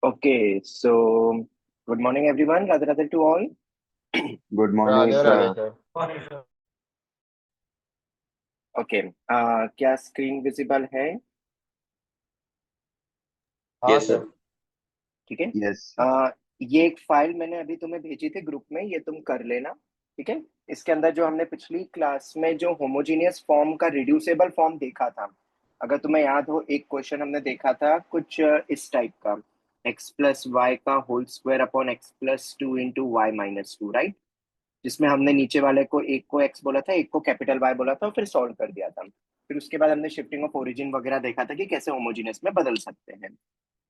Okay, so good morning, everyone. Radha Radha to all. Good morning Radhe Radhe sir. Sir. Okay, क्या screen visible है? हाँ yes sir. Sir. ठीक है। Yes. ये एक फाइल मैंने अभी तुम्हें भेजी थी ग्रुप में, ये तुम कर लेना। ठीक है। इसके अंदर जो हमने पिछली क्लास में जो होमोजीनियस फॉर्म का रिड्यूसेबल फॉर्म देखा था, अगर तुम्हें याद हो, एक क्वेश्चन हमने देखा था कुछ इस टाइप का, एक्स प्लस वाई का whole square upon x plus two into y minus two, right? जिसमें हमने नीचे वाले को, एक को एक्स बोला था, एक को कैपिटल वाई बोला था, और फिर सॉल्व कर दिया था। फिर उसके बाद हमने शिफ्टिंग ऑफ ओरिजिन वगैरह देखा था कि कैसे होमोजेनियस में बदल सकते हैं।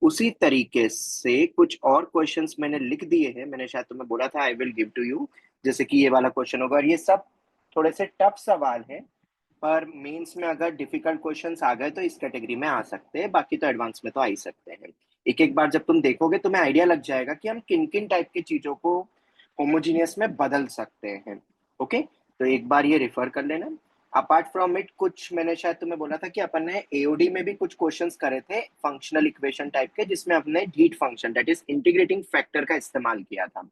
उसी तरीके से कुछ और क्वेश्चंस मैंने लिख दिए हैं, मैंने शायद तुम्हें बोला था I will give to you. जैसे कि ये वाला क्वेश्चन होगा, और ये सब थोड़े से टफ सवाल हैं, पर मेंस में अगर डिफिकल्ट क्वेश्चंस आ गए तो इस कैटेगरी में आ सकते हैं, बाकी तो एडवांस में तो आ ही सकते हैं। एक एक बार जब तुम देखोगे तुम्हें आइडिया लग जाएगा कि हम किन किन टाइप की चीजों को होमोजीनियस में बदल सकते हैं। ओके, तो एक बार ये रिफर कर लेना। अपार्ट फ्रॉम इट, कुछ मैंने शायद तुम्हें बोला था कि अपन ने एओडी में भी कुछ क्वेश्चंस करे थे फंक्शनल इक्वेशन टाइप के, जिसमें अपने heat function that is integrating factor का इस्तेमाल किया था।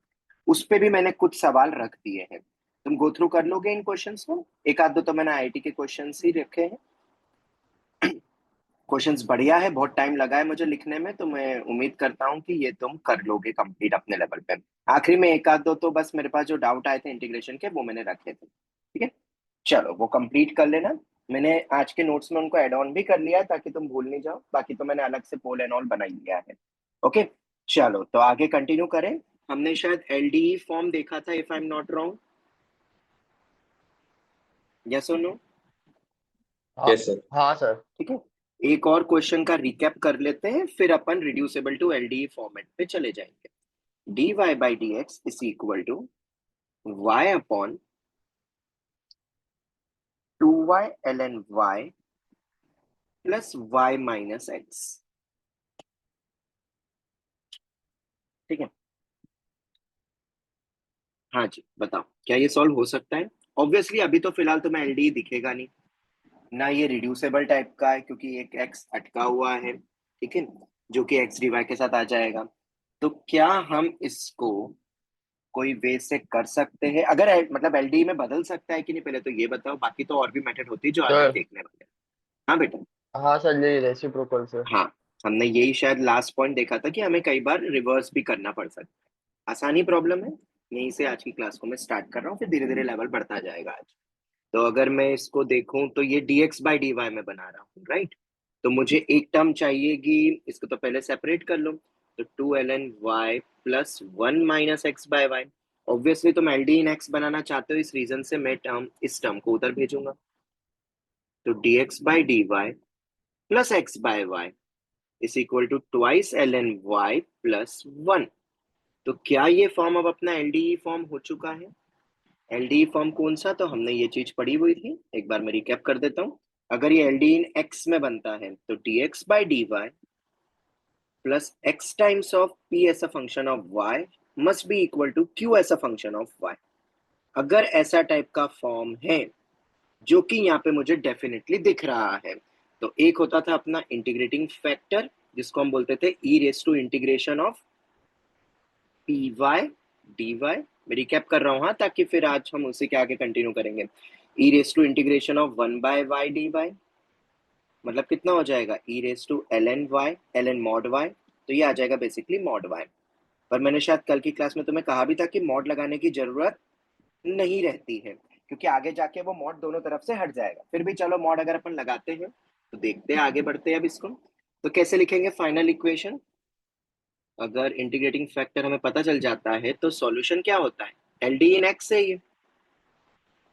उस पे भी मैंने कुछ सवाल रख दिए हैं। तुम गो थ्रू कर लोगे इन क्वेश्चंस को? एक आध दो तो मैंने आईआईटी के क्वेश्चंस ही रखे हैं। क्वेश्चंस बढ़िया है, बहुत टाइम लगा है मुझे लिखने में, तो मैं उम्मीद करता हूँ कि ये तुम कर लोगे कंप्लीट अपने लेवल पे। आखिरी में एक आध दो तो बस मेरे पास जो डाउट आए थे इंटीग्रेशन के, वो मैंने रखे थे। ठीक है, चलो वो कंप्लीट कर लेना। मैंने आज के नोट्स में उनको एड ऑन भी कर लिया है ताकि तुम भूल नहीं जाओ, बाकी तो मैंने अलग से पोल एंड ऑल बना ही लिया है। ओके, चलो तो आगे कंटिन्यू करें। हमने शायद एलडीई फॉर्म देखा था, if I am not wrong. Yes और नो? हाँ यस सर। हाँ सर। ठीक है, एक और क्वेश्चन का रिकैप कर लेते हैं, फिर अपन रिड्यूसेबल टू एलडीई फॉर्मेट पे चले जाएंगे। dy by dx is equal to y upon 2y ln y plus y minus x। ठीक है, हाँ जी बताओ, क्या ये सॉल्व हो सकता है? ऑब्वियसली अभी तो फिलहाल तुम्हें एलडीई दिखेगा नहीं ना, ये रिड्यूसेबल टाइप का है क्योंकि एक एक्स अटका हुआ है, ठीक है, जो कि एक्स डी वाई के साथ आ जाएगा। तो क्या हम इसको कोई वे से कर सकते हैं? अगर मतलब एलडीई में बदल सकता है कि नहीं, पहले तो ये बताओ, बाकी तो और भी मेथड होती है जो आज हम सर देखने वाले हैं। हाँ बेटा। हाँ सर, यही रेसिप्रोकल से। हाँ, हमने यही शायद लास्ट पॉइंट देखा था कि हमें कई बार रिवर्स भी करना पड़ सकता है। आसानी प्रॉब्लम है, यहीं से आज की क्लास को मैं स्टार्ट कर रहा हूँ, फिर धीरे धीरे लेवल बढ़ता जाएगा आज। तो अगर मैं इसको देखूं तो ये dx बाई डी वाई में बना रहा हूँ, राइट? तो मुझे एक टर्म चाहिएगी, इसको तो पहले सेपरेट कर लो। तो two L N y plus one minus x by y. Obviously तुम एल डी इन एक्स बनाना चाहते हो, इस रीजन से मैं टर्म, इस टर्म को उधर भेजूंगा। तो dx by d y plus x by y is equal to twice l N y plus one. तो क्या ये फॉर्म अब अपना एलडीई फॉर्म हो चुका है? एलडीई फॉर्म कौन सा, तो हमने ये चीज पढ़ी हुई थी, एक बार मैं रिकैप कर देता हूँ। अगर ये एलडीई इन एक्स में बनता है तो d x by d y plus x times of p as a function of y must be equal to q as a function of y. अगर ऐसा टाइप का फॉर्म है, जो कि यहाँ पे मुझे डेफिनेटली दिख रहा है, तो एक होता था अपना इंटीग्रेटिंग फैक्टर, जिसको हम बोलते थे e raise to integration of P Y D Y. मैं रिकैप कर रहा हूँ हाँ, ताकि फिर आज हम उसी के आगे कंटिन्यू करेंगे। E raise to integration of one by Y D Y, मतलब कितना हो जाएगा, e raise to L N Y L N mod Y, तो ये आ जाएगा बेसिकली मॉड वाई। पर मैंने शायद कल की क्लास में तुम्हें कहा भी था कि मॉड लगाने की जरूरत नहीं रहती है, क्योंकि आगे जाके वो मॉड दोनों तरफ से हट जाएगा। फिर भी चलो मॉड अगर अपन लगाते हैं तो देखते हैं, आगे बढ़ते हैं अब इसको। तो कैसे लिखेंगे फाइनल इक्वेशन? अगर इंटीग्रेटिंग फैक्टर हमें पता चल जाता है तो सॉल्यूशन क्या होता है? एल डी इन एक्स से ही,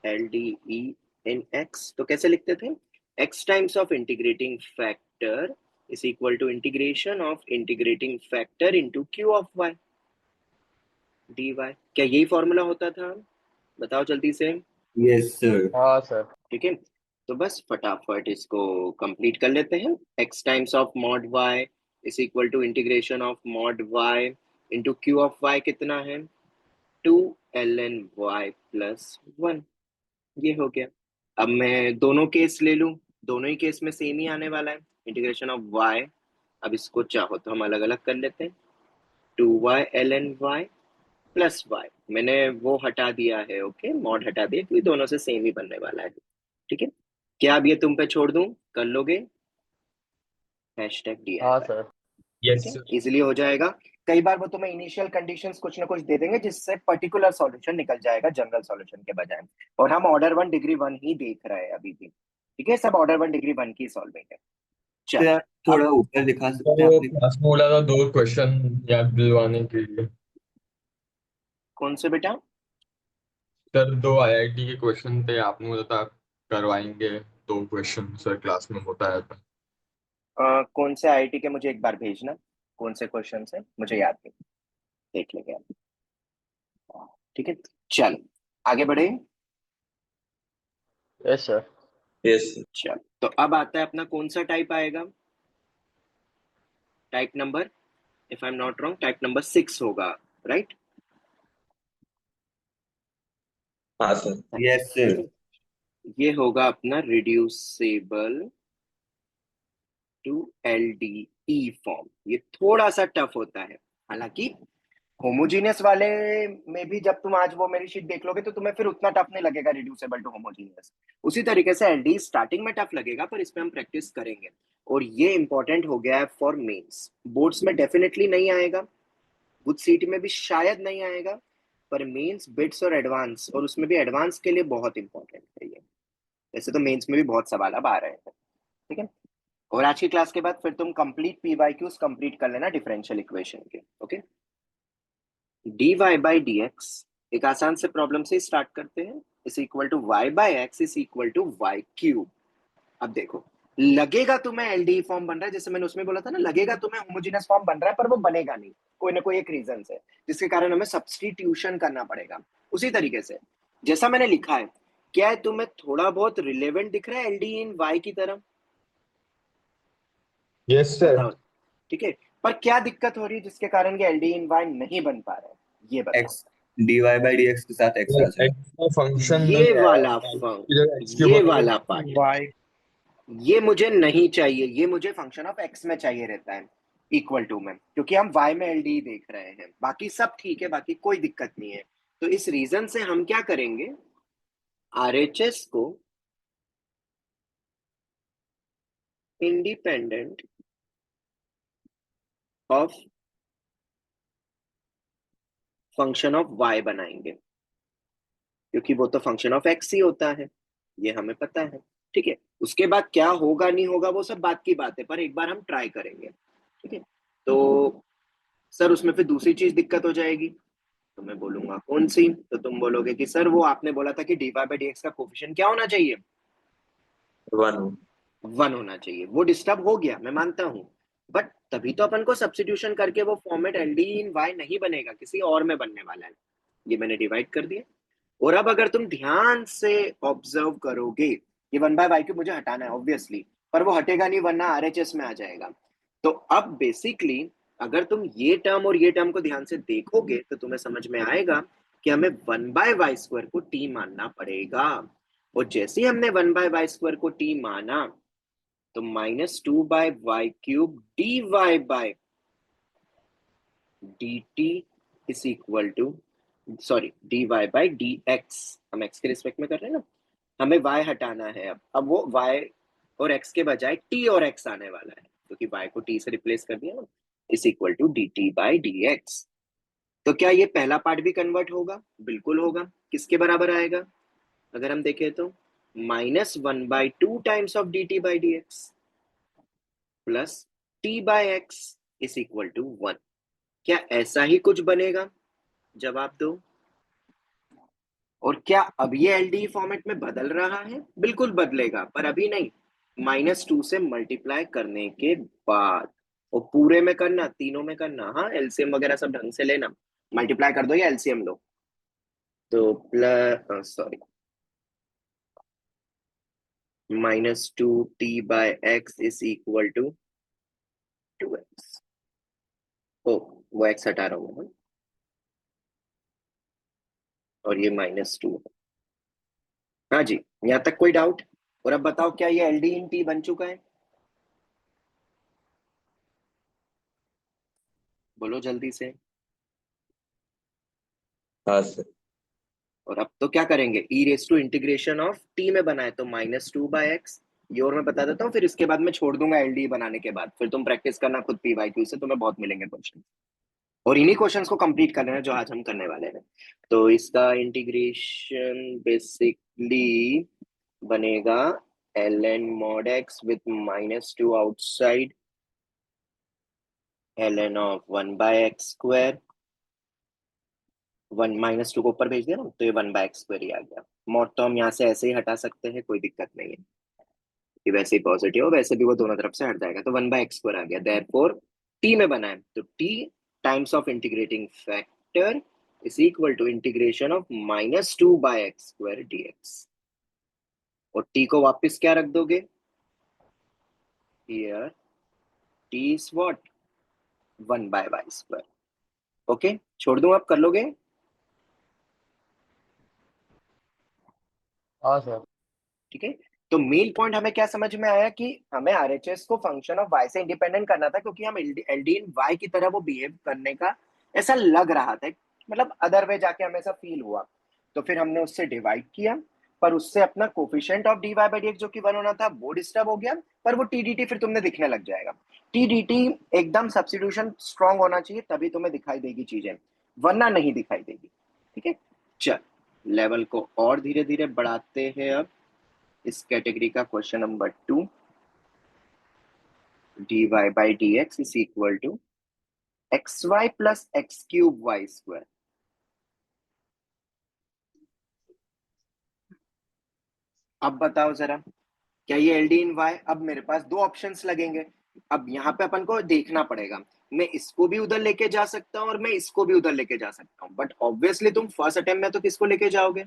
l d e in x तो कैसे लिखते थे? X times of integrating factor is equal to integration of integrating factor into q of y D y. क्या यही फॉर्मूला होता था? बताओ जल्दी से। Yes sir. हाँ सर। ठीक है, तो बस फटाफट इसको कंप्लीट कर लेते हैं। X times of mod y is equal to integration of mod y into q of y कितना है? Two L N y plus one. ये हो गया। अब मैं दोनों केस ले लूं, दोनों ही केस में सेम ही आने वाला है, इंटीग्रेशन ऑफ वाई। अब इसको चाहो तो हम अलग अलग कर लेते हैं। 2y ln y plus y, मैंने वो हटा दिया है, ओके, मॉड हटा दिया क्योंकि दोनों से सेम ही बनने वाला है। ठीक है, क्या अब ये तुम पे छोड़ दूं, कर लोगे? हैशटैग हाँ DIY। सर। ठीक यस है, सर। इजिली हो जाएगा। कई बार वो तुम्हें इनिशियल कंडीशंस कुछ ना कुछ दे देंगे जिससे पर्टिकुलर सॉल्यूशन निकल जाएगा जनरल सॉल्यूशन के बजाय। और हम ऑर्डर 1 डिग्री 1 ही देख रहे हैं अभी भी। ठीक है, सब ऑर्डर 1 डिग्री 1 की सॉल्विंग है। तो चल, यार थोड़ा अब ऊपर दिखा सकते हैं वो अपने। क्लास में बोला था 2 क्वेश्चन याद दिलवाने के लिए। कौन से बेटा? सर 2 IIT के क्वेश्चन थे, आपने बोला था करवाएंगे 2 क्वेश्चन सर क्लास में होता है तो। कौन से आईआईटी के मुझे एक बार भेजना, कौन से क्वेश्चन है मुझे याद नहीं, देख लेंगे आप। ठीक है, चल आगे बढ़े। Yes sir. यस। चल, तो अब आता है अपना कौन सा टाइप आएगा, type number, if I am not wrong type number 6 होगा, राइट? हाँ सर। Yes sir. ये होगा अपना रिड्यूसेबल टू एलडीई फॉर्म। ये थोड़ा सा टफ होता है, हालांकि होमोजीनियस वाले में भी जब तुम आज वो मेरी शीट देख लोगे तो तुम्हें फिर उतना टफ नहीं लगेगा रिड्यूसेबल टू होमोजीनियस। उसी तरीके से एलडी स्टार्टिंग में टफ लगेगा, पर इस पे हम प्रैक्टिस करेंगे। और ये इंपॉर्टेंट हो गया है फॉर मेंस, बोर्ड्स में डेफिनेटली नहीं आएगा, कुछ सीट में भी शायद नहीं आएगा, पर मेंस बिट्स और एडवांस, और उसमें भी एडवांस के लिए बहुत इंपॉर्टेंट है ये। वैसे तो मेंस में भी बहुत सवाल अब आ रहे हैं। ठीक है, और आज की क्लास के बाद फिर तुम कंप्लीट पीवाईक्यूज कंप्लीट कर लेना डिफरेंशियल इक्वेशन के। Okay, dy by D x, एक आसान से प्रॉब्लम से स्टार्ट करते हैं, is equal to y by x is equal to y cube. अब देखो, लगेगा तुम्हें एलडीई फॉर्म बन रहा है, जैसे मैंने उसमें बोला था ना, लगेगा तुम्हें होमोजेनस फॉर्म बन रहा है, पर वो बनेगा नहीं, कोई ना कोई एक रीजन से, जिसके कारण हमें सब्सटीट्यूशन करना पड़ेगा। उसी तरीके से जैसा मैंने लिखा है, क्या है तुम्हें थोड़ा बहुत रिलेवेंट दिख रहा है एलडीई इन वाई की तरह? Yes sir. बताओ। ठीक है, पर क्या दिक्कत हो रही है जिसके कारण ये एलडीई इन वाई नहीं बन पा रहा है, ये बताओ। एक्स dy बाई dx के साथ एक्स आ जाए। एक्स का फंक्शन ये नहीं आया, वाला इधर एक्स क्यूब ये होता वाला है पार्ट, वाई। ये मुझे नहीं चाहिए, ये मुझे फंक्शन ऑफ एक्स में चाहिए रहता है, इक्वल टू में, क्योंकि हम वाई में एलडी देख रहे हैं, बाकी सब ठीक है, बाकी कोई दिक्कत नहीं है। तो इस रीजन से हम क्या करेंगे, आरएचएस को independent of function of y बनाएंगे, क्योंकि वो तो फंक्शन ऑफ एक्स ही होता है, ये हमें पता है। ठीक है, उसके बाद क्या होगा नहीं होगा वो सब बात की बात है, पर एक बार हम ट्राई करेंगे। ठीक है, तो सर उसमें फिर दूसरी चीज दिक्कत हो जाएगी, तो मैं बोलूंगा कौन सी, तो तुम बोलोगे कि सर वो आपने बोला था कि d Y by D x का कोफिशिएंट क्या होना चाहिए, 1। 1 होना चाहिए। वो डिस्टर्ब हो गया, मैं मानता हूँ, बट तभी तो अपन को सब्स्टिट्यूशन करके वो फॉर्मेट एल डी इन वाई नहीं बनेगा, किसी और में बनने वाला है। ये मैंने डिवाइड कर दिया। और अब अगर तुम ध्यान से ऑब्जर्व करोगे, ये 1/y³ मुझे हटाना है ऑब्वियसली, पर वो हटेगा नहीं वरना आरएचएस में आ जाएगा। तो अब बेसिकली अगर तुम ये टर्म और ये टर्म को ध्यान से देखोगे तो तुम्हें समझ में आएगा कि हमें 1/y² को t मानना पड़ेगा। और जैसे ही हमने 1/y² को t माना, तो -2/y³ dy by dt is equal to, sorry, dy by dx, हम x के रिस्पेक्ट में कर रहे हैं ना, हमें y हटाना है। अब वो y और x के बजाय t और x आने वाला है, क्योंकि y को t से रिप्लेस कर दिया ना, is equal to dt by dx। तो क्या ये पहला पार्ट भी कन्वर्ट होगा? बिल्कुल होगा। किसके बराबर आएगा अगर हम देखें तो, -1/2 times of dt by dx plus t by x is equal to 1। क्या ऐसा ही कुछ बनेगा? जवाब दो। और क्या अब ये एलडी फॉर्मेट में बदल रहा है? बिल्कुल बदलेगा, पर अभी नहीं, -2 से मल्टीप्लाई करने के बाद। और पूरे में करना, तीनों में करना, हाँ, एलसीएम वगैरह सब ढंग से लेना, मल्टीप्लाई कर दो या एलसीएम लो। तो plus, sorry, -2t by x is equal to 2x। ओ, वो x हटा रहा हूँ मैं, और ये -2। हाँ जी, यहाँ तक कोई डाउट? और अब बताओ, क्या ये एल डी इन टी बन चुका है? बोलो जल्दी से। हाँ सर। और अब तो क्या करेंगे, e raise to integration of T में बनाए तो -2/x, ये और मैं बता देता हूँ, फिर इसके बाद मैं छोड़ दूंगा एलडी बनाने के बाद, फिर तुम प्रैक्टिस करना खुद पीवाईक्यू से, तुम्हें बहुत मिलेंगे क्वेश्चन, और इन्हीं क्वेश्चंस को कंप्लीट करना है जो आज हम करने वाले हैं। तो इसका इंटीग्रेशन बेसिकली बनेगा ln mod x with -2 outside ln of 1/x², 1 -2 को ऊपर भेज दिया ना, तो ये 1/x² ही आ गया। मॉड तो हम यहाँ से ऐसे ही हटा सकते हैं, कोई दिक्कत नहीं है, कि वैसे ही पॉजिटिव हो, वैसे भी वो दोनों तरफ से हट जाएगा, तो 1/x² आ गया। देयरफॉर टी में बना है तो t times of integrating factor is equal to integration of -2/x² dx, और टी को वापस क्या रख दोगे, here t is what, 1/y²। Okay, छोड़ दूं, आप कर लोगे? हाँ सर। ठीक है, तो मेन पॉइंट हमें क्या समझ में आया कि हमें आरएचएस को फंक्शन ऑफ वाई से इंडिपेंडेंट करना था, क्योंकि हम एलडीन वाई की तरह वो बिहेव करने का ऐसा लग रहा था, मतलब अदर वे जाके हमें ऐसा फील हुआ, तो फिर हमने उससे डिवाइड किया, पर उससे अपना coefficient of d Y by D x जो कि 1 होना था वो डिस्टर्ब हो गया, पर वो टीडीटी फिर तुमने दिखने लग जाएगा। टीडीटी एकदम सब्स्टिट्यूशन स्ट्रांग होना चाहिए, तभी तुम्हें दिखाई देगी चीजें, वरना नहीं दिखाई देगी। ठीक है, चल लेवल को और धीरे धीरे बढ़ाते हैं। अब इस कैटेगरी का question number 2, dy by dx is equal to xy plus x cube y square। अब बताओ जरा, क्या ये एल डी इन वाई, अब मेरे पास दो ऑप्शंस लगेंगे, अब यहाँ पे अपन को देखना पड़ेगा, मैं इसको भी उधर लेके जा सकता हूँ और मैं इसको भी उधर लेके जा सकता हूँ, बट ऑब्वियसली तुम फर्स्ट अटेम्प्ट में तो किसको लेके जाओगे,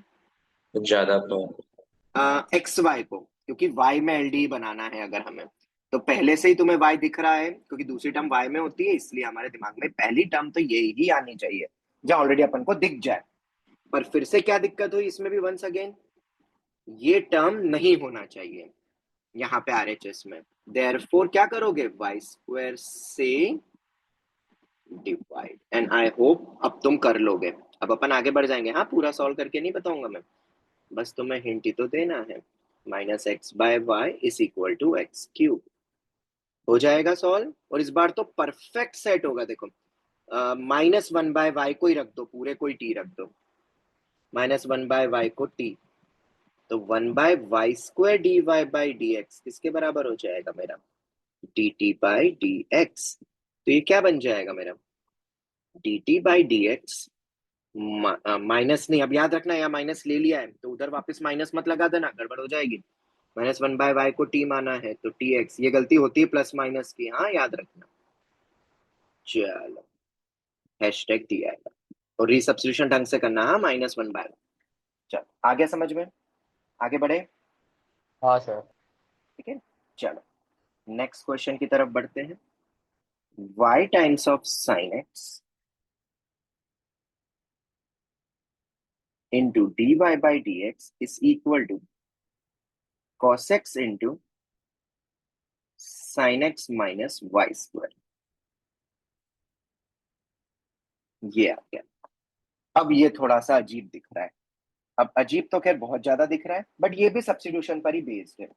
ज्यादा तो एक्स वाई को, क्योंकि वाई में एल डी बनाना है अगर हमें, तो पहले से ही तुम्हें वाई दिख रहा है, क्योंकि दूसरी टर्म वाई में होती है, इसलिए हमारे दिमाग में पहली टर्म तो यही ही आनी चाहिए जहां ऑलरेडी अपन को दिख जाए। पर फिर से क्या दिक्कत हुई इसमें भी, वंस अगेन ये टर्म नहीं होना चाहिए यहाँ पे आरएचएस में, देयरफॉर क्या करोगे, y² से डिवाइड, एंड आई होप अब तुम कर लोगे। अब अपन आगे बढ़ जाएंगे, हाँ पूरा सॉल्व करके नहीं बताऊंगा मैं, बस तुम्हें हिंट ही तो देना है। -x/y is equal to x³ हो जाएगा सॉल्व, और इस बार तो परफेक्ट सेट होगा। देखो -1/y को ही रख दो, पूरे कोई t रख दो, -1/y को t, तो 1/y² dy बाई dx किसके बराबर हो जाएगा मेरा, dt बाई dx। तो ये क्या बन जाएगा मेरा, dt बाई dx, माइनस नहीं, अब याद रखना, यहाँ माइनस ले लिया है तो उधर वापस माइनस मत लगा देना, गड़बड़ हो जाएगी। -1/y को t माना है तो tx, ये गलती होती है प्लस माइनस की, हाँ याद रखना। चलो हैशटैग दिया है, और रीसब्स्टिट्यूशन ढंग से करना, हाँ -1/y। चलो आगे समझ में, आगे बढ़े। हाँ सर। ठीक है, चलो नेक्स्ट क्वेश्चन की तरफ बढ़ते हैं। y times of sin x into dy by dx is equal to cos x into sin x minus y²। ये आ गया। अब ये थोड़ा सा अजीब दिख रहा है, अब अजीब तो खैर बहुत ज्यादा दिख रहा है, बट ये भी सब्स्टिट्यूशन पर ही बेस्ड है।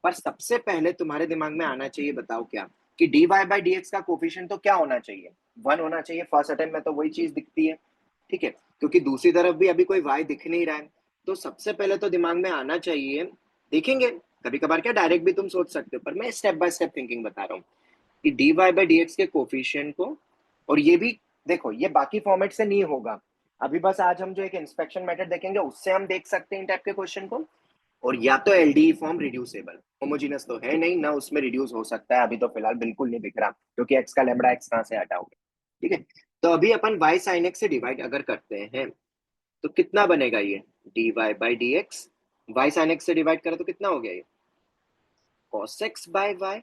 पर सबसे पहले तुम्हारे दिमाग में आना चाहिए, बताओ क्या, कि dy बाई dx का कोफिशिएंट तो क्या होना चाहिए, 1 होना चाहिए, फर्स्ट अटेम्प्ट में तो वही चीज दिखती है। ठीक है, क्योंकि दूसरी तरफ भी अभी कोई y दिख नहीं रहा है, तो सबसे पहले तो दिमाग में आना चाहिए, देखेंगे कभी कभार क्या डायरेक्ट भी तुम सोच सकते हो, पर मैं स्टेप बाय स्टेप थिंकिंग बता रहा हूँ, कि dy बाई dx के कोफिशिएंट को, और ये भी देखो ये बाकी फॉर्मेट से नहीं होगा, अभी बस आज हम जो एक इंस्पेक्शन मेथड देखेंगे उससे हम देख सकते हैं इन टाइप के क्वेश्चन को, और या तो एलडीई फॉर्म रिड्यूसेबल, होमोजेनस तो है नहीं ना, उसमें रिड्यूस हो सकता है, अभी तो फिलहाल बिल्कुल नहीं दिख रहा, क्योंकि एक्स का लैम्बडा एक्स कहां से हटाओगे। ठीक है, तो अभी अपन y sin x से डिवाइड अगर करते हैं तो कितना बनेगा ये, dy by dx, y sin x से डिवाइड करें तो कितना हो गया ये, cos x by y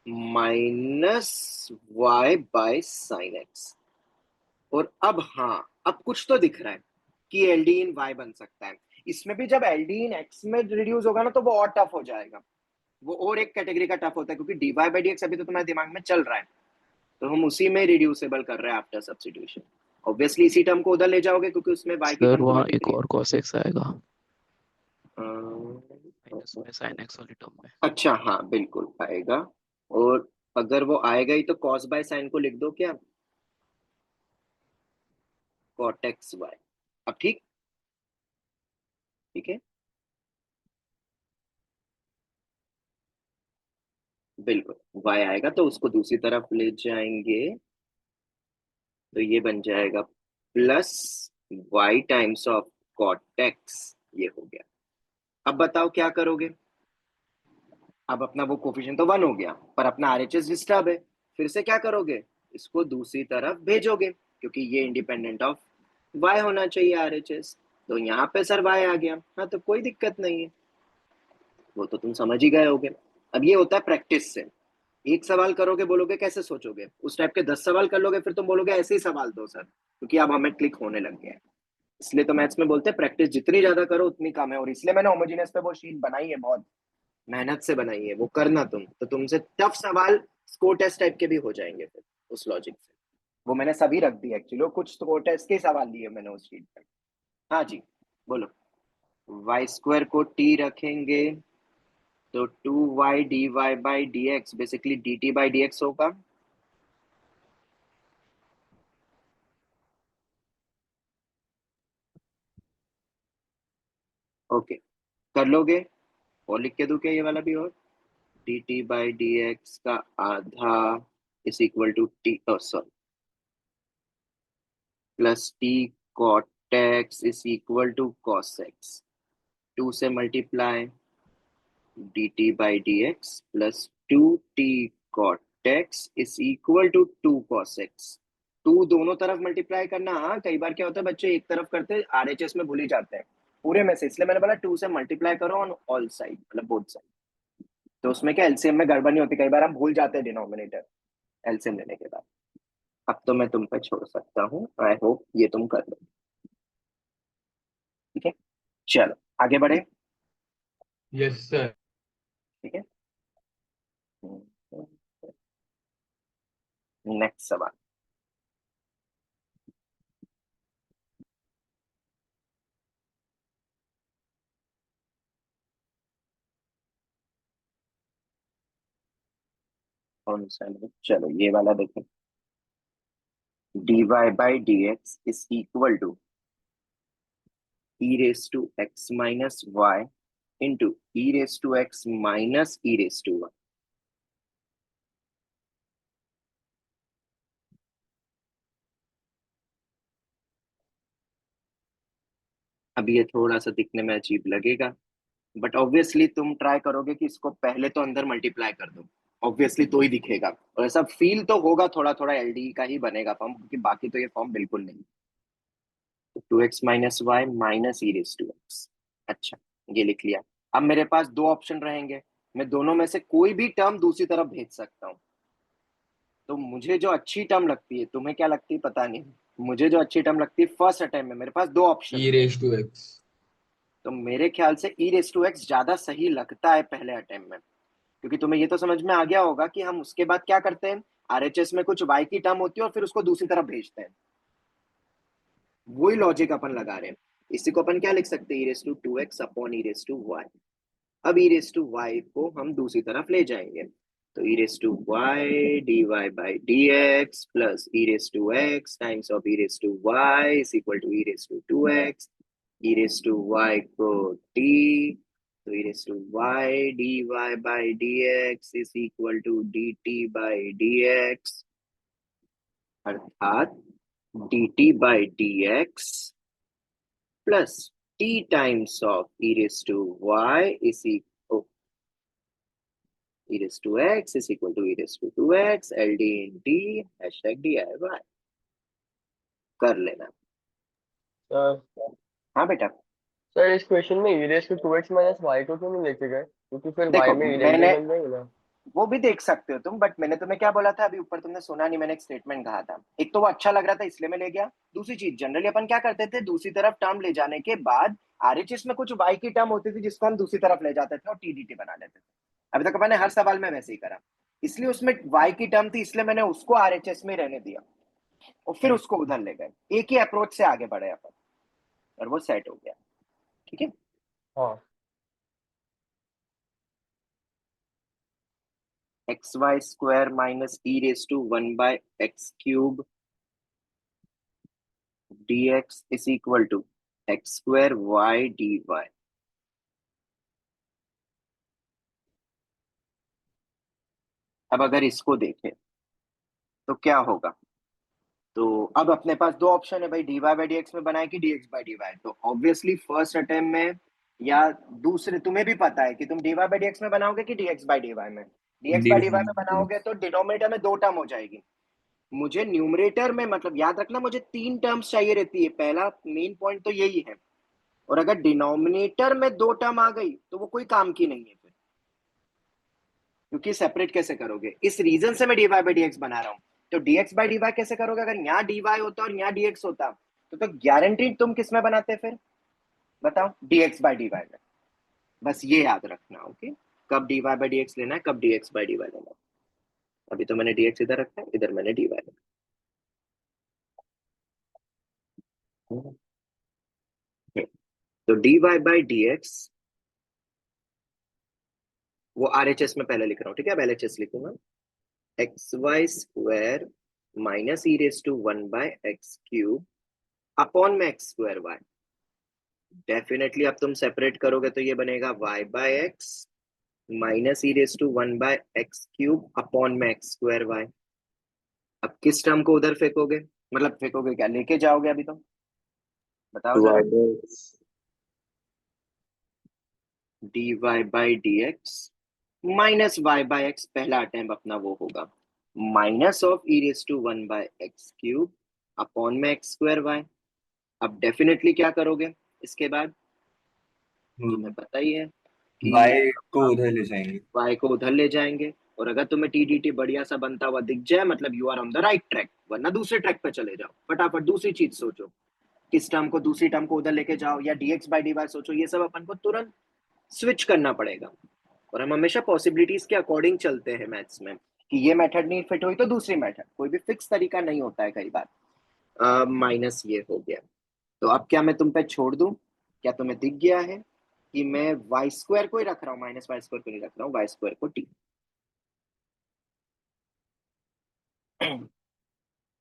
minus y by sin x। और अब हाँ, अब कुछ तो दिख रहा है कि एल डी इन वाई बन सकता है, इसमें भी जब एल डी इन एक्स में रिड्यूस होगा ना तो वो और टफ हो जाएगा, वो और एक कैटेगरी का टफ होता है, क्योंकि dy बाई dx अभी तो तुम्हारे दिमाग में चल रहा है, तो हम उसी में रिड्यूसेबल कर रहे हैं आफ्टर सब्स्टिट्यूशन। ऑब्वियसली इसी टर्म को उधर ले जाओगे क्योंकि उसमें y की सर टर्म वहाँ तुम्हें दिख एक रही है। और cos x आएगा अ, माइनस में sin x वाली टर्म में। अच्छा हाँ बिल्कुल आएगा। और अगर वो आएगा ही तो cos बाय साइन को लिख दो क्या, cot x y। अब ठीक, ठीक है बिल्कुल। y आएगा तो उसको दूसरी तरफ ले जाएंगे, तो ये बन जाएगा plus y times of cot x। ये हो गया। अब बताओ क्या करोगे। अब अपना वो कोफिशिएंट तो 1 हो गया पर अपना आरएचएस डिस्टर्ब है, फिर से क्या करोगे, इसको दूसरी तरफ भेजोगे क्योंकि ये इंडिपेंडेंट ऑफ y होना चाहिए आरएचएस। तो यहाँ पे सर y आ गया, हाँ तो कोई दिक्कत नहीं है, वो तो तुम समझ ही गए होगे। अब ये होता है प्रैक्टिस से, एक सवाल करोगे बोलोगे कैसे सोचोगे, उस टाइप के 10 सवाल कर लोगे फिर तुम बोलोगे ऐसे ही सवाल दो सर, क्योंकि अब हमें क्लिक होने लग गया है। इसलिए तो मैथ्स में बोलते हैं प्रैक्टिस जितनी ज्यादा करो उतनी कम है, और इसलिए मैंने होमोजेनियस पे वो शीट बनाई है, बहुत मेहनत से बनाई है, वो करना तुम तो तुमसे टफ सवाल स्कोर टेस्ट टाइप के भी हो जाएंगे फिर उस लॉजिक से। वो मैंने सभी रख दिए एक्चुअली, कुछ स्कोर टेस्ट के सवाल लिए मैंने उस शीट पे। हाँ जी बोलो। वाई स्क्वायर को टी रखेंगे तो 2y dy by D x basically D T by D X होगा। ओके कर लोगे, और लिख के दूं क्या ये वाला भी, और d T by D x का आधा is equal to t sorry plus t cot x is equal to cos x, 2 से multiply d T by D x plus 2t cot x is equal to 2 cos x. 2 दोनों तरफ multiply करना, हाँ कई बार क्या होता है बच्चे एक तरफ करते हैं आरएचएस में भूल ही जाते हैं पूरे में से, इसलिए मैंने बोला 2 से मल्टीप्लाई करो ऑन ऑल साइड मतलब बोथ साइड। तो उसमें क्या एलसीएम में गड़बड़ नहीं होती, कई बार हम भूल जाते हैं डिनोमिनेटर एलसीएम लेने के बाद। अब तो मैं तुम पे छोड़ सकता हूँ, आई होप ये तुम कर लो। ठीक है चलो आगे बढ़े। Yes sir. ठीक है नेक्स्ट सवाल। कौन सा है? चलो ये वाला देखो, dy by D x is equal to e raise to x minus y into e raise to x minus e raise to y। अब ये थोड़ा सा दिखने में अजीब लगेगा बट ऑब्वियसली तुम ट्राई करोगे कि इसको पहले तो अंदर मल्टीप्लाई कर दो, ऑब्वियसली तो ही दिखेगा, और ऐसा फील तो होगा थोड़ा थोड़ा एलडी का ही बनेगा फॉर्म, क्योंकि बाकी तो ये फॉर्म बिल्कुल नहीं। तो 2x minus y minus e raise to x. अच्छा ये लिख लिया। अब मेरे पास दो ऑप्शन रहेंगे, मैं दोनों में से कोई भी टर्म दूसरी तरफ भेज सकता हूँ। तो मुझे जो अच्छी टर्म लगती है, तुम्हें क्या लगती है पता नहीं, मुझे जो अच्छी टर्म लगती है फर्स्ट अटेम्प्ट में मेरे पास दो ऑप्शन ई थे, रेस टू एक्स। तो मेरे ख्याल से ई रेस टू एक्स ज्यादा सही लगता है पहले अटेम्प्ट में, क्योंकि तुम्हें ये तो समझ में आ गया होगा कि हम उसके बाद क्या करते हैं, आरएचएस में कुछ वाई की टर्म होती है और फिर उसको दूसरी तरफ भेजते हैं, वही लॉजिक अपन लगा रहे हैं। इसी को अपन क्या लिख सकते हैं, e raise to two X upon e raise to Y. अब ई रेस टू वाई को हम दूसरी तरफ ले जाएंगे, तो e raise to Y D Y by D x plus e raise to x times of e raise to Y is equal to e raise to two X. E raise to Y को T, तो e raise to Y D Y by D x is equal to D T by D X, अर्थात D T by D x plus T times of e raise to Y is equal e raised to x is equal to e raised to 2x ld in t hashtag diy। कर लेना। Sir हाँ बेटा। Sir इस question में e raise to 2x minus y को क्यों नहीं लेके गए, क्योंकि फिर y देखो में मैंने, इरेंजर बन जाएगी ना। वो भी देख सकते हो तुम, बट मैंने तुम्हें क्या बोला था अभी ऊपर, तुमने सुना नहीं, मैंने एक स्टेटमेंट कहा था, एक तो वो अच्छा लग रहा था इसलिए मैं ले गया, दूसरी चीज जनरली अपन क्या करते थे, दूसरी तरफ टर्म ले जाने के बाद आरएचएस में कुछ वाई की टर्म होती थी जिसको हम दूसरी तरफ ले जाते थे और टीडीटी बना लेते थे। अभी तक अपन ने हर सवाल में वैसे ही करा, इसलिए उसमें वाई की टर्म थी इसलिए मैंने उसको आरएचएस में रहने दिया। और फिर उसको उधर ले गए, एक ही अप्रोच से आगे बढ़े अपन, और वो सेट हो गया। ठीक है, हाँ x Y square minus e raise to 1/x³ dx is equal to x² y dy। अब अगर इसको देखें तो क्या होगा, तो अब अपने पास दो ऑप्शन है भाई, dy बाई डी एक्स में बनाए कि dx बाई डी वाई। तो ऑब्वियसली फर्स्ट अटेम्प्ट में या दूसरे, तुम्हें भी पता है कि तुम dy बाई डी एक्स में बनाओगे कि dx बाई डी वाई में। dx बाई डी वाई में बनाओगे तो डिनोमिनेटर में दो टर्म हो जाएगी। मुझे न्यूमरेटर में, मतलब याद रखना, मुझे तीन टर्म्स चाहिए रहती है, पहला मेन पॉइंट तो यही है। और अगर डिनोमिनेटर में दो टर्म आ गई तो वो कोई काम की नहीं है फिर, क्योंकि सेपरेट कैसे करोगे, इस रीजन से मैं dy बाई डी एक्स बना रहा हूँ। तो dx बाई डी वाई कैसे करोगे, अगर यहाँ dy होता और यहाँ dx होता तो गारंटी तुम किस में बनाते फिर, बताओ, dx बाई डी वाई में। बस ये याद रखना, ओके, कब dy बाई डी एक्स लेना है, कब dx बाई डी वाई लेना है। अभी तो मैंने dx इधर रखा है, इधर मैंने dy रखा है। तो dy बाई डी एक्स, वो RHS में पहले लिख रहा हूँ, ठीक है, अब LHS लिखूंगा, x Y square minus e raise to 1/x³ upon में x² y। डेफिनेटली अब तुम सेपरेट करोगे तो ये बनेगा y/x minus e raise to 1/x³ upon में x² y। अब किस टर्म को उधर फेंकोगे, मतलब फेंकोगे क्या, लेके जाओगे अभी, तो बताओ जरा। dy by D x minus y/x, पहला अटेम्प्ट अपना वो होगा minus of e raise to 1/x³ upon में x² y। अब डेफिनेटली क्या करोगे इसके बाद, तुम्हें पता ही है कि y को उधर ले जाएंगे। y को उधर ले जाएंगे। और अगर तुम्हें TDT बढ़िया सा बनता हुआ दिख जाए, मतलब you are on the right track, वरना दूसरे ट्रैक पे चले जाओ, फटाफट दूसरी चीज सोचो, किस टर्म को, दूसरी टर्म को उधर लेके जाओ, या dx बाई डी वाई सोचो। ये सब अपन को तुरंत स्विच करना पड़ेगा, और हम हमेशा पॉसिबिलिटीज के अकॉर्डिंग चलते हैं मैथ्स में, कि ये मेथड नहीं फिट हुई तो दूसरी मेथड, कोई भी फिक्स तरीका नहीं होता है कई बार। माइनस ये हो गया, तो अब क्या मैं तुम पे छोड़ दूं, क्या तुम्हें दिख गया है कि मैं y² को ही रख रहा हूँ, माइनस y² को नहीं रख रहा हूँ, y² को t।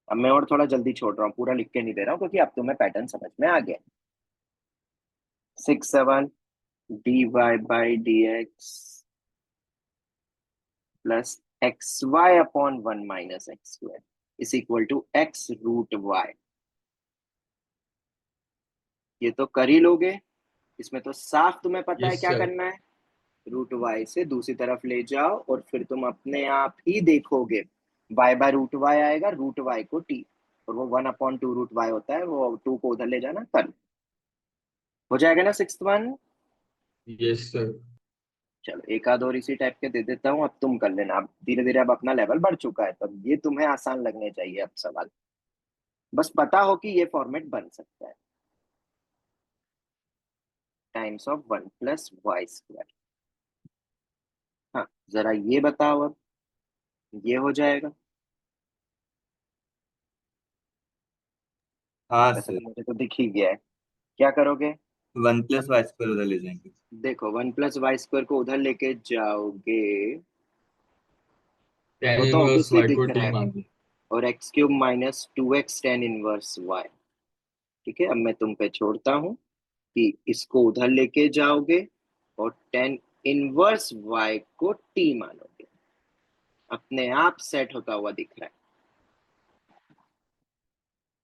अब मैं और थोड़ा जल्दी छोड़ रहा हूँ, पूरा लिख के नहीं दे रहा हूँ, क्योंकि अब तुम्हें पैटर्न समझ में आ गया। 6/7 dy by D x plus x y upon 1 minus x² is equal to x√y। ये तो कर ही लोगे, इसमें तो साफ तुम्हें पता है यस क्या सर। करना है, √y से दूसरी तरफ ले जाओ, और फिर तुम अपने आप ही देखोगे y/√y आएगा, √y को t, और वो 1/2√y होता है, वो 2 को उधर ले जाना, कर हो जाएगा ना 6th वन। Yes sir. चलो एक आध और इसी टाइप के दे देता हूँ, अब तुम कर लेना, अब धीरे धीरे अब अपना लेवल बढ़ चुका है, तो ये तुम्हें आसान लगने चाहिए अब सवाल, बस पता हो कि ये फॉर्मेट बन सकता है, टाइम्स ऑफ 1 प्लस y²। हाँ जरा ये बताओ, अब ये हो जाएगा, हाँ वैसे सर, तो मुझे तो दिख ही गया है, क्या करोगे, 1 + y² उधर ले जाएंगे। देखो 1 प्लस y² को उधर लेके जाओगे tan वो तो इनवर्स ऑब्वियसली y को दिख रहा t है, मान लो। और x³ minus 2x tan inverse y। ठीक है, अब मैं तुम पे छोड़ता हूँ कि इसको उधर लेके जाओगे और tan इनवर्स y को t मानोगे, अपने आप सेट होता हुआ दिख रहा है।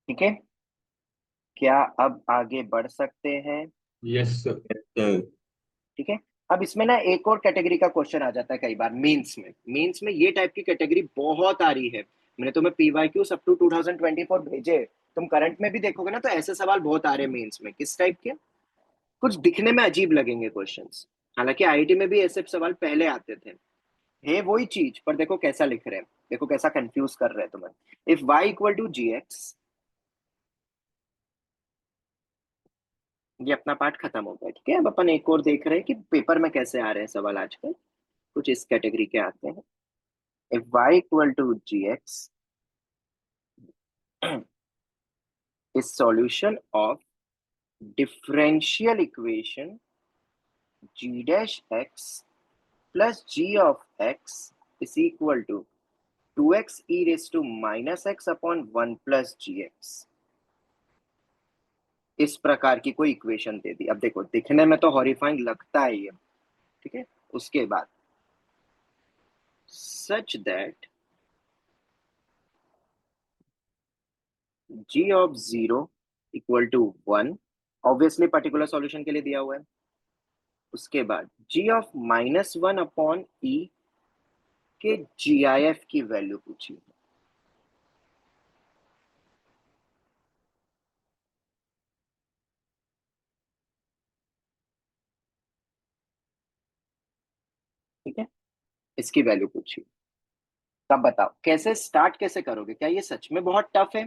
ठीक है, क्या अब आगे बढ़ सकते हैं, यस सर। सर ठीक है। अब इसमें ना एक और कैटेगरी का क्वेश्चन आ जाता है कई बार मेंस में ये टाइप की कैटेगरी बहुत आ रही है। मैंने तुम्हें PYQ अप टू 2024 भेजे, तुम करंट में भी देखोगे ना, तो ऐसे सवाल बहुत आ रहे हैं मेंस में, किस टाइप के, कुछ दिखने में अजीब लगेंगे क्वेश्चंस, हालांकि IIT में भी ऐसे सवाल पहले आते थे, है वही चीज, पर देखो कैसा लिख रहे हैं, देखो कैसा कंफ्यूज कर रहे हैं तुम्हें। If y equal to gx, ये अपना पार्ट खत्म हो गया, ठीक है। अब अपन एक और देख रहे हैं कि पेपर में कैसे आ रहे हैं सवाल आजकल, कुछ इस कैटेगरी के आते हैं। If y equal to gx is solution of differential equation g dash x plus g of x is equal to 2x e raised to minus x upon 1 plus gx। इस प्रकार की कोई इक्वेशन दे दी। अब देखो, दिखने में तो हॉरिफाइंग लगता है ये, ठीक है। उसके बाद such that g of 0 equal to 1, obviously particular solution के लिए दिया हुआ है। उसके बाद g ऑफ -1 अपॉन e के GIF की वैल्यू पूछी। ठीक है, इसकी वैल्यू पूछी। तब बताओ कैसे स्टार्ट कैसे करोगे? क्या ये सच में बहुत टफ है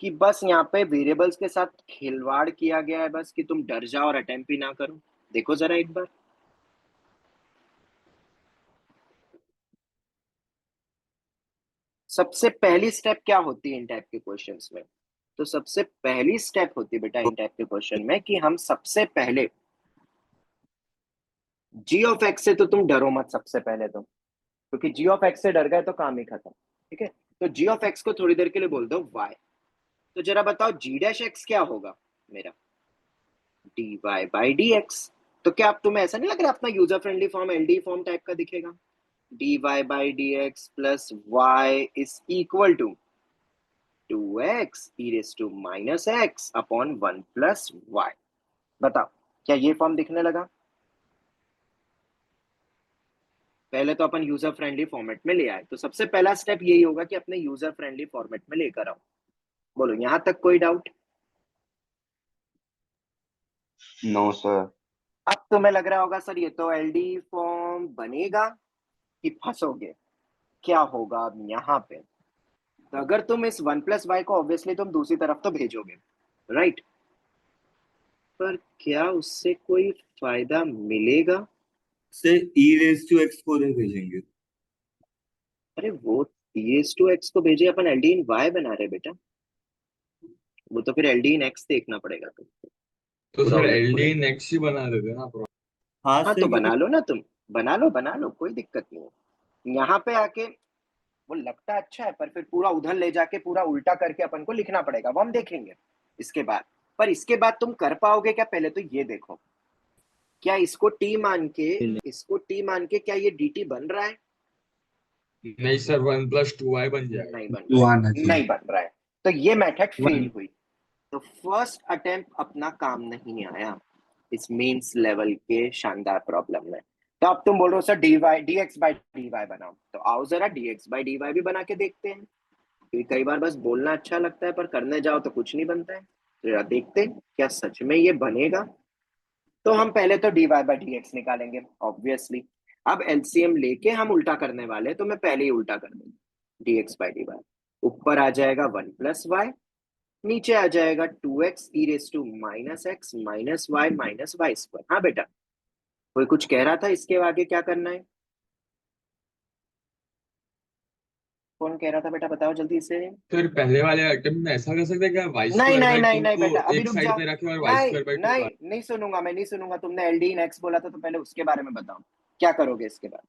कि बस यहाँ पे वेरिएबल्स के साथ खिलवाड़ किया गया है, बस कि तुम डर जाओ और अटेम्प्ट भी ना करो? देखो जरा एक बार। सबसे पहली स्टेप क्या होती है इन टाइप के क्वेश्चंस में? तो सबसे पहली स्टेप होती है बेटा इन टाइप के क्वेश्चन में कि हम सबसे पहले g ऑफ x से तो तुम डरो मत सबसे पहले तो, क्योंकि g ऑफ x से डर गए तो काम ही खत्म। ठीक है, तो g ऑफ x को थोड़ी देर के लिए बोल दो y। तो जरा बताओ g डैश x क्या होगा मेरा? dy by dx। तो क्या अब तुम्हें ऐसा नहीं लग रहा अपना user friendly form LD form type का दिखेगा? dy by dx plus y is equal to 2x e raised to minus x अपॉन 1 प्लस y। बताओ क्या ये फॉर्म दिखने लगा? पहले तो अपन यूजर फ्रेंडली फॉर्मेट में ले आए, तो सबसे पहला स्टेप यही होगा कि अपने यूजर फ्रेंडली फॉर्मेट में लेकर आओ। बोलो यहां तक कोई डाउट? No sir. अब तुम्हें लग रहा होगा सर ये तो LD फॉर्म बनेगा कि फंसोगे, क्या होगा अब यहाँ पे? तो अगर तुम इस 1 प्लस वाई को ऑब्वियसली तुम दूसरी तरफ तो भेजोगे, राइट? पर क्या उससे कोई फायदा मिलेगा? Sir e raise to x को उधर भेजेंगे। अरे वो e⁻x को भेजे, अपन LD इन y बना रहे बेटा। वो तो फिर LD इन x देखना पड़ेगा तुमको। तो पूरा सर उलट एलडी पुलट। इन एक्स ही बना देते ना। हाँ हाँ सर, तो बना लो ना तुम, बना लो, कोई दिक्कत नहीं है। यहाँ पे आके वो लगता अच्छा है, पर फिर पूरा उधर ले जाके पूरा उल्टा करके अपन को लिखना पड़ेगा, वो हम देखेंगे इसके बाद। पर इसके बाद तुम कर पाओगे क्या? पहले तो ये देखो, क्या इसको टी मान के क्या ये dt बन रहा है? नहीं सर, 1 प्लस 2y बन जाएगा। नहीं बन रहा है, नहीं बन रहा है। तो ये मेथड फेल One. हुई। तो फर्स्ट अटेम्प्ट अपना काम नहीं आया इस मेंस लेवल के शानदार प्रॉब्लम में। तो अब तुम बोल रहे हो सर dx बाई dy बनाओ, तो आओ जरा dx बाई dy भी बना के देखते हैं। क्योंकि कई बार बस बोलना अच्छा लगता है पर करने जाओ तो कुछ नहीं बनता है। तो जरा देखते हैं क्या सच में ये बनेगा। तो हम पहले तो dy बाई dx निकालेंगे ऑब्वियसली। अब एलसीएम लेके हम उल्टा करने वाले हैं, तो मैं पहले ही उल्टा कर दूंगा। dx बाई dy ऊपर आ जाएगा 1 प्लस वाई, नीचे आ जाएगा 2x e raise to minus x minus y square. हाँ बेटा, कोई कुछ कह रहा था इसके आगे क्या करना है? कौन कह रहा था बेटा, बताओ जल्दी से। सर पहले वाले अटेम्प्ट में ऐसा कर सकते हैं क्या, वाई नहीं स्क्वायर नहीं बाई नहीं 2 नहीं को बेटा, अभी एक रुक साइड जाओ। पे रखे और वाई नहीं स्क्वायर बाई 2 नहीं बार। नहीं सुनूंगा, मैं नहीं सुनूंगा। तुमने LD इन x बोला था, तो पहले उसके बारे में बताओ क्या करोगे इसके बाद।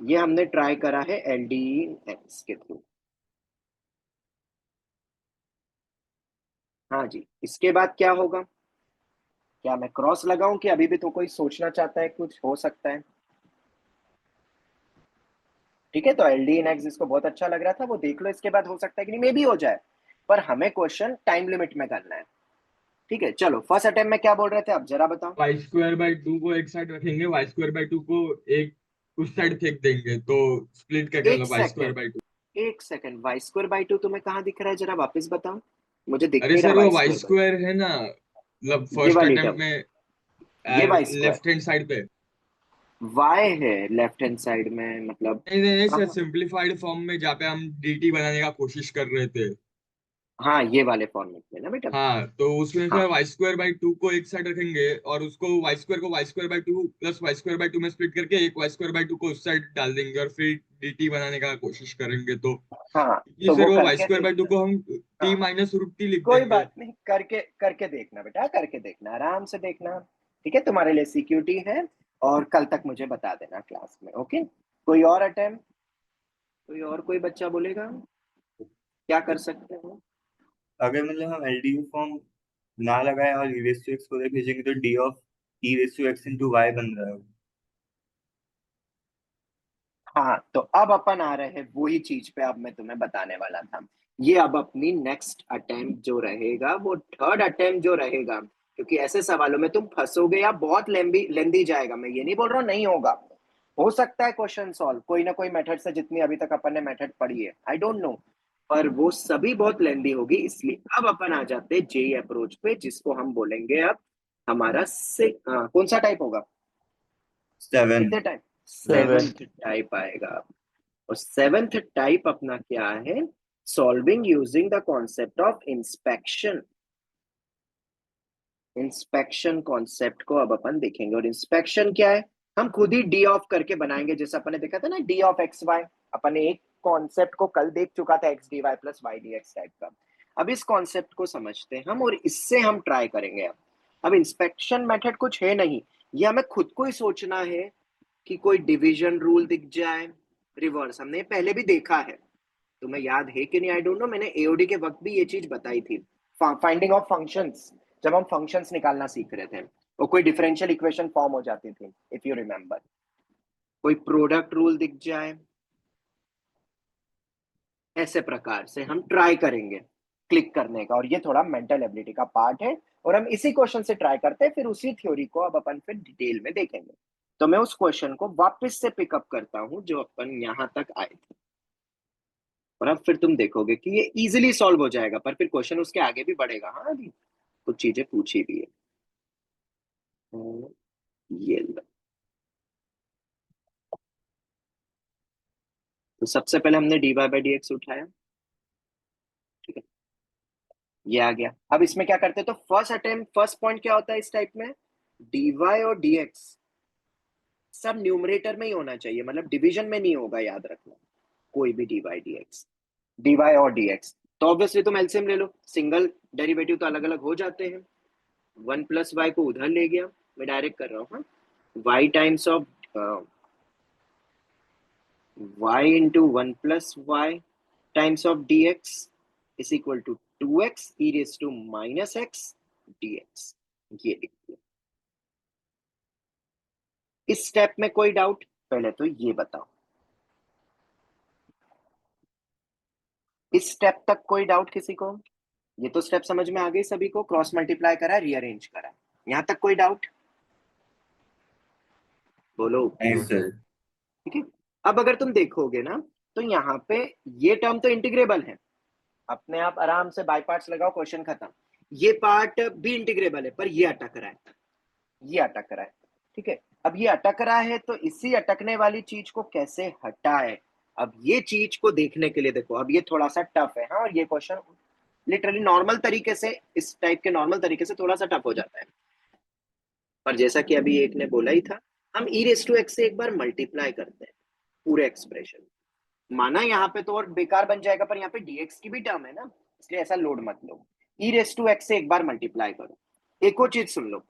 ये हमने ट्राई करा है LD इन x के थ्रू। हाँ जी, इसके बाद क्या होगा? क्या मैं क्रॉस लगाऊं कि अभी भी तो कोई सोचना चाहता है? कुछ हो सकता है। ठीक है, तो LD इन x जिसको बहुत अच्छा लग रहा था वो देख लो, इसके बाद हो सकता है कि नहीं, मे भी हो जाए। पर हमें क्वेश्चन टाइम लिमिट में करना है। ठीक है, चलो फर्स्ट अटेम्प्ट में क्या बोल रहे थे अब जरा बताओ। वाई स्क्वायर बाई 2 को एक साइड रखेंगे, वाई स्क्वायर बाई 2 को एक उस साइड फेंक देंगे, तो स्प्लिट करके एक मतलब वाई स्क्वायर सेकंड, बाई 2। एक सेकंड, वाई स्क्वायर बाई 2 तुम्हें कहाँ दिख रहा है? जरा वापस बताओ, मुझे दिख अरे नहीं रहा सर वो y y square by. Square है ना, मतलब ये फर्स्ट वाली अटेम्प्ट टर्म, में ये y square, left hand side पे। वाई है लेफ्ट हैंड साइड में, मतलब नहीं नहीं नहीं सर, कहाँ? सिंपलीफाइड फॉर्म में जहाँ पे हम dt बनाने का कोशिश कर रहे थे। हाँ ये वाले फॉर्मेट में ना बेटा। हाँ, तो उसमें हाँ फिर y² by 2 को एक साइड रखेंगे और उसको y² by 2 plus y² by 2 में स्प्लिट करके एक y² by 2 को उस साइड डाल देंगे और फिर dt बनाने का कोशिश करेंगे, तो हाँ, ये तो फिर वो वो करके y² by 2 देखना। को हम हाँ t माइनस रूट t लिख कोई देंगे। बात नहीं, करके करके देखना बेटा, करके देखना, आराम से देखना। ठीक है, तुम्हारे लिए सिक्योरिटी है। और कल तक मुझे बता देना क्लास में, ओके। कोई और अटेम्प्ट, कोई और कोई बच्चा बोलेगा क्या कर सकते हो? अगर मतलब हम एलडीयू फॉर्म ना लगाए और ई रेस टू एक्स को भेजेंगे तो d of e raise to x into y बन रहा है। हाँ, तो अब अपन आ रहे हैं वही चीज पे, अब मैं तुम्हें बताने वाला था। ये अब अपनी नेक्स्ट अटेम्प्ट जो रहेगा वो थर्ड अटेम्प्ट जो रहेगा, क्योंकि ऐसे सवालों में तुम फंसोगे या बहुत लेंदी लेंदी जाएगा। मैं ये नहीं बोल रहा हूँ नहीं होगा, हो सकता है क्वेश्चन सॉल्व कोई ना कोई मेथड से, जितनी अभी तक अपन ने मेथड पढ़ी है, आई डोंट नो, पर वो सभी बहुत लेंदी होगी। इसलिए अब अपन आ जाते हैं जेई अप्रोच पे, जिसको हम बोलेंगे अब हमारा कौन सा टाइप होगा? 7। कितने टाइप? 7। सेवेंथ टाइप आएगा। और सेवेंथ टाइप अपना क्या है? Solving using the concept of inspection. Inspection concept को अब अपन देखेंगे। और इंस्पेक्शन क्या है? हम खुद ही डी ऑफ करके बनाएंगे, जैसे अपन ने देखा था ना डी ऑफ एक्स वाई। अपन ने एक कॉन्सेप्ट को कल देख चुका था, x D y plus y D x type का। अब इस कॉन्सेप्ट को समझते हैं हम और इससे हम ट्राई करेंगे। अब इंस्पेक्शन मेथड कुछ है नहीं, ये हमें खुद को ही सोचना है कि कोई डिवीजन रूल दिख जाए, रिवर्स हमने पहले भी देखा है। तुम्हें याद है कि नहीं आई डोंट नो, मैंने एओडी के वक्त भी ये चीज बताई थी। फाइंडिंग ऑफ फंक्शंस, जब हम फंक्शंस निकालना सीख रहे थे और कोई डिफरेंशियल इक्वेशन फॉर्म हो जाती थी, इफ यू रिमेंबर। कोई प्रोडक्ट रूल दिख जाए, ऐसे प्रकार से हम ट्राई करेंगे क्लिक करने का, और ये थोड़ा मेंटल एबिलिटी का पार्ट है। और हम इसी क्वेश्चन से ट्राई करते हैं, फिर उसी थ्योरी को अब अपन फिर डिटेल में देखेंगे। तो मैं उस क्वेश्चन को वापस से पिकअप करता हूं जो अपन यहां तक आए थे, और अब फिर तुम देखोगे कि ये इजीली सॉल्व हो जाएगा, पर फिर क्वेश्चन उसके आगे भी बढ़ेगा। हाँ, अभी कुछ चीजें पूछी भी है। ये लो। तो सबसे पहले हमने d Y by D x उठाया, ठीक है, ये आ गया। अब इसमें क्या करते हैं, तो फर्स्ट अटेम्प्ट फर्स्ट पॉइंट क्या होता है इस टाइप में? डी वाई और डी एक्स सब न्यूमरेटर में ही होना चाहिए, मतलब डिवीजन में नहीं होगा, याद रखना। कोई भी d y D x, D y और डी एक्स, तो ऑब्वियसली तुम एलसीएम ले लो, सिंगल डेरिवेटिव तो अलग अलग हो जाते हैं। 1 + y को उधर ले गया, मैं डायरेक्ट कर रहा हूँ। हाँ, y times of y into 1 + y times of dx is equal to 2x e raise to minus x dx। ये लिख दिया। इस स्टेप में कोई डाउट? पहले तो ये बताओ, इस स्टेप तक कोई डाउट किसी को? ये तो स्टेप समझ में आ गई सभी को, क्रॉस मल्टीप्लाई करा, रीअरेंज करा, यहां तक कोई डाउट? बोलो। नहीं सर। ठीक है, अब अगर तुम देखोगे ना, तो यहाँ पे ये टर्म तो इंटीग्रेबल है, अपने आप आराम से बाय पार्ट्स लगाओ, क्वेश्चन खत्म। ये पार्ट भी इंटीग्रेबल है, पर ये अटक रहा है, ये अटक रहा है। ठीक है, अब ये अटक रहा है, तो इसी अटकने वाली चीज को कैसे हटाए? अब ये चीज को देखने के लिए देखो, अब ये थोड़ा सा टफ है। हाँ, और ये क्वेश्चन लिटरली नॉर्मल तरीके से, इस टाइप के नॉर्मल तरीके से थोड़ा सा टफ हो जाता है, पर जैसा कि अभी एक ने बोला ही था, हम ई रेस टू एक्स से एक बार मल्टीप्लाई करते हैं पूरे एक्सप्रेशन। माना यहाँ पे तो और बेकार बन जाएगा, पर यहाँ पे dx की भी टर्म है ना, इसलिए ऐसा लोड मत लो। ई रेस टू एक्स से एक बार मल्टीप्लाई करो। एक और चीज सुन लो,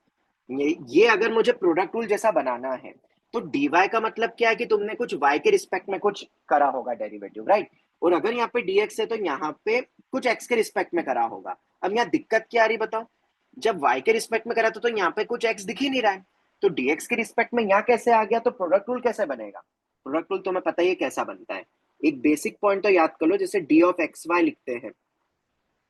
ये अगर मुझे प्रोडक्ट रूल जैसा बनाना है, तो dy का मतलब क्या है कि तुमने कुछ y के रिस्पेक्ट में कुछ करा होगा डेरिवेटिव, राइट? और अगर यहाँ पे dx है तो यहाँ पे कुछ x के रिस्पेक्ट में करा होगा। अब यहाँ दिक्कत क्या आ रही बताओ? जब y के रिस्पेक्ट में करा था तो यहाँ पे कुछ x दिख ही नहीं रहा है, तो dx के रिस्पेक्ट में यहाँ कैसे आ गया? तो प्रोडक्ट रूल कैसे बनेगा? प्रोडक्ट रूल तुम्हें पता ही है कैसा बनता है। एक बेसिक पॉइंट तो याद कर लो, जैसे डी ऑफ एक्स वाई लिखते हैं,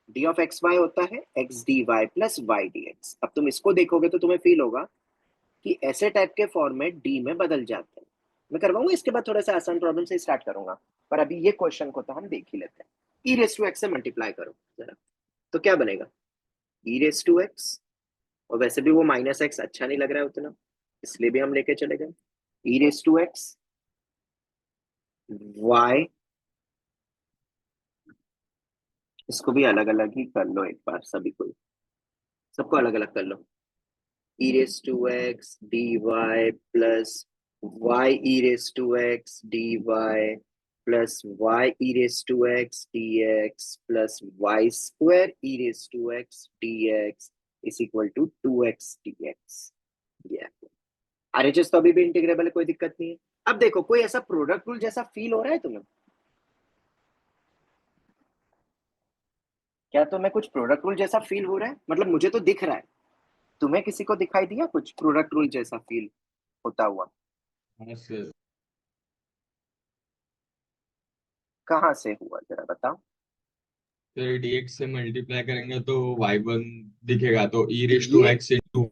डी ऑफ एक्स वाई होता है x D y plus y D x. अब तुम इसको देखोगे तो तुम्हें फील होगा कि ऐसे टाइप के फॉर्मेट डी में बदल जाते हैं। मैं करवाऊंगा इसके बाद, थोड़ा सा आसान प्रॉब्लम से स्टार्ट करूंगा, पर अभी ये क्वेश्चन को तो हम देख ही लेते हैं। ई रेस टू एक्स से मल्टीप्लाई करो जरा, तो क्या बनेगा? ई रेस टू एक्स, और वैसे भी वो माइनस एक्स अच्छा नहीं लग रहा है उतना, इसलिए भी हम लेके चले गए। ई रेस टू एक्स वाई इसको भी अलग अलग ही कर लो एक बार, सभी को, सबको अलग अलग कर लो। e raised to x dy plus y e raised to x dy plus y e raised to x dx plus y square e raised to x dx is equal to 2x dx। ये RHS तो अभी भी integrable है, कोई दिक्कत नहीं है। अब देखो कोई ऐसा प्रोडक्ट रूल जैसा फील हो रहा है तुम्हें? क्या तुम्हें कुछ प्रोडक्ट रूल जैसा फील हो रहा है? मतलब मुझे तो दिख रहा है, तुम्हें किसी को दिखाई दिया कुछ प्रोडक्ट रूल जैसा फील होता हुआ? हाँ सर। कहाँ से हुआ जरा बताओ। फिर dx से मल्टीप्लाई करेंगे तो y1 दिखेगा, तो e रेज टू ये x इंटू।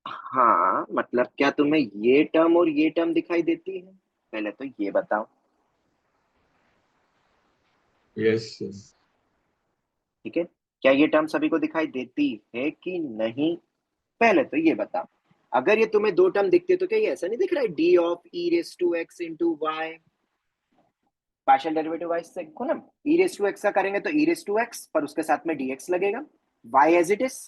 हाँ, मतलब क्या तुम्हें ये टर्म और ये टर्म दिखाई देती है? पहले तो ये बताओ। यस। ठीक है, क्या ये टर्म सभी को दिखाई देती है कि नहीं? पहले तो ये बताओ। अगर ये तुम्हें दो टर्म दिखते तो क्या ये ऐसा नहीं दिख रहा है, d of e raise to x into y? Partial derivative wise से देखो ना, ई रेस टू एक्स का करेंगे तो ई रेस टू एक्स, पर उसके साथ में dx लगेगा, y एज इट इज।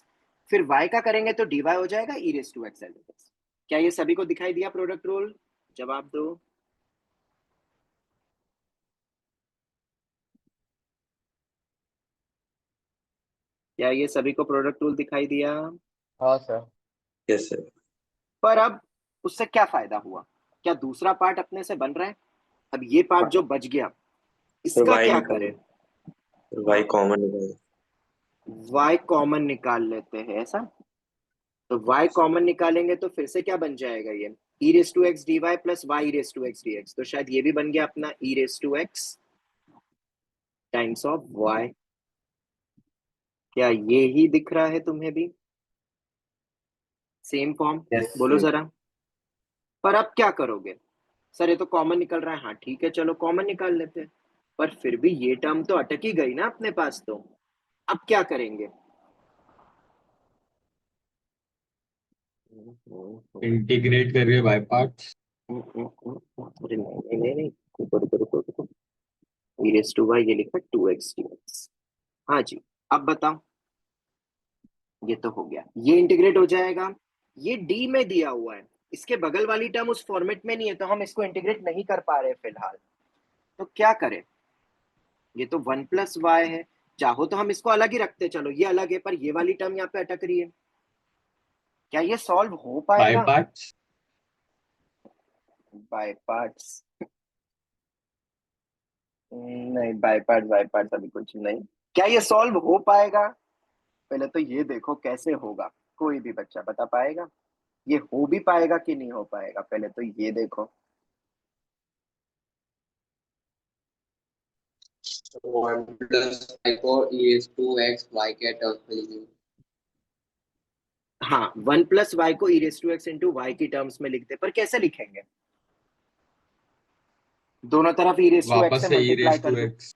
फिर y का करेंगे तो dy हो जाएगा e raise to X as it is. क्या ये सभी को दिखाई दिया प्रोडक्ट रूल? जवाब दो। क्या ये सभी को प्रोडक्ट रूल दिखाई दिया? हाँ सर। Yes sir. पर अब उससे क्या फायदा हुआ? क्या दूसरा पार्ट अपने से बन रहा है? अब ये पार्ट जो बच गया इसका y क्या निकाल, करें? y कॉमन निकाल। y कॉमन निकाल लेते हैं ऐसा। तो y कॉमन निकालेंगे तो फिर से क्या बन जाएगा, ये e raise to x D y plus y raise to x d x. तो शायद ये भी बन गया अपना e raise to x times of y। क्या ये ही दिख रहा है तुम्हें भी सेम फॉर्म? यस बोलो सर। जरा। पर अब क्या करोगे? सर ये तो कॉमन निकल रहा है, हाँ ठीक है चलो कॉमन निकाल लेते हैं, पर फिर भी ये टर्म तो अटक ही गई ना अपने पास। तो अब क्या करेंगे? इंटीग्रेट करके बाय पार्ट्स। अरे नहीं नहीं नहीं, रुको रुको रुको रुको। e रेस टू वाई ये लिखा 2x dx। हाँ जी, अब बताओ। ये तो हो गया, ये इंटीग्रेट हो जाएगा। ये d में दिया हुआ है, इसके बगल वाली टर्म उस फॉर्मेट में नहीं है, तो हम इसको इंटीग्रेट नहीं कर पा रहे फिलहाल। तो क्या करें? ये तो 1 + y है, चाहो तो हम इसको अलग ही रखते, चलो ये अलग है, पर ये वाली टर्म यहाँ पे अटक रही है। क्या ये सॉल्व हो बाय पाएगा? पार्ट्स। By parts? नहीं, बाय पार्ट्स अभी कुछ नहीं। क्या ये सॉल्व हो पाएगा? पहले तो ये देखो कैसे होगा, कोई भी बच्चा बता पाएगा ये हो भी पाएगा कि नहीं हो पाएगा? पहले तो ये देखो। 1 + y को e raised to x y के टर्म्स में लिखेंगे। हाँ, 1 + y को e raise to x into y की टर्म्स में लिखते, पर कैसे लिखेंगे? दोनों तरफ e रेस टू एक्स वापस से से e मल्टीप्लाई रेज कर टू दो, x।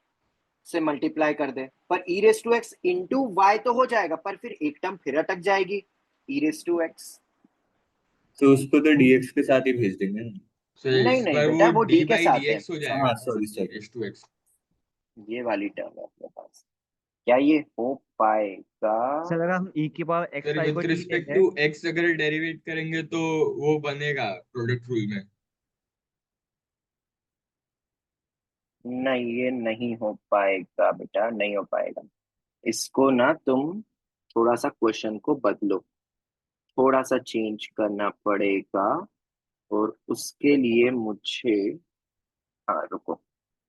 से मल्टीप्लाई कर दे, पर e raise to x into y तो हो जाएगा, पर फिर एक टर्म फिर अटक जाएगी, e रेस टू एक्स। तो उसको तो dx के साथ ही भेज देंगे ना। तो नहीं इस नहीं पर बेटा, वो वो d d के बाई साथ है। dx हो हाँ जाएगा sorry e sorry. Raise to x। ये वाली टर्म है अपने पास। क्या ये हो पाएगा? सर अगर हम e की पावर x फिर वाई को विथ t रिस्पेक्ट लेते हैं टू x अगर डेरिवेट करेंगे तो वो बनेगा प्रोडक्ट रूल में। नहीं, ये नहीं हो पाएगा बेटा, नहीं हो पाएगा। इसको ना तुम थोड़ा सा क्वेश्चन को बदलो, थोड़ा सा चेंज करना पड़ेगा, और उसके लिए मुझे, हाँ रुको,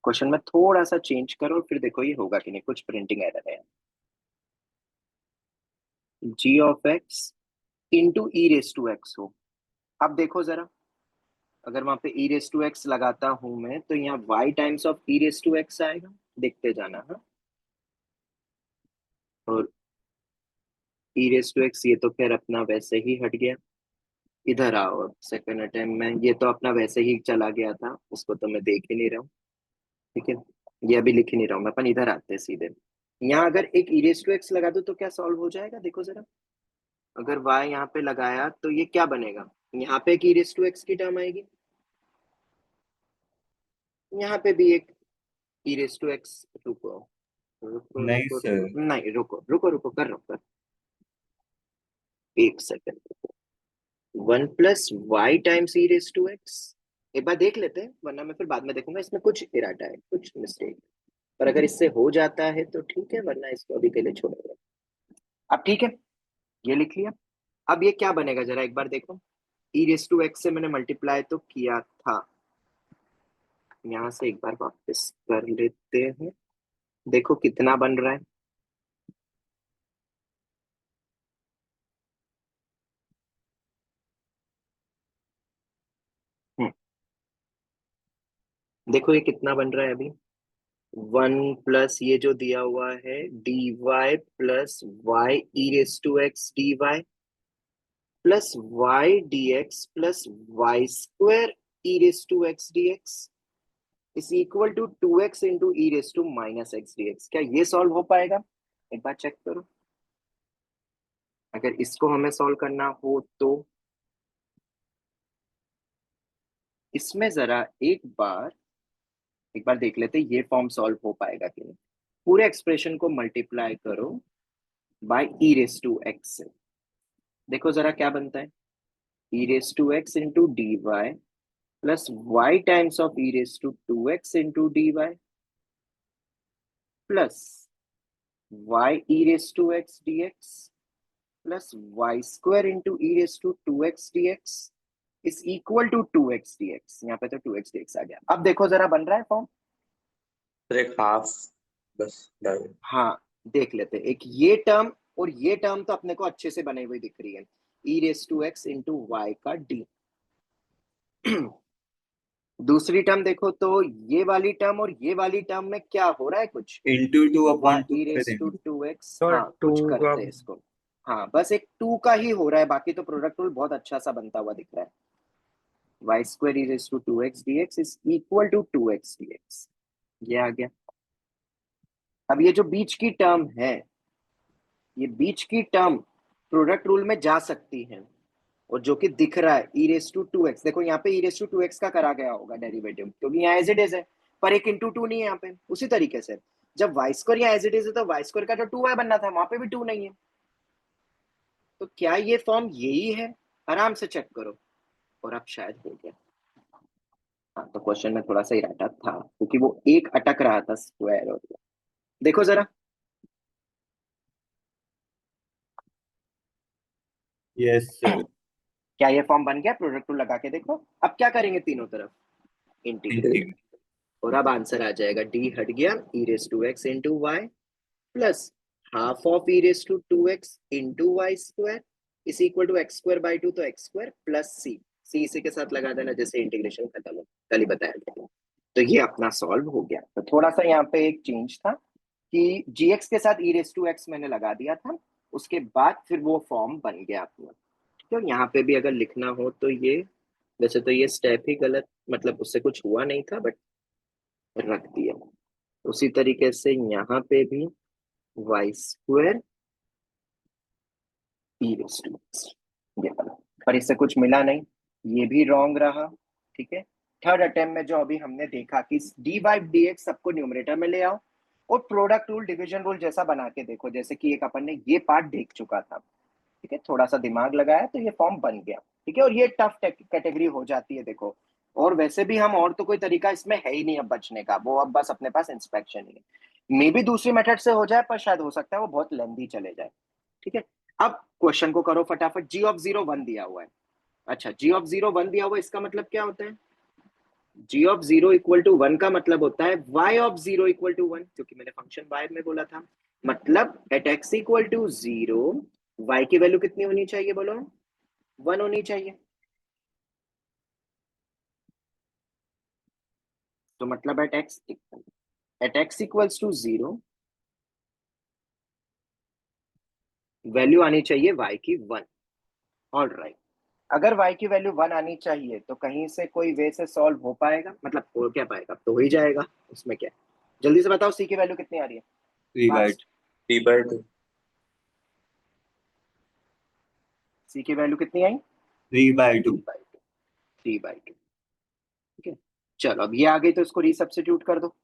क्वेश्चन में थोड़ा सा चेंज करो, फिर देखो ये होगा कि नहीं। कुछ प्रिंटिंग एरर है। G of X into e raise to X हो। अब देखो जरा, अगर वहां पे ई रेस टू एक्स लगाता हूं मैं, तो यहाँ y times of e raise to x आएगा, देखते जाना। हाँ, और ई रेस टू एक्स ये तो फिर अपना वैसे ही हट गया। इधर आओ, अब सेकंड अटेम्प्ट में ये तो अपना वैसे ही चला गया था, उसको तो मैं देख ही नहीं रहा हूँ। ठीक है, ये अभी लिख ही नहीं रहा हूँ मैं, अपन इधर आते हैं सीधे। यहाँ अगर एक ई रेस टू एक्स लगा दो तो क्या सॉल्व हो जाएगा? देखो जरा, अगर y यहाँ पे लगाया तो ये क्या बनेगा? यहाँ पे एक ई रेस टू एक्स की टर्म आएगी, यहाँ पे भी एक ई रेस टू एक्स। रुको, रुको नहीं रुको सर। रुको, नहीं रुको रुको रुको, कर रहा हूँ कर, एक second. 1 + y times e raise to x, एक बार देख लेते हैं, वरना मैं फिर बाद में देखूंगा इसमें कुछ इरादा है, कुछ मिस्टेक। पर अगर इससे हो जाता है तो ठीक है, वरना इसको अभी के लिए छोड़ेंगे। अब ठीक है, ये लिख लिया। अब ये क्या बनेगा जरा एक बार देखो। ई रेस टू एक्स से मैंने मल्टीप्लाई तो किया था, यहां से एक बार वापस कर लेते हैं, देखो कितना बन रहा है। हम्म, देखो ये कितना बन रहा है अभी। 1 + ये जो दिया हुआ है dy + y e⁻x +y dx + y² e⁻x dx is equal to 2x into e⁻x dx। क्या ये सॉल्व हो पाएगा? एक बार चेक करो। अगर इसको हमें सॉल्व करना हो तो इसमें जरा एक बार देख लेते ये फॉर्म सॉल्व हो पाएगा कि नहीं। पूरे एक्सप्रेशन को मल्टीप्लाई करो बाय e⁻x से, देखो जरा क्या बनता है। e⁻x into dy +y times of e⁻2x into dy plus y e⁻x dx plus y² into e⁻2x dx is equal to 2x dx। यहाँ पे तो 2x dx आ गया। अब देखो जरा बन रहा है फॉर्म। सर एक हाफ बस डाल। हाँ, देख लेते एक ये टर्म और ये टर्म तो अपने को अच्छे से बनी हुई दिख रही है, e⁻x इंटू वाई का d। दूसरी टर्म देखो तो ये वाली टर्म और ये वाली टर्म में क्या हो रहा है, कुछ इंटू 2/2 e⁻2x। तो हाँ कुछ 2 करते का हैं इसको। हाँ बस एक 2 का ही हो रहा है, बाकी तो प्रोडक्ट रूल बहुत अच्छा सा बनता हुआ दिख रहा है। y² e⁻2x dx is equal to 2x dx, ये आ गया। अब ये जो बीच की टर्म है, ये बीच की टर्म प्रोडक्ट रूल में जा सकती है, और जो कि दिख रहा है e⁻2x, देखो यहाँ पे e⁻2x का करा गया होगा डेरिवेटिव, क्योंकि यहाँ एज इट इज है, पर एक इंटू 2 नहीं है यहाँ पे। उसी तरीके से जब y² यहाँ एज इट इज है तो y² का जो 2y बनना था वहां पे भी 2 नहीं है। तो क्या ये फॉर्म यही है? आराम से चेक करो, और अब शायद हो गया। हाँ, तो क्वेश्चन में थोड़ा सा इरादा था, क्योंकि वो एक अटक रहा था स्क्वायर, और देखो जरा। Yes sir. क्या ये फॉर्म बन गया? प्रोडक्ट रूल लगा के देखो। अब क्या करेंगे, तीनों तरफ इंटीग्रेट, और अब आंसर आ जाएगा, d हट गया e⁻x into y plus half of e⁻2x into y² is equal to x²/2, तो x² प्लस c इसी के साथ लगा देना जैसे इंटीग्रेशन खत्म हो, कल ही बताया था। तो ये अपना सॉल्व हो गया। तो थोड़ा सा यहाँ पे एक चेंज था कि gx के साथ e⁻x मैंने लगा दिया था, उसके बाद फिर वो फॉर्म बन गया अपना। तो यहाँ पे भी अगर लिखना हो तो ये, वैसे तो ये स्टेप ही गलत, मतलब उससे कुछ हुआ नहीं था, बट रख दिया। उसी तरीके से यहाँ पे भी y² e⁻x, ये वाला, पर इससे कुछ मिला नहीं, ये भी रॉन्ग रहा। ठीक है, थर्ड अटेम्प्ट में जो अभी हमने देखा कि dy/dx सबको न्यूमरेटर में ले आओ, और प्रोडक्ट रूल डिवीजन रूल जैसा बना के देखो, जैसे कि एक अपन ने ये पार्ट देख चुका था। ठीक है, थोड़ा सा दिमाग लगाया तो ये फॉर्म बन गया। ठीक है, और ये टफ कैटेगरी हो जाती है देखो, और वैसे भी हम, और तो कोई तरीका इसमें है ही नहीं अब बचने का, वो अब बस अपने पास इंस्पेक्शन ही है। मे भी दूसरी मेथड से हो जाए, पर शायद हो सकता है वो बहुत लेंदी चले जाए। ठीक है, अब क्वेश्चन को करो फटाफट। g(0) 1 दिया हुआ है। अच्छा, g(0) 1 दिया हुआ है, इसका मतलब क्या होता है? g(0) इक्वल टू 1 का मतलब होता है y(0) इक्वल टू 1, क्योंकि मैंने फंक्शन y में बोला था। मतलब at x equal to 0 y की वैल्यू कितनी होनी चाहिए, बोलो? 1 होनी चाहिए। तो मतलब at x equals to 0 value आनी चाहिए y की 1। ऑल राइट, अगर y की वैल्यू 1 आनी चाहिए तो कहीं से कोई वे से सॉल्व हो पाएगा, मतलब हो क्या पाएगा, तो हो ही जाएगा, उसमें क्या है। जल्दी से बताओ, c की वैल्यू कितनी आ रही है? 3/2। 3/2। c की वैल्यू कितनी आई? 3/2। 3/2। ठीक है, चलो अब ये आ गई तो इसको रीसब्स्टिट्यूट कर दो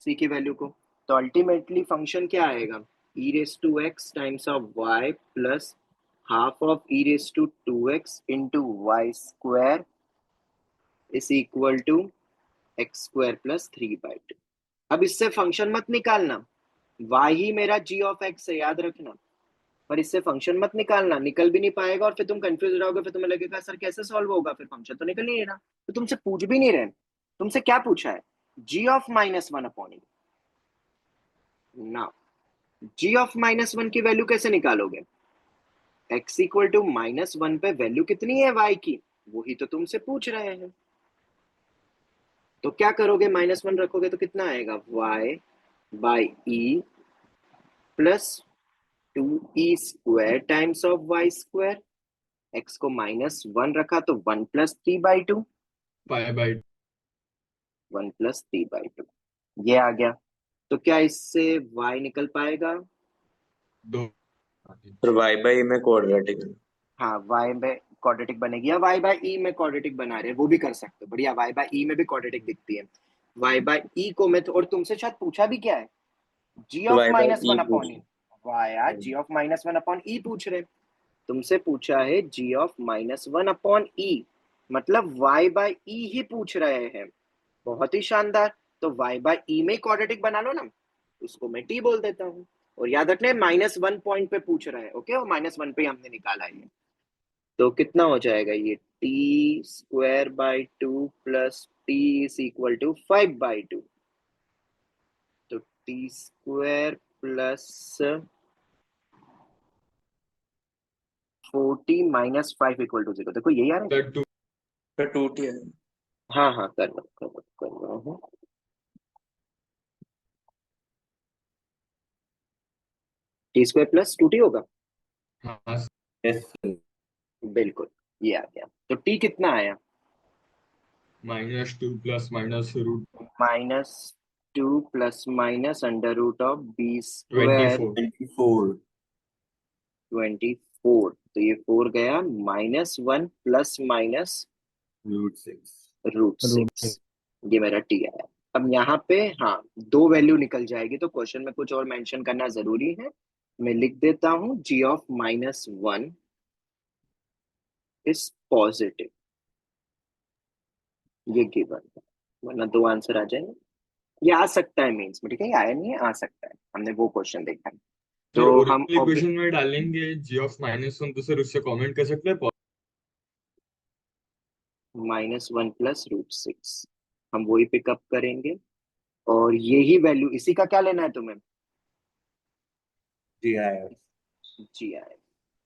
c की वैल्यू को। तो अल्टीमेटली फंक्शन क्या आएगा, e raise to x times of y plus half of e raise to 2x into y square is equal to x square plus 3/2। अब इससे फंक्शन मत निकालना, y ही मेरा g ऑफ x है, याद रखना, पर इससे फंक्शन मत निकालना, निकल भी नहीं पाएगा और फिर तुम कंफ्यूज रहोगे, फिर तुम्हें लगेगा सर कैसे सॉल्व होगा, फिर फंक्शन तो निकल नहीं रहा। तो तुमसे पूछ भी नहीं रहे, तुमसे क्या पूछा है, g ऑफ -1/e। ना g ऑफ -1 की वैल्यू कैसे निकालोगे, x इक्वल टू -1 पे वैल्यू कितनी है y की, वही तो तुमसे पूछ रहे हैं। तो क्या करोगे, -1 रखोगे तो कितना आएगा, y by e plus 2e square times of y square, x को -1 रखा तो 1 प्लस 3/2, पाई बाय 1 प्लस 3/2 ये आ गया। तो क्या इससे y निकल पाएगा, 2। तो y बाई में क्वाड्रेटिक। हाँ y में क्वाड्रेटिक बनेगी, या y बाई e में क्वाड्रेटिक बना रहे हैं वो भी कर सकते हो, बढ़िया, y बाई e में भी क्वाड्रेटिक दिखती है। y बाई e को मैं और तुमसे शायद पूछा भी क्या है, g of y by e -1/e, वाह यार, g ऑफ -1/e पूछ रहे, तुमसे पूछा है g ऑफ -1/e, मतलब y बाई e ही पूछ रहे हैं, बहुत ही शानदार। तो y बाई e में क्वाड्रेटिक बना लो ना, उसको मैं t बोल देता हूँ, और याद रखना -1 पॉइंट पे पूछ रहे हैं, ओके, और -1 पे हमने निकाला है। तो कितना हो जाएगा ये, t square by 2 plus t is equal to 5/2, तो t square plus 40 minus 5 equal to 0, देखो यही आ रहा है। तो 2 तो 2t है। हाँ हाँ कर रहा हूँ। टी स्क्वायर प्लस 2t होगा, हाँ Yes, sir. बिल्कुल ये आ गया। तो t कितना आया, -2 plus minus root -2 plus minus under root of b square 24 24, तो ये 4 गया, -1 प्लस माइनस √6. √6, ये मेरा t आया। अब यहाँ पे हाँ 2 वैल्यू निकल जाएगी, तो क्वेश्चन में कुछ और मेंशन करना जरूरी है, मैं लिख देता हूँ g ऑफ -1 इज पॉजिटिव, ये गिवन है, वरना 2 आंसर आ जाएंगे। ये आ सकता है मेंस में, ठीक है, ये आया नहीं है, आ सकता है, हमने वो क्वेश्चन देखा है। फिर तो हम ओरिजिनल इक्वेशन में डालेंगे g ऑफ -1, तो सर उससे कमेंट कर सकते हैं -1 प्लस √6 हम वही पिकअप करेंगे, और यही वैल्यू, इसी का क्या लेना है तुम्हें, GIF. GIF,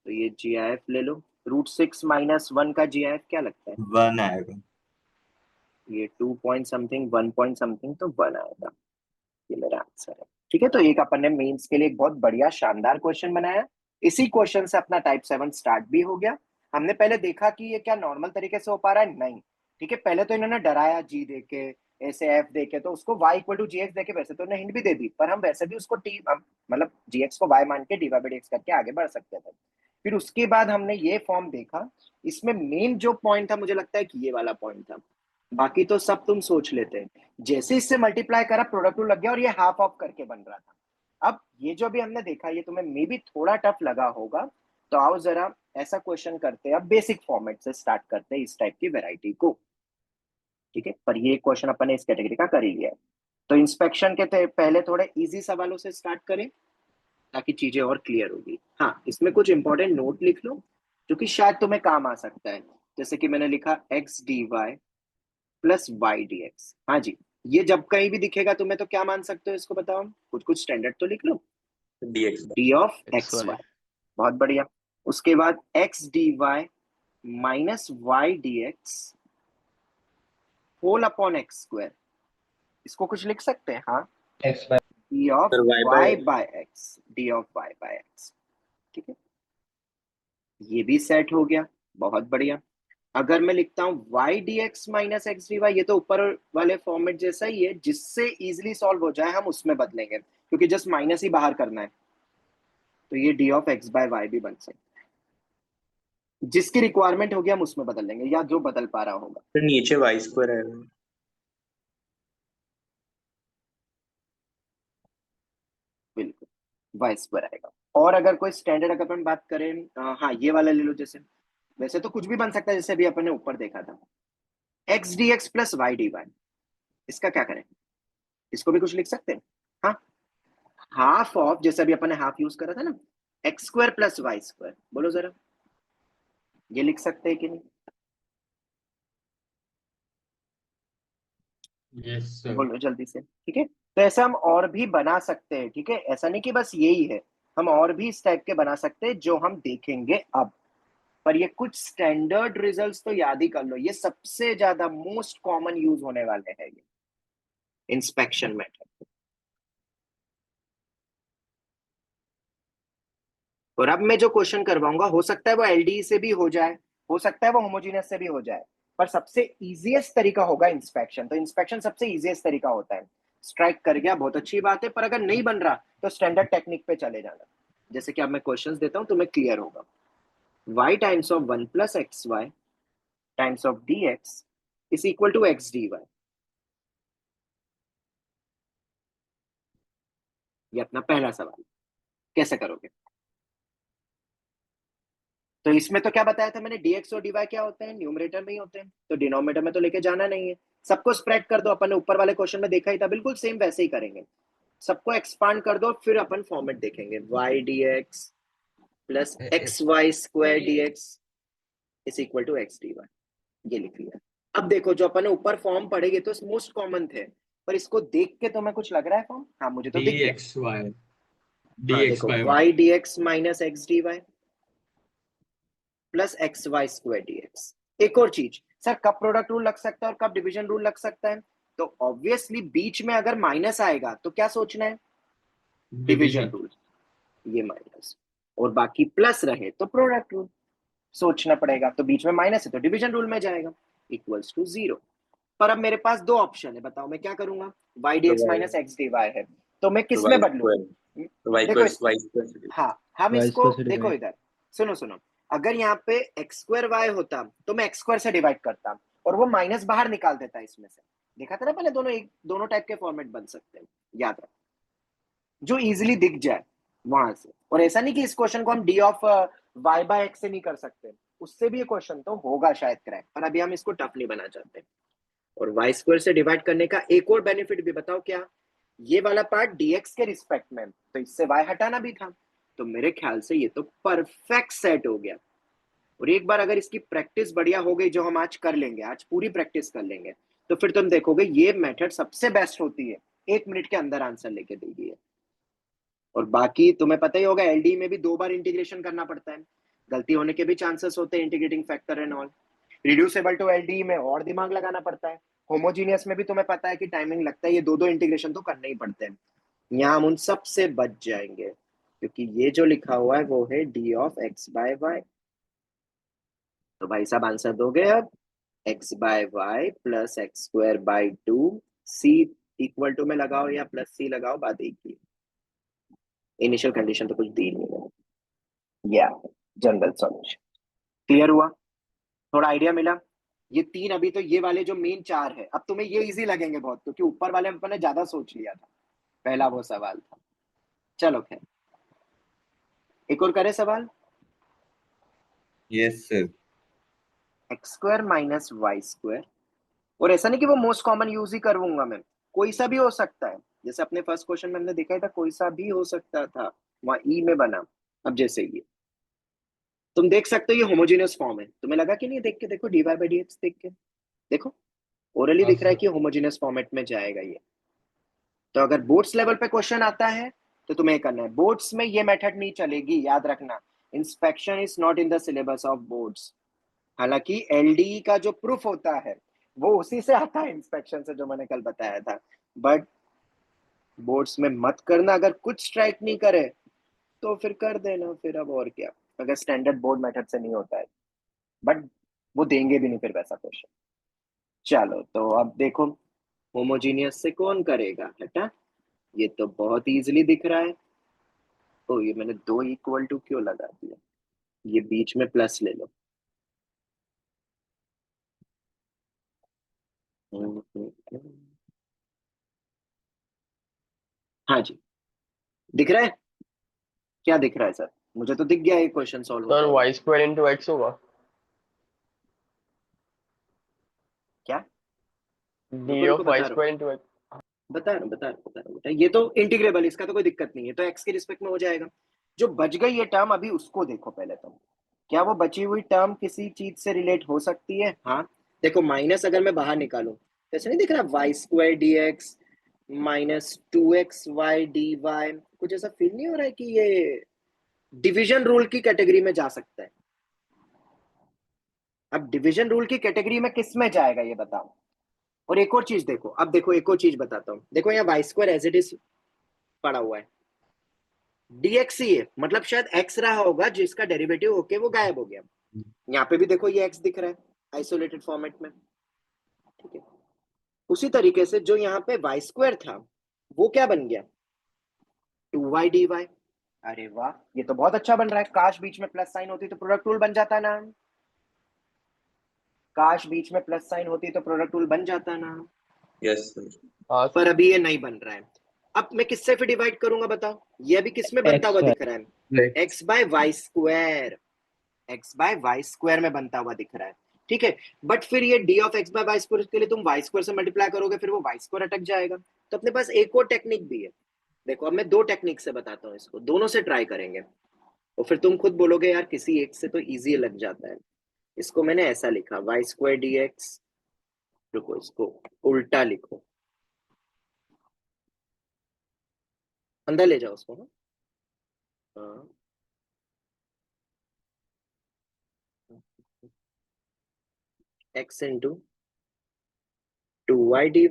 तो ये GIF ले लो, √6 -1 का GIF क्या लगता है, 1 आएगा. ये 2 पॉइंट समथिंग 1 पॉइंट समथिंग, तो 1 आएगा, ये मेरा आंसर है। ठीक है, तो एक अपन ने मेंस के लिए एक बहुत बढ़िया शानदार क्वेश्चन बनाया, इसी क्वेश्चन से अपना टाइप 7 स्टार्ट भी हो गया। हमने पहले देखा कि ये क्या नॉर्मल तरीके से हो पा रहा है, नहीं, ठीक है, पहले तो इन्होंने डराया g देके, ऐसे f देके, तो उसको y इक्वल टू gx देके, वैसे तो इन्होंने हिंट भी दे दी, पर हम वैसे भी उसको t मतलब gx को y मान के dy/dx करके आगे बढ़ सकते थे। फिर उसके बाद हमने ये फॉर्म देखा, इसमें मेन जो पॉइंट था मुझे लगता है कि ये वाला पॉइंट था, बाकी तो सब तुम सोच लेते हैं। जैसे इससे मल्टीप्लाई करा, प्रोडक्ट रूल लग गया और ये हाफ ऑफ करके बन रहा था। अब ये जो भी हमने देखा, ये तुम्हें मे बी थोड़ा टफ लगा होगा, तो आओ जरा ऐसा क्वेश्चन करते हैं, अब बेसिक फॉर्मेट से स्टार्ट करते हैं इस टाइप की वैरायटी को, ठीक है, पर ये क्वेश्चन अपन ने इस कैटेगरी का कर ही लिया है। तो इंस्पेक्शन के पहले थोड़े इजी सवालों से स्टार्ट करें, ताकि चीजें और क्लियर होगी। हाँ, इसमें कुछ इंपॉर्टेंट नोट लिख लो जो कि शायद तुम्हें काम आ सकता है, जैसे कि मैंने लिखा x dy plus y dx, हाँ जी, ये जब कहीं भी दिखेगा तुम्हें तो क्या मान सकते हो, इसको बताओ, कुछ स्टैंडर्ड तो लिख लो, dx d of x x y. Y, बहुत बढ़िया। उसके बाद x dy minus y dx whole upon x square, इसको कुछ लिख सकते हैं, हाँ, d of sir y y by by x, d of y by x, ठीक है, ये भी सेट हो गया, बहुत बढ़िया। अगर मैं लिखता हूँ y dx minus x D y, ये तो ऊपर वाले फॉर्मेट जैसा ही है, जिससे इजीली सॉल्व हो जाए हम उसमें बदलेंगे, क्योंकि जस्ट माइनस ही बाहर करना है, तो ये d of x by y भी बन सकता है, जिसकी रिक्वायरमेंट होगी हम उसमें बदल लेंगे, या जो बदल पा रहा होगा। फिर नीचे y स्क्वायर आएगा। वाई स्क्वायर आएगा। और अगर कोई स्टैंडर्ड अगर अपन बात करें, हाँ ये वाला ले लो, जैसे वैसे तो कुछ भी बन सकता है, जैसे अभी अपन ने ऊपर देखा था x d x plus y D y, इसका क्या करें, इसको भी कुछ लिख सकते हैं। हाँ, हाफ ऑफ, जैसे अभी अपन ने हाफ यूज करा था ना, x square plus Y square, बोलो जरा ये लिख सकते हैं कि नहीं? Yes sir. बोलो जल्दी से, ठीक है। तो ऐसा हम और भी बना सकते हैं, ठीक है, ऐसा नहीं कि बस यही है, हम और भी इस टाइप के बना सकते हैं जो हम देखेंगे अब। पर ये कुछ स्टैंडर्ड रिजल्ट्स तो याद ही कर लो, ये सबसे ज्यादा मोस्ट कॉमन यूज होने वाले हैं ये इंस्पेक्शन मेथड। और अब मैं जो क्वेश्चन करवाऊंगा हो सकता है वो एलडीई से भी हो जाए, हो सकता है वो होमोजेनियस से भी हो जाए, पर सबसे इजीएस्ट तरीका होगा इंस्पेक्शन। तो इंस्पेक्शन सबसे इजीएस्ट तरीका होता है। स्ट्राइक कर गया बहुत अच्छी बात है, पर अगर नहीं बन रहा तो स्टैंडर्ड टेक्निक पे चले जाना। जैसे कि अब मैं क्वेश्चंस देता हूं, तुम्हें क्लियर होगा। y times of 1 plus x y times of d x is equal to x D y, ये अपना पहला सवाल। कैसे करोगे? तो इसमें तो क्या बताया था मैंने, dx और dy क्या होते हैं, न्यूमरेटर में ही होते हैं, तो डिनोमिनेटर में तो लेके जाना नहीं है। सबको स्प्रेड कर दो, अपन ने ऊपर वाले क्वेश्चन में देखा ही था, बिल्कुल सेम वैसे ही करेंगे। सबको एक्सपांड कर दो, फिर अपन फॉर्मेट देखेंगे, y dx plus x Y square dx is equal to x dy, ये लिख लिया। अब देखो जो अपन ने ऊपर फॉर्म पढ़े ये तो मोस्ट कॉमन थे, पर इसको देख के तुम्हें कुछ लग रहा है फॉर्म? हाँ मुझे तो डी दिख गया। एक्स वाई हाँ डी एक्स देखो by y y. dx minus x dy plus x Y square dx। एक और चीज सर, कब प्रोडक्ट रूल लग सकता है और कब डिवीजन रूल लग सकता है? तो ऑब्वियसली बीच में अगर माइनस आएगा तो क्या सोचना है, डिवीजन डिवीजन। रूल, ये माइनस, और बाकी प्लस रहे तो प्रोडक्ट रूल सोचना पड़ेगा। तो बीच में माइनस है तो डिवीजन रूल में जाएगा, इक्वल्स टू जीरो। पर अब मेरे पास दो ऑप्शन है, बताओ मैं क्या करूंगा। वाई डी तो x minus x D y है, तो मैं किस वाई में बदलू? स्क्वायर, तो वाई देखो वाई स्क्वायर। हाँ, हम वाई इसको स्क्वायर से देखो डिवाइड। इधर, सुनो सुनो, अगर यहाँ पे एक्स स्क्वायर वाई होता तो मैं एक्स स्क्वायर से डिवाइड करता और वो माइनस बाहर निकाल देता इसमें से। देखा था ना पहले, दोनों एक दोनों टाइप के फॉर्मेट बन सकते हैं, याद रख, जो इजीली दिख जाए वहां से। और ऐसा नहीं कि इस क्वेश्चन को हम d of y by x से नहीं कर सकते, उससे भी ये क्वेश्चन तो होगा शायद क्रैक, पर अभी हम इसको टफ नहीं बना चाहते। और वाई स्क्वायर से डिवाइड करने का एक और बेनिफिट भी बताओ क्या, ये वाला पार्ट डीएक्स के रिस्पेक्ट में, तो इससे वाई हटाना भी था। तो मेरे ख्याल से ये तो परफेक्ट सेट हो गया। और एक बार अगर इसकी प्रैक्टिस बढ़िया हो गई, जो हम आज कर लेंगे, आज पूरी प्रैक्टिस कर लेंगे, तो फिर तुम देखोगे ये मेथड सबसे बेस्ट होती है, 1 मिनट के अंदर आंसर लेके देगी है। और बाकी तुम्हें पता ही होगा एलडी में भी 2 बार इंटीग्रेशन करना पड़ता है, गलती होने के भी चांसेस होते हैं, integrating factor and all. Reducible to LD में और दिमाग लगाना पड़ता है, होमोजीनियस में भी तुम्हें पता है कि टाइमिंग लगता है, ये दो दो इंटीग्रेशन तो करने ही पड़ते हैं। यहाँ हम उन सब से बच जाएंगे, क्योंकि ये जो लिखा हुआ है वो है d of x by y. तो भाई साहब आंसर दोगे अब, x by y plus x square by two, c equal to में लगाओ या प्लस सी लगाओ, बात एक ही। इनिशियल कंडीशन तो कुछ दी नहीं है, या जनरल सॉल्यूशन। क्लियर हुआ? थोड़ा आइडिया मिला? ये तीन, अभी तो ये वाले जो मेन चार है, अब तुम्हें ये इजी लगेंगे बहुत, क्योंकि ऊपर वाले अपन ने ज्यादा सोच लिया था, पहला वो सवाल था। चलो खैर, एक और करे सवाल। Yes sir. X square minus y square, और ऐसा नहीं कि वो मोस्ट कॉमन यूज ही करूंगा मैं, कोई सा भी हो सकता है, जैसे अपने फर्स्ट क्वेश्चन में हमने देखा ही था, कोई सा भी हो सकता था, वहां ई में बना। अब जैसे ये तुम देख सकते हो ये होमोजेनियस फॉर्म है, तुम्हें लगा कि नहीं? देख के देखो, d Y by D x देख के देखो, ओरली हाँ दिख रहा है सर। कि होमोजेनियस फॉर्मेट में जाएगा ये। तो अगर बोर्ड्स लेवल पे क्वेश्चन आता है तो तुम्हें करना है, बोर्ड्स में ये मेथड नहीं चलेगी, याद रखना, inspection is not in the syllabus of boards. हालांकि एलडीई का जो प्रूफ होता है वो उसी से आता है, इंस्पेक्शन से, जो मैंने कल बताया था। बट बोर्ड्स में मत करना, अगर कुछ स्ट्राइक नहीं करे तो फिर कर देना, फिर अब और क्या, अगर स्टैंडर्ड बोर्ड मेथड से नहीं होता है। बट वो देंगे भी नहीं फिर वैसा क्वेश्चन। चलो तो अब देखो, होमोजीनियस से कौन करेगा, हटा, ये तो बहुत इजीली दिख रहा है। ओ ये मैंने दो इक्वल टू क्यों लगा दिया, ये बीच में प्लस ले लो। हाँ जी, दिख रहा है। क्या दिख रहा है सर? मुझे तो दिख गया ये क्वेश्चन सॉल्व होता सर हुआ। वाई स्क्वायर इंटू एक्स होगा। क्या? डी रुको ऑफ बता वाई रहा हूँ, स्क्वायर इंटू एक्स। बता रहा हूँ बेटा, ये तो इंटीग्रेबल, इसका तो कोई दिक्कत नहीं है, तो एक्स के रिस्पेक्ट में हो जाएगा। जो बच गई ये टर्म अभी उसको देखो पहले तुम, क्या वो बची हुई टर्म किसी चीज से रिलेट हो सकती है? हाँ। देखो माइनस अगर मैं बाहर निकालूं तो ऐसा नहीं दिख रहा, y square d x minus 2xy dy, कुछ ऐसा फील नहीं हो रहा है कि ये डिवीजन रूल की कैटेगरी में जा सकता है? अब डिवीजन रूल की कैटेगरी में किस में जाएगा ये बताओ। और एक और चीज देखो, अब देखो एक और चीज बताता हूँ, देखो यहाँ y square as it is पड़ा हुआ है, dx ही है, मतलब शायद x रहा होगा जिसका डेरिवेटिव होके वो गायब हो गया। यहाँ पे भी देखो ये x दिख रहा है आइसोलेटेड फॉर्मेट में, ठीक है। उसी तरीके से जो यहाँ पे वाई स्क्वायर था वो क्या बन गया, 2y dy। अरे वाह, ये तो बहुत अच्छा बन रहा है, काश बीच में प्लस साइन होती तो प्रोडक्ट रूल बन जाता ना, काश बीच में प्लस साइन होती तो प्रोडक्ट रूल बन जाता ना, यस सर। हाँ पर सर। अभी ये नहीं बन रहा है। अब मैं किससे फिर डिवाइड करूंगा बताओ, ये अभी किस में बनता हुआ दिख रहा है, x by y square, x by y square में बनता हुआ दिख रहा है, ठीक है। बट फिर ये d of x by y square के लिए तुम वाई स्क्वायर से मल्टीप्लाई करोगे, फिर वो वाई स्क्वायर अटक जाएगा। तो अपने पास एक और टेक्निक भी है, देखो अब मैं दो टेक्निक से बताता हूँ, इसको दोनों से ट्राई करेंगे, और फिर तुम खुद बोलोगे यार किसी एक से तो इजी लग जाता है। इसको मैंने ऐसा लिखा, वाई स्क्वायर डी एक्स, रुको इसको उल्टा लिखो, अंदर ले जाओ उसको, हाँ। X into 2y dy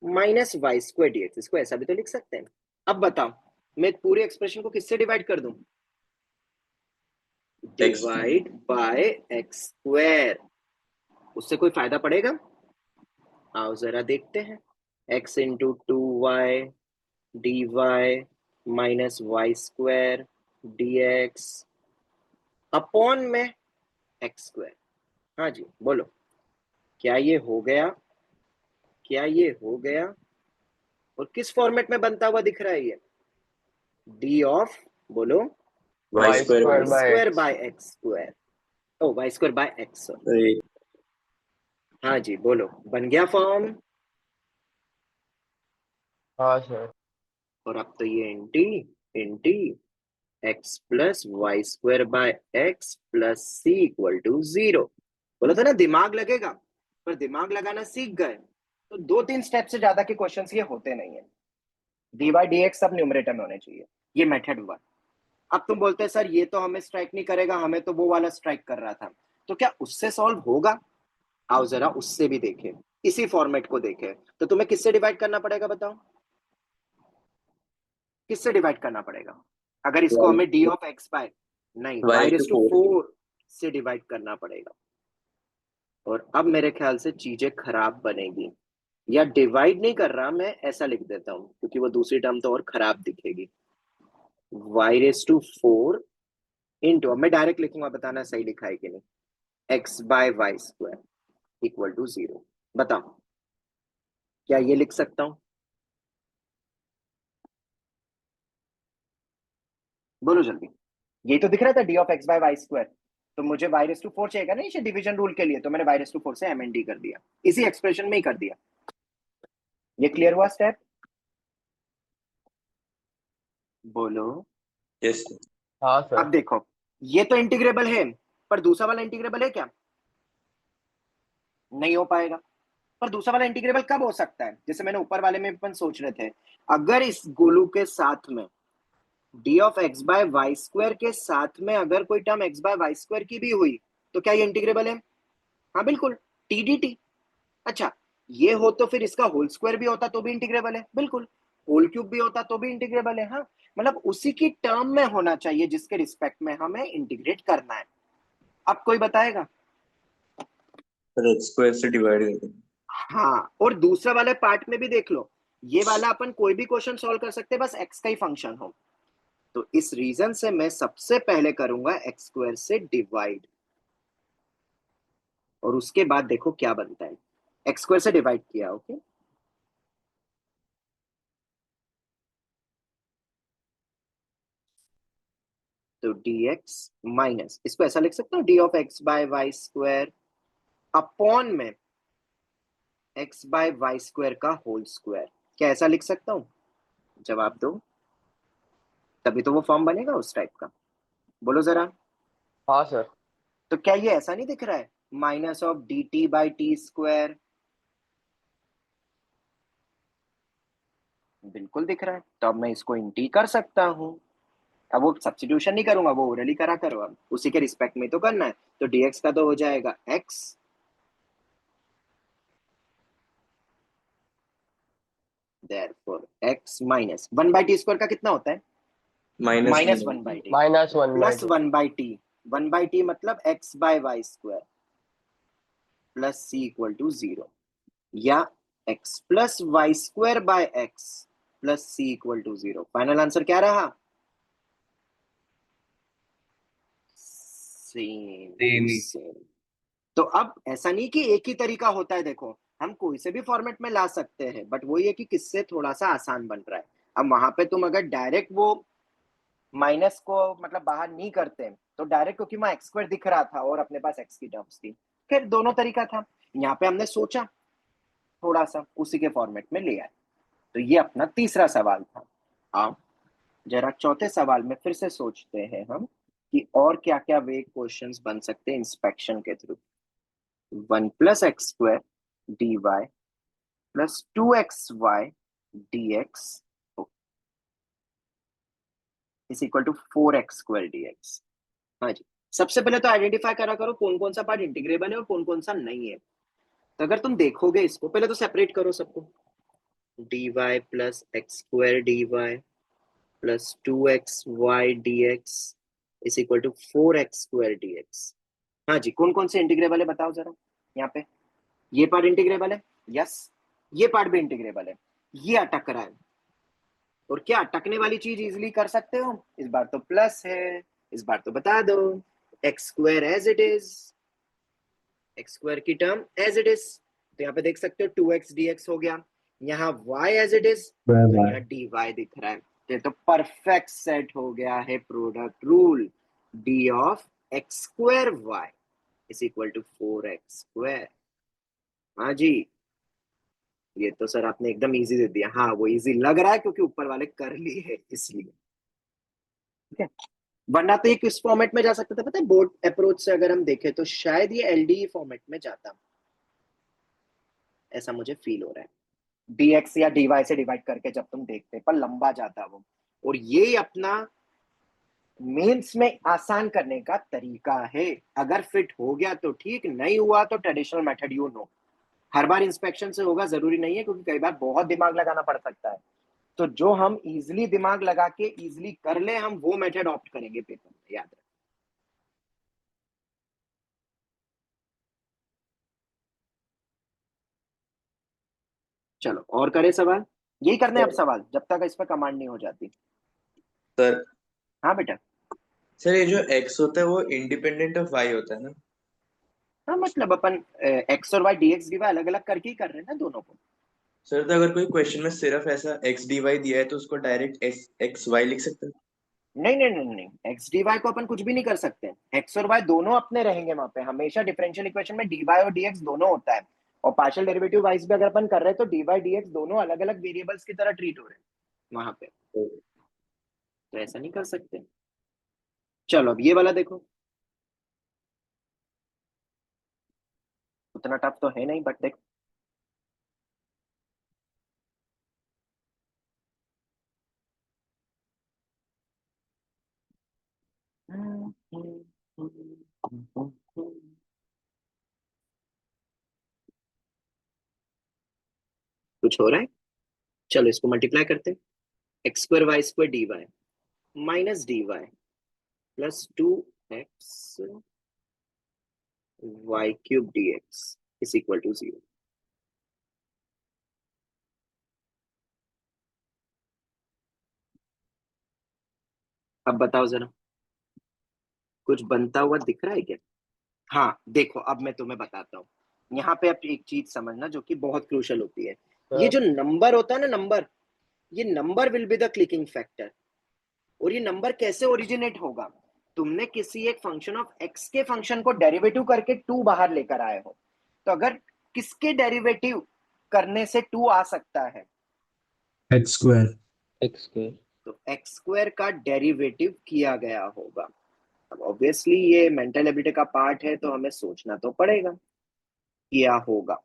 minus y square d x, इसको ऐसा भी तो लिख सकते हैं। अब बताओ मैं पूरे एक्सप्रेशन को किससे डिवाइड कर दूं, डिवाइड बाय एक्स स्क्वायर, उससे कोई फायदा पड़ेगा? आओ जरा देखते हैं, x into 2y dy minus y square d x upon में एक्स स्क्वायर। हाँ जी बोलो, क्या ये हो गया, क्या ये हो गया? और किस फॉर्मेट में बनता हुआ दिख रहा है ये, डी ऑफ, बोलो, y y square square y by square x. By x square, ओ वाई स्क्वायर बाय एक्स। अरे हाँ जी बोलो, बन गया फॉर्म। हाँ सर। और अब तो ये इंटी इंटी X plus Y square by x plus C equal to 0। बोला था ना दिमाग लगेगा, पर दिमाग लगाना सीख गए तो 2-3 स्टेप से ज्यादा के क्वेश्चंस ये होते नहीं है। डी वाई डी एक्स सब न्यूमरेटर में होने चाहिए, ये मेथड हुआ। अब तुम बोलते हैं सर ये तो हमें स्ट्राइक नहीं करेगा, हमें तो वो वाला स्ट्राइक कर रहा था, तो क्या उससे सॉल्व होगा? आओ जरा उससे भी देखें, इसी फॉर्मेट को देखें। तो तुम्हें किससे डिवाइड करना पड़ेगा बताओ, किससे डिवाइड करना पड़ेगा? अगर इसको हमें डी ऑफ एक्स बाय, नहीं, वाई रेस टू 4 से डिवाइड करना पड़ेगा। और अब मेरे ख्याल से चीजें खराब बनेगी, या डिवाइड नहीं कर रहा मैं, ऐसा लिख देता हूं क्योंकि वो दूसरी टर्म तो और खराब दिखेगी। वाई रेस टू 4 इंटू, अब मैं डायरेक्ट लिखूंगा, बताना सही लिखा है कि नहीं, x by y square equal to 0। बताओ क्या ये लिख सकता हूं? बोलो जल्दी। यही तो दिख रहा था d of x by y square, तो मुझे वाई रेस टू 4 चाहिए ना इसे डिवीजन रूल के लिए, तो मैंने वाई रेस टू 4 से एम एन डी कर दिया, इसी एक्सप्रेशन में ही कर दिया। ये क्लियर हुआ स्टेप? बोलो। यस हाँ अब सर। देखो ये तो इंटीग्रेबल है, पर दूसरा वाला इंटीग्रेबल है क्या? नहीं हो पाएगा। पर दूसरा वाला इंटीग्रेबल कब हो सकता है, जैसे मैंने ऊपर वाले में अपन सोच रहे थे, अगर इस गोलू के साथ में d of x by y square के साथ में अगर कोई term x by y square की भी हुई तो क्या ये इंटीग्रेबल है? हाँ बिल्कुल, टी डी टी। अच्छा, ये हो तो फिर इसका होल स्क्वायर भी होता तो भी इंटीग्रेबल है, बिल्कुल, होल क्यूब भी होता तो भी इंटीग्रेबल है। हाँ, मतलब उसी की टर्म में होना चाहिए जिसके रिस्पेक्ट में हमें इंटीग्रेट करना है। अब कोई बताएगा? सर, एक्स स्क्वायर से डिवाइड कर देंगे। हाँ, और दूसरा वाले पार्ट में भी देख लो, ये वाला अपन कोई भी क्वेश्चन सॉल्व कर सकते हैं, बस एक्स का ही फंक्शन हो। तो इस रीजन से मैं सबसे पहले करूंगा एक्स स्क्वायर से डिवाइड, और उसके बाद देखो क्या बनता है। एक्स स्क्वायर से डिवाइड किया, ओके, तो dx माइनस, इसको ऐसा लिख सकता हूँ d of x by y square upon में x बाय वाई स्क्वायर का होल स्क्वायर। क्या ऐसा लिख सकता हूँ? जवाब दो, तभी तो वो फॉर्म बनेगा उस टाइप का। बोलो जरा। हाँ सर। तो क्या ये ऐसा नहीं दिख रहा है? Minus of D T by t square, बिल्कुल दिख रहा है। तो अब मैं इसको इंटी कर सकता हूँ। अब वो सब्स्टिट्यूशन नहीं करूंगा, वो ओरली करा करो, अब उसी के रिस्पेक्ट में तो करना है। तो dx का तो हो जाएगा x, therefore x minus 1/t² का कितना होता है? Minus 1/t -1/t plus 1/t। 1/t मतलब x by y square plus c equal to 0, या x plus Y square by x plus c equal to 0। Final answer क्या रहा? Same Same ही। Same. तो अब ऐसा नहीं कि एक ही तरीका होता है, देखो हम कोई से भी फॉर्मेट में ला सकते हैं, बट वही है कि किससे थोड़ा सा आसान बन रहा है। अब वहां पे तुम अगर डायरेक्ट वो माइनस को मतलब बाहर नहीं करते तो डायरेक्ट, क्योंकि वहां एक्स स्क्वायर दिख रहा था और अपने पास एक्स की टर्म्स थी, फिर दोनों तरीका था। यहाँ पे हमने सोचा थोड़ा सा उसी के फॉर्मेट में ले आए। तो ये अपना तीसरा सवाल था। अब जरा चौथे सवाल में फिर से सोचते हैं हम कि और क्या क्या वे क्वेश्चंस बन सकते हैं इंस्पेक्शन के through. 1 plus x square d y plus 2xy dx is equal to 4x² dx। हाँ जी, सबसे पहले तो आइडेंटिफाई करा करो कौन कौन सा पार्ट इंटीग्रेबल है और कौन कौन सा नहीं है। तो अगर तुम देखोगे इसको, पहले तो सेपरेट करो सबको। dy plus x² dy plus 2xy dx is equal to 4x² dx। हाँ जी, कौन कौन से इंटीग्रेबल है बताओ जरा। यहाँ पे ये पार्ट इंटीग्रेबल है, यस, ये पार्ट भी इंटीग्रेबल है, ये अटक रहा है। और क्या अटकने वाली चीज इजिली कर सकते हो? इस बार तो प्लस है, इस बार तो बता दो x² as it is, x² की टर्म एज इट इज। तो यहाँ पे देख सकते हो 2x dx हो गया, यहाँ y एज इट इज, तो यहाँ dy दिख रहा है। ये तो परफेक्ट सेट हो गया है product rule, d of x² y is equal to 4x²। हाँ जी, ये तो सर आपने एकदम इजी दे दिया। हाँ, वो इजी लग रहा है क्योंकि ऊपर वाले कर लिए है इसलिए, ठीक है। वरना तो ये किस फॉर्मेट में जा सकता था पता है? बोर्ड अप्रोच से अगर हम देखें तो शायद ये एलडीई फॉर्मेट में जाता, ऐसा मुझे फील हो रहा है। dx या dy से डिवाइड करके जब तुम देखते, पर लंबा जाता वो। और ये अपना मेंस में आसान करने का तरीका है। अगर फिट हो गया तो ठीक, नहीं हुआ तो traditional method you know. Her bar inspection से होगा जरूरी नहीं है, क्योंकि कई बार बहुत दिमाग लगाना पड़ सकता है। तो जो हम इजिली दिमाग लगा के इजिली कर ले, हम वो मेथड ऑप्ट करेंगे पेपर में, याद रखें। चलो और करें सवाल, यही करने हैं अब सवाल जब तक इस पर कमांड नहीं हो जाती। सर हाँ बेटा। सर ये जो x होता है वो इंडिपेंडेंट ऑफ y होता है ना? हाँ मतलब अपन एक्स और वाई dx dy अलग अलग करके ही कर रहे हैं ना दोनों को। सर तो अगर कोई क्वेश्चन में सिर्फ ऐसा x dy दिया है तो उसको डायरेक्ट x y लिख सकते हैं? नहीं नहीं नहीं नहीं, एक्स डी वाई को अपन कुछ भी नहीं कर सकते। एक्स और वाई दोनों अपने रहेंगे वहां पे। हमेशा डिफरेंशियल इक्वेशन में डी वाई और डी एक्स दोनों होता है, और पार्शियल डेरिवेटिव वाइज भी अगर अपन कर रहे हैं तो डी वाई डी एक्स दोनों अलग अलग वेरिएबल्स की तरह ट्रीट हो रहे हैं वहां पे। तो ऐसा नहीं कर सकते। चलो अब ये वाला देखो, उतना टफ तो है नहीं, बट देखो कुछ हो रहा है। चलो इसको मल्टीप्लाई करते हैं। x² y² dy minus dy plus 2x y³ dx is equal to 0। अब बताओ जरा, कुछ बनता हुआ दिख रहा है क्या? हाँ देखो, अब मैं तुम्हें बताता हूँ। यहाँ पे अब एक चीज समझना जो कि बहुत क्रूशियल होती है। ये जो नंबर होता है ना, नंबर, ये number will be the clicking factor. और ये नंबर कैसे ओरिजिनेट होगा? तुमने किसी एक फंक्शन ऑफ एक्स के फंक्शन को डेरिवेटिव करके 2 बाहर लेकर आए हो, तो अगर किसके डेरिवेटिव करने से 2 आ सकता है? X square. X square. तो एक्स स्क्वायर का डेरिवेटिव किया गया होगा। अब ऑब्वियसली ये मेंटल एबिलिटी का पार्ट है, तो हमें सोचना तो पड़ेगा किया होगा।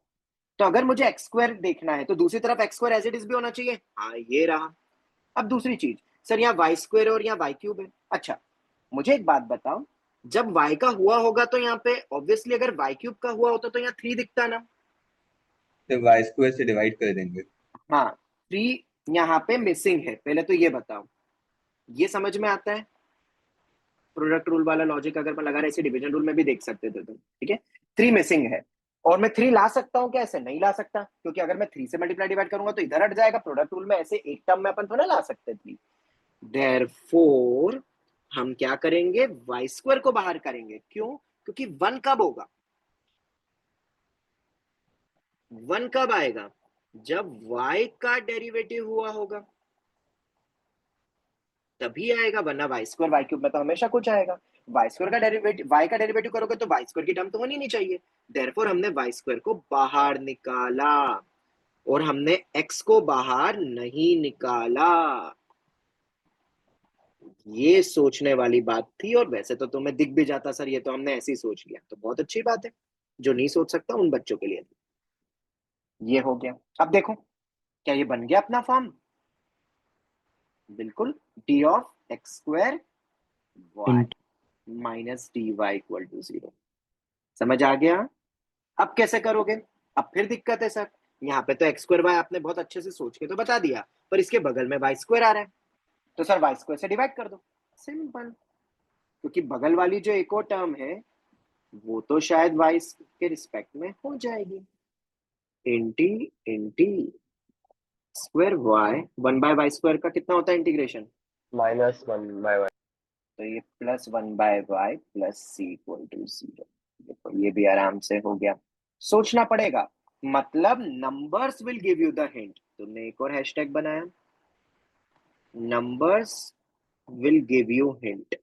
तो अगर मुझे एक्स स्क्वायर देखना है तो दूसरी तरफ x square as it is भी होना चाहिए। हाँ, ये रहा। अब दूसरी चीज, सर यहाँ वाई स्क्वायर और यहाँ वाई क्यूब है। अच्छा, मुझे एक बात बताओ, जब y का हुआ होगा तो यहाँ पे ऑब्वियसली अगर y क्यूब का हुआ होता तो यहाँ 3 दिखता ना। तो वाई स्क्वायर से डिवाइड कर देंगे। हाँ, 3 यहाँ पे मिसिंग है। पहले तो ये बताओ, ये समझ में आता है? प्रोडक्ट रूल वाला लॉजिक अगर मैं लगा रहा, इसे डिवीजन रूल में भी देख सकते थे तुम। ठीक है, 3 मिसिंग है और मैं 3 ला सकता हूँ क्या? ऐसे नहीं ला सकता, क्योंकि अगर मैं 3 से मल्टीप्लाई डिवाइड करूंगा तो इधर हट जाएगा। प्रोडक्ट रूल में ऐसे एक टर्म में अपन थोड़ा ला सकते थे। देयरफॉर हम क्या करेंगे? वाई स्क्वायर को बाहर करेंगे। क्यों? क्योंकि 1 कब होगा? 1 कब आएगा? जब y का डेरिवेटिव हुआ होगा तभी आएगा, वरना वाई स्क्वायर वाई क्यूब में तो हमेशा कुछ आएगा। वाई स्क्वायर का डेरिवेटिव, वाई का डेरिवेटिव करोगे तो वाई स्क्वायर की टर्म तो होनी नहीं चाहिए। देयरफॉर हमने वाई स्क्वायर को बाहर निकाला और हमने x को बाहर नहीं निकाला। ये सोचने वाली बात थी, और वैसे तो तुम्हें दिख भी जाता सर ये तो हमने ऐसे ही सोच लिया, तो बहुत अच्छी बात है। जो नहीं सोच सकता उन बच्चों के लिए ये हो गया। अब देखो, क्या ये बन गया अपना फॉर्म? बिल्कुल, d of x square y minus d y equal to 0। समझ आ गया? अब कैसे करोगे? अब फिर दिक्कत है सर, यहाँ पे तो एक्स स्क्वायर वाई आपने बहुत अच्छे से सोच के तो बता दिया, पर इसके बगल में वाई स्क्वायर आ रहा है, तो सर वाई स्क्वायर से डिवाइड कर दो। सिंपल, क्योंकि बगल वाली जो एक और टर्म है वो तो शायद वाई के रिस्पेक्ट में हो जाएगी। इंटी इंटी स्क्वायर वाई 1/y स्क्वायर का कितना होता है इंटीग्रेशन? -1/y। तो ये +1/y plus C equal to 0। देखो ये भी आराम से हो गया। सोचना पड़ेगा, मतलब numbers will give you the hint. तुमने एक और हैशटैग बनाया, numbers will give you hint.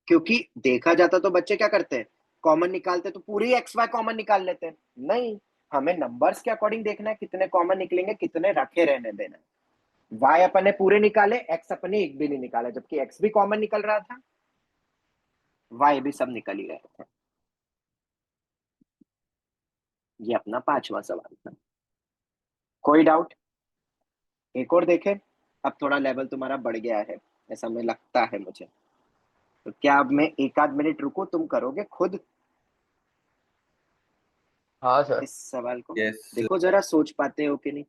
क्योंकि देखा जाता तो बच्चे क्या करते हैं, कॉमन निकालते तो पूरे एक्स वाई कॉमन निकाल लेते हैं। नहीं, हमें नंबर्स के अकॉर्डिंग देखना है, कितने कॉमन निकलेंगे, कितने रखे रहने देना है। वाई अपने पूरे निकाले, एक्स अपने एक भी नहीं निकाला, जबकि एक्स भी कॉमन निकल रहा था, वाई भी सब निकल ही रहे थे। ये अपना 5वां सवाल था। कोई डाउट? एक और देखें। अब थोड़ा लेवल तुम्हारा बढ़ गया है ऐसा मैं लगता है मुझे, तो क्या अब मैं एक आध मिनट रुको, तुम करोगे खुद हाँ सर। इस सवाल को? यस देखो जरा सोच पाते हो कि नहीं।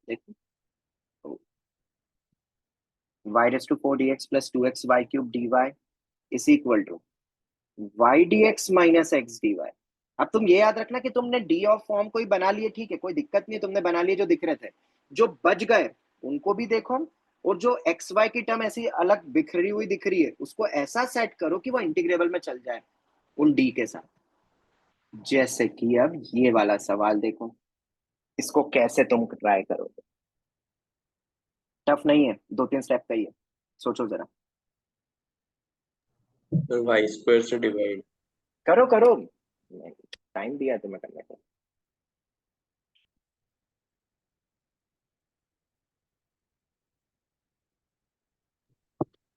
देखो, y4 dx plus 2x y cube dy is equal to y dx minus x dy। अब तुम ये याद रखना कि तुमने डी ऑफ फॉर्म कोई बना लिए, ठीक है, कोई दिक्कत नहीं, तुमने बना लिए जो दिख रहे थे। जो बच गए उनको भी देखो, और जो एक्स वाई की टर्म ऐसी अलग बिखरी हुई दिख रही है उसको ऐसा सेट करो कि वो इंटीग्रेबल में चल जाए उन डी के साथ। जैसे कि अब ये वाला सवाल देखो, इसको कैसे तुम ट्राई करोगे। टफ नहीं है, 2-3 स्टेप का ही है, सोचो जरा। तो वाई स्क्वायर से डिवाइड। करो करो, टाइम दिया तुम्हें करने का।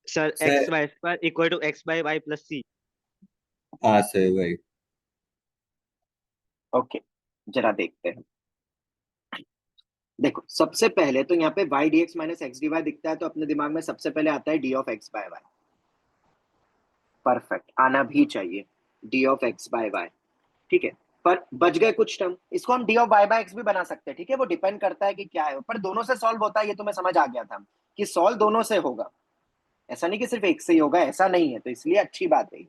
Sir sir X Y square equal to X by Y plus C. हाँ सर वही। ओके, जरा देखते हैं। देखो सबसे पहले तो यहाँ पे y dx minus x D y दिखता है, तो अपने दिमाग में सबसे पहले आता है d of x by y. Perfect, आना भी चाहिए d of x by y. ठीक है, पर बच गए कुछ टर्म, इसको हम d of y by x भी बना सकते हैं। ठीक है, वो डिपेंड करता है कि क्या है, पर दोनों से सॉल्व होता है, ये तुम्हें समझ आ गया था कि सॉल्व दोनों से होगा, ऐसा नहीं कि सिर्फ एक से ही होगा, ऐसा नहीं है। तो इसलिए अच्छी बात है,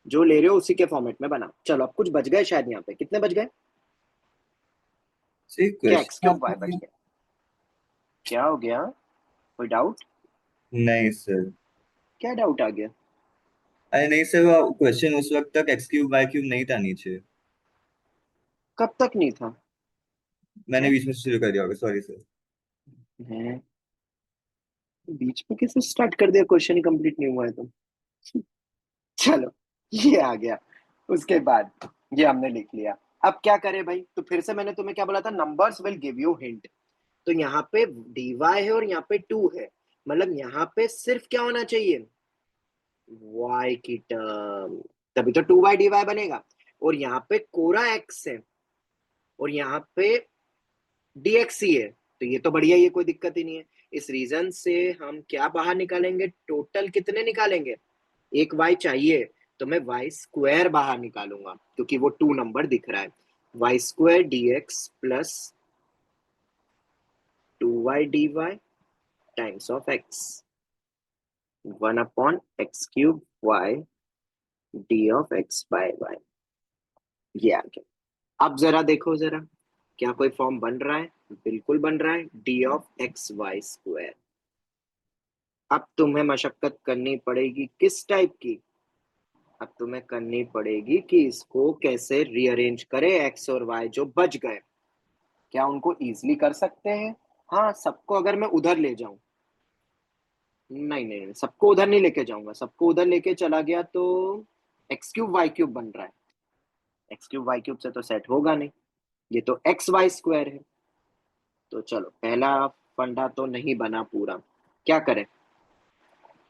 जो ले रहे हो उसी के फॉर्मेट में बनाओ। चलो अब कुछ बच गए शायद, यहाँ पे कितने बच गए? सर क्या एक्स क्वेश्चन क्यूब वाई बच गया? क्या हो गया? कोई डाउट? नहीं सर। क्या डाउट आ गया? अरे नहीं सर, वो क्वेश्चन उस वक्त तक एक्स क्यूब वाई क्यूब नहीं था नीचे। कब तक नहीं था? मैंने बीच में शुरू कर दिया होगा, सॉरी सर। है? बीच में कैसे स्टार्ट कर दिया, क्वेश्चन ही कंप्लीट नहीं हुआ है तो। चलो, ये आ गया। उसके बाद ये हमने लिख लिया। अब क्या करें भाई, तो फिर से मैंने तुम्हें क्या बोला था, numbers will give you hint. तो यहाँ पे dy है और यहाँ पे 2 है, मतलब यहाँ पे सिर्फ क्या होना चाहिए, y की टर्म, तभी तो 2y dy बनेगा। और यहाँ पे कोरा x है और यहाँ पे dx ही है, तो ये तो बढ़िया, ये कोई दिक्कत ही नहीं है। इस रीजन से हम क्या बाहर निकालेंगे, टोटल कितने निकालेंगे, एक y चाहिए, तो मैं वाई स्क्वायर बाहर निकालूंगा क्योंकि वो 2 नंबर दिख रहा है। Y square d x plus 2y dy times of x, 1/x cube y d of x by y। ये आ गया। अब जरा देखो जरा, क्या कोई फॉर्म बन रहा है, बिल्कुल बन रहा है, d of x Y square. अब तुम्हें मशक्कत करनी पड़ेगी किस टाइप की, अब तुम्हें करनी पड़ेगी कि इसको कैसे रीअरेंज करें, एक्स और वाई जो बच गए, क्या उनको इजीली कर सकते हैं। हाँ, सबको अगर मैं उधर ले जाऊं, नहीं नहीं नहीं, सबको उधर नहीं लेके जाऊंगा, सबको उधर लेके चला गया तो एक्स क्यूब वाई क्यूब बन रहा है, एक्स क्यूब वाई क्यूब से तो सेट होगा नहीं, ये तो एक्स वाई स्क्वायर है। तो चलो, पहला फंडा तो नहीं बना पूरा, क्या करें,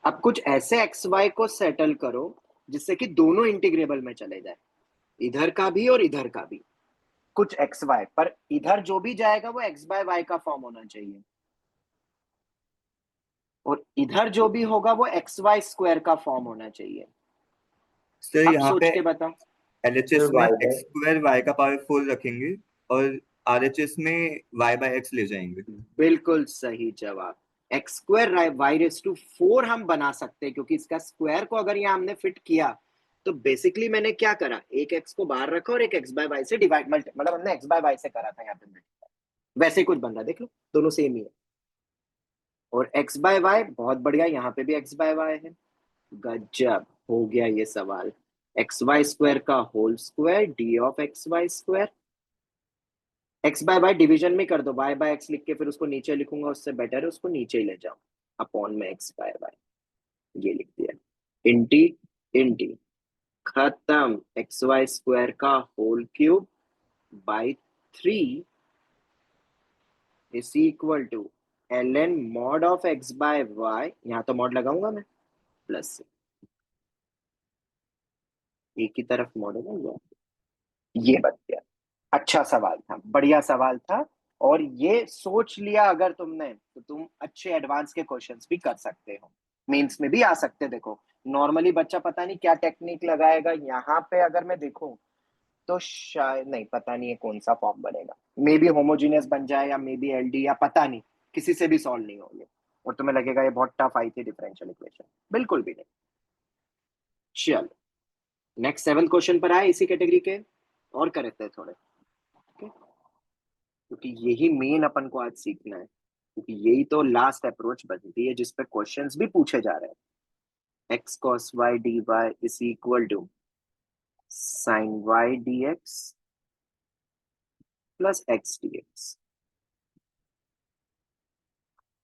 अब कुछ ऐसे एक्स वाई को सेटल करो जिससे कि दोनों इंटीग्रेबल में चले जाए, इधर का भी और इधर का भी, कुछ एक्स वाई पर इधर जो भी जाएगा वो एक्स बाय वाई का फॉर्म होना चाहिए, और इधर जो भी होगा वो एक्स वाई स्क्वायर का फॉर्म होना चाहिए। सर अब यहाँ सोच पे के बता। LHS में y एक्स स्क्वायर वाई का पावर 4 रखेंगे और RHS में y बाय एक्स ले जाएंगे। बिल्कुल सही जवाब, x square y raise to 4 हम बना सकते हैं क्योंकि इसका स्क्वायर को अगर यहाँ हमने फिट किया तो बेसिकली मैंने क्या करा, एक एक्स को बाहर रखा और एक एक्स बाय वाई से डिवाइड, मतलब हमने एक्स बाय वाई से करा था यहाँ पे, वैसे ही कुछ बन रहा है, देख लो दोनों सेम ही है। और एक्स बाय वाई बहुत बढ़िया, यहाँ पे भी एक्स बाय वाई है, गजब हो गया ये सवाल। एक्स वाई स्क्वायर का whole square d of x Y square, x by y division में कर दो, वाई बाय एक्स लिख के फिर उसको नीचे लिखूंगा, उससे बेटर है उसको नीचे ही ले जाओ, अपॉन में एक्स बाय वाई, ये लिख दिया, इंटी इंटी, खत्म, एक्स वाई स्क्वायर का whole cube by 3 is equal to ln mod of x by y, यहाँ तो मॉड लगाऊंगा मैं, प्लस एक ही तरफ मॉड है ना, ये बन गया। अच्छा सवाल था, बढ़िया सवाल था, और ये सोच लिया अगर तुमने तो तुम अच्छे एडवांस के क्वेश्चंस भी कर सकते हो, मेंस में भी आ सकते। देखो नॉर्मली बच्चा पता नहीं क्या टेक्निक लगाएगा, यहाँ पे अगर मैं देखूं तो शायद नहीं, पता नहीं है कौन सा फॉर्म बनेगा, मे बी होमोजीनियस बन जाए या मे बी एलडी, या पता नहीं, किसी से भी सॉल्व नहीं होंगे और तुम्हें लगेगा ये बहुत टफ आई थी डिफरेंशियल इक्वेशन, बिल्कुल भी नहीं। चलो, नेक्स्ट 7th क्वेश्चन पर आए इसी कैटेगरी के, और करते हैं थोड़े, okay? क्योंकि यही मेन अपन को आज सीखना है, क्योंकि यही तो लास्ट अप्रोच बनती है जिसपे क्वेश्चंस भी पूछे जा रहे हैं। X cos y D y is equal to sine y D x plus x d x.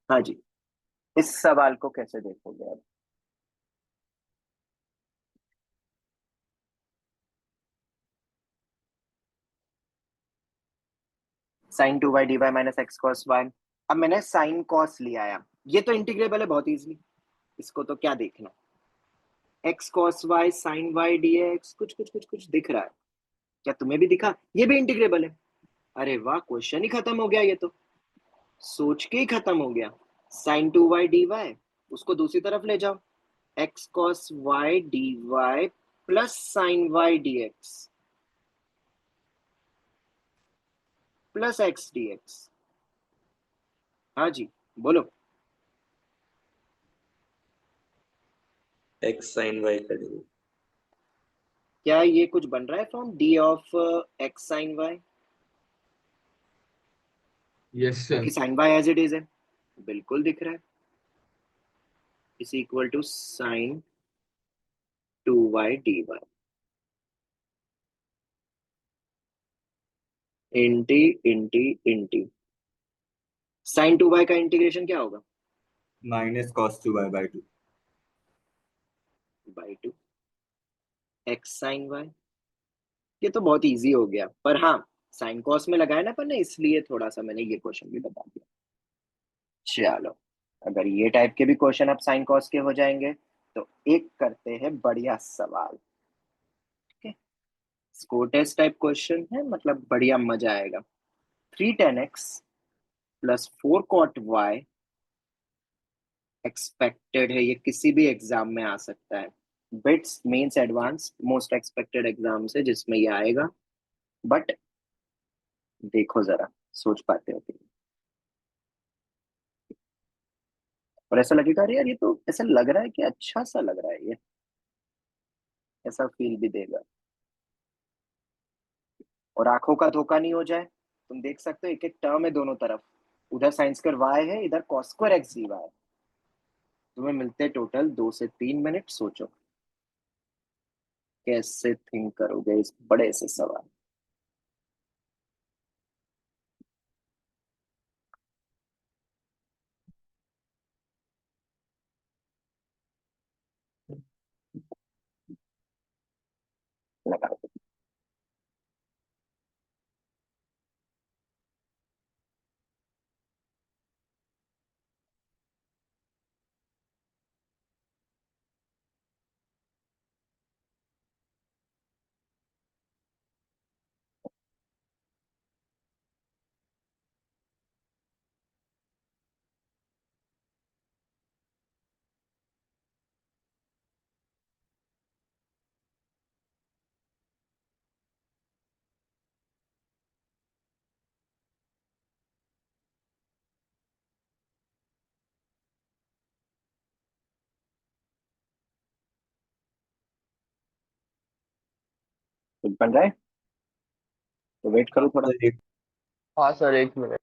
हाँ जी, इस सवाल को कैसे देखोगे आप, sine 2y D Y minus x cos y, अब मैंने साइन कॉस लिया है, ये तो इंटीग्रेबल है बहुत इजीली, इसको तो क्या देखना, x cos y sine y D x, कुछ कुछ कुछ कुछ दिख रहा है, क्या तुम्हें भी दिखा, ये भी इंटीग्रेबल है, अरे वाह, क्वेश्चन ही खत्म हो गया, ये तो सोच के ही खत्म हो गया। साइन 2y डी वाई, उसको दूसरी तरफ ले जाओ, x cos y D y plus sine y D x plus x d x. हाँ जी, बोलो। x sin y कर देंगे। क्या ये कुछ बन रहा है form D of X sine Y, yes sir. क्योंकि sine Y as it is है, बिल्कुल दिख रहा है, is equal to sine 2y D Y इंटी इंटी इंटी, साइन 2y का इंटीग्रेशन क्या होगा, minus cos 2y by 2. By two x sine y. ये तो बहुत इजी हो गया, पर हाँ साइन कॉस में लगाया ना अपन ने, इसलिए थोड़ा सा मैंने ये क्वेश्चन भी बता दिया। चलो, अगर ये टाइप के भी क्वेश्चन अब साइन कॉस के हो जाएंगे तो एक करते हैं बढ़िया सवाल। ठीक है, स्कोर टेस्ट टाइप क्वेश्चन है, मतलब बढ़िया मजा आएगा। 3 tan x प्लस 4 cot y एक्सपेक्टेड है, ये किसी भी एग्जाम में आ सकता है। BITS mains advance most expected exam से जिसमें ये आएगा, बट देखो जरा सोच पाते हो कि नहीं? और ऐसा लगेगा अरे यार ये तो ऐसा लग रहा है कि अच्छा सा लग रहा है ये, ऐसा फील भी देगा। और आंखों का धोखा नहीं हो जाए, तुम देख सकते हो एक एक टर्म है दोनों तरफ, उधर साइन स्क्वायर वाई है, इधर cos square x D y. तुम्हें मिलते टोटल 2 से 3 मिनट, सोचो कैसे थिंक करोगे इस बड़े से सवाल। लगा दो। कुछ बन रहा है तो वेट करो थोड़ा। तो एक हाँ सर, 1 मिनट।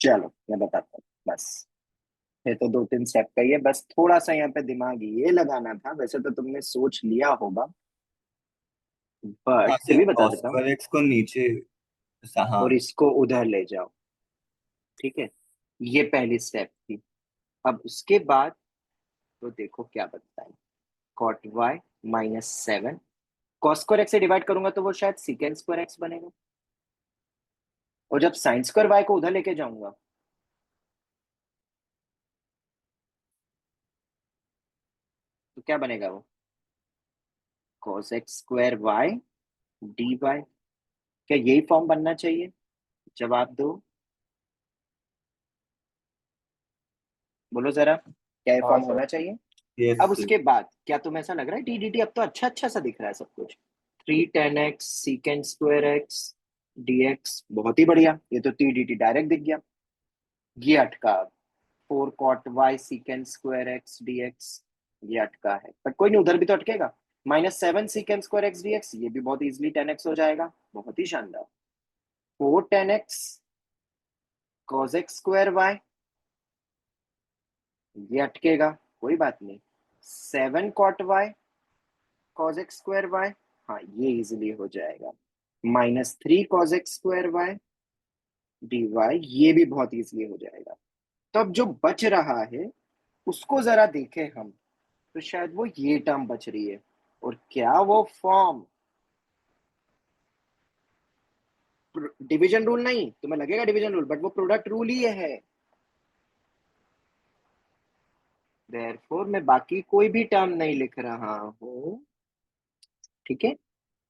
चलो मैं बताता हूँ बस, ये तो 2 3 स्टेप का ही है, बस थोड़ा सा यहाँ पे दिमाग ये लगाना था। वैसे तो तुमने सोच लिया होगा, हाँ बट फिर भी सिर्फ बता cos देता हूँ। स्क्वायर एक्स को नीचे, हाँ और इसको उधर ले जाओ, ठीक है, ये पहली स्टेप थी। अब उसके बाद तो देखो क्या बनता है, cot y -7 cos square x से डिवाइड करूंगा तो वो शायद सीकेंड स्क्वायर एक्स बनेगा, और जब साइन स्क्वायर वाई को उधर लेके जाऊंगा तो क्या बनेगा वो, cos x square y D y. क्या यही फॉर्म बनना चाहिए? जवाब दो, बोलो जरा, क्या ये हाँ फॉर्म सर। होना चाहिए? अब यस। उसके बाद क्या तुम्हें ऐसा लग रहा है डी डी टी अब तो अच्छा अच्छा सा दिख रहा है सब कुछ? 3 tan x secant square x d x, बहुत ही बढ़िया, ये तो टी डी टी डायरेक्ट दिख गया। ये अटका, 4 cot y secant square x d x, ये अटका है, बट कोई नहीं, उधर भी तो अटकेगा। -7 secant square x d x, ये भी बहुत इजिली 10x हो जाएगा, बहुत ही शानदार। 4 tan x cos x square y, ये अटकेगा, कोई बात नहीं। 7 cot y cos x square y, हाँ ये इजिली हो जाएगा। -3 cos x square y D y, ये भी बहुत इजिली हो जाएगा। तो अब जो बच रहा है उसको जरा देखें हम, तो शायद वो ये टर्म बच रही है। और क्या वो फॉर्म, डिवीजन रूल नहीं, तुम्हें लगेगा डिवीजन रूल, बट वो प्रोडक्ट रूल ही है। देयरफॉर मैं बाकी कोई भी टर्म नहीं लिख रहा हूं, ठीक है,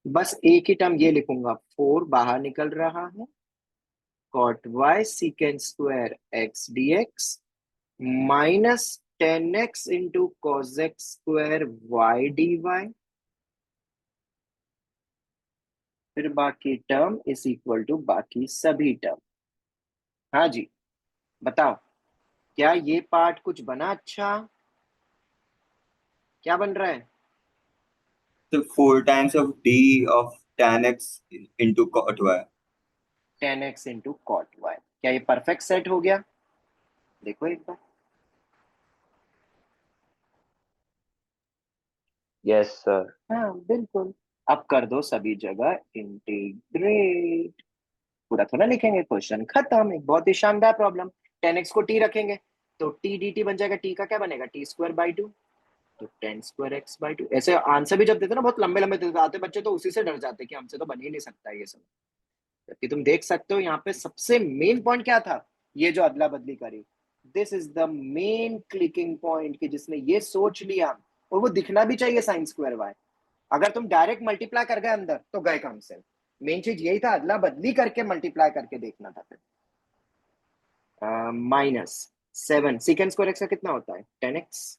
बस एक ही टर्म ये लिखूंगा, 4 बाहर निकल रहा है, cot y secant square x dx minus 10x into cos x square y dy, फिर बाकी टर्म इज इक्वल टू बाकी सभी टर्म। हाँ जी, बताओ क्या ये पार्ट कुछ बना? अच्छा, क्या बन रहा है? So 4 times of d of tan x into cot y. 10x into cot y. क्या ये परफेक्ट सेट हो गया? देखो एक बार। Yes sir. हाँ बिल्कुल। अब कर दो सभी जगह इंटीग्रेट, पूरा थोड़ा लिखेंगे, क्वेश्चन खत्म। एक बहुत ही शानदार प्रॉब्लम। 10x को t रखेंगे तो t dt बन जाएगा, t का क्या बनेगा, t स्क्वायर बाई 2, तो 10 स्क्वायर x बाई 2। ऐसे आंसर भी जब देते ना बहुत लंबे लंबे देते आते बच्चे, तो उसी से डर जाते कि हमसे तो बन ही नहीं सकता ये सब। जबकि तुम देख सकते हो यहाँ पे सबसे मेन पॉइंट क्या था, ये जो अदला बदली करी, this is the main clicking point, कि जिसने ये सोच लिया, और वो दिखना भी चाहिए साइन स्क्वायर वाई। अगर तुम डायरेक्ट मल्टीप्लाई कर गए अंदर तो गए काम से। मेन चीज यही था, अदला बदली करके मल्टीप्लाई करके देखना था। फिर -7 सेकेंड स्क्वायर एक्स का कितना होता है, 10x,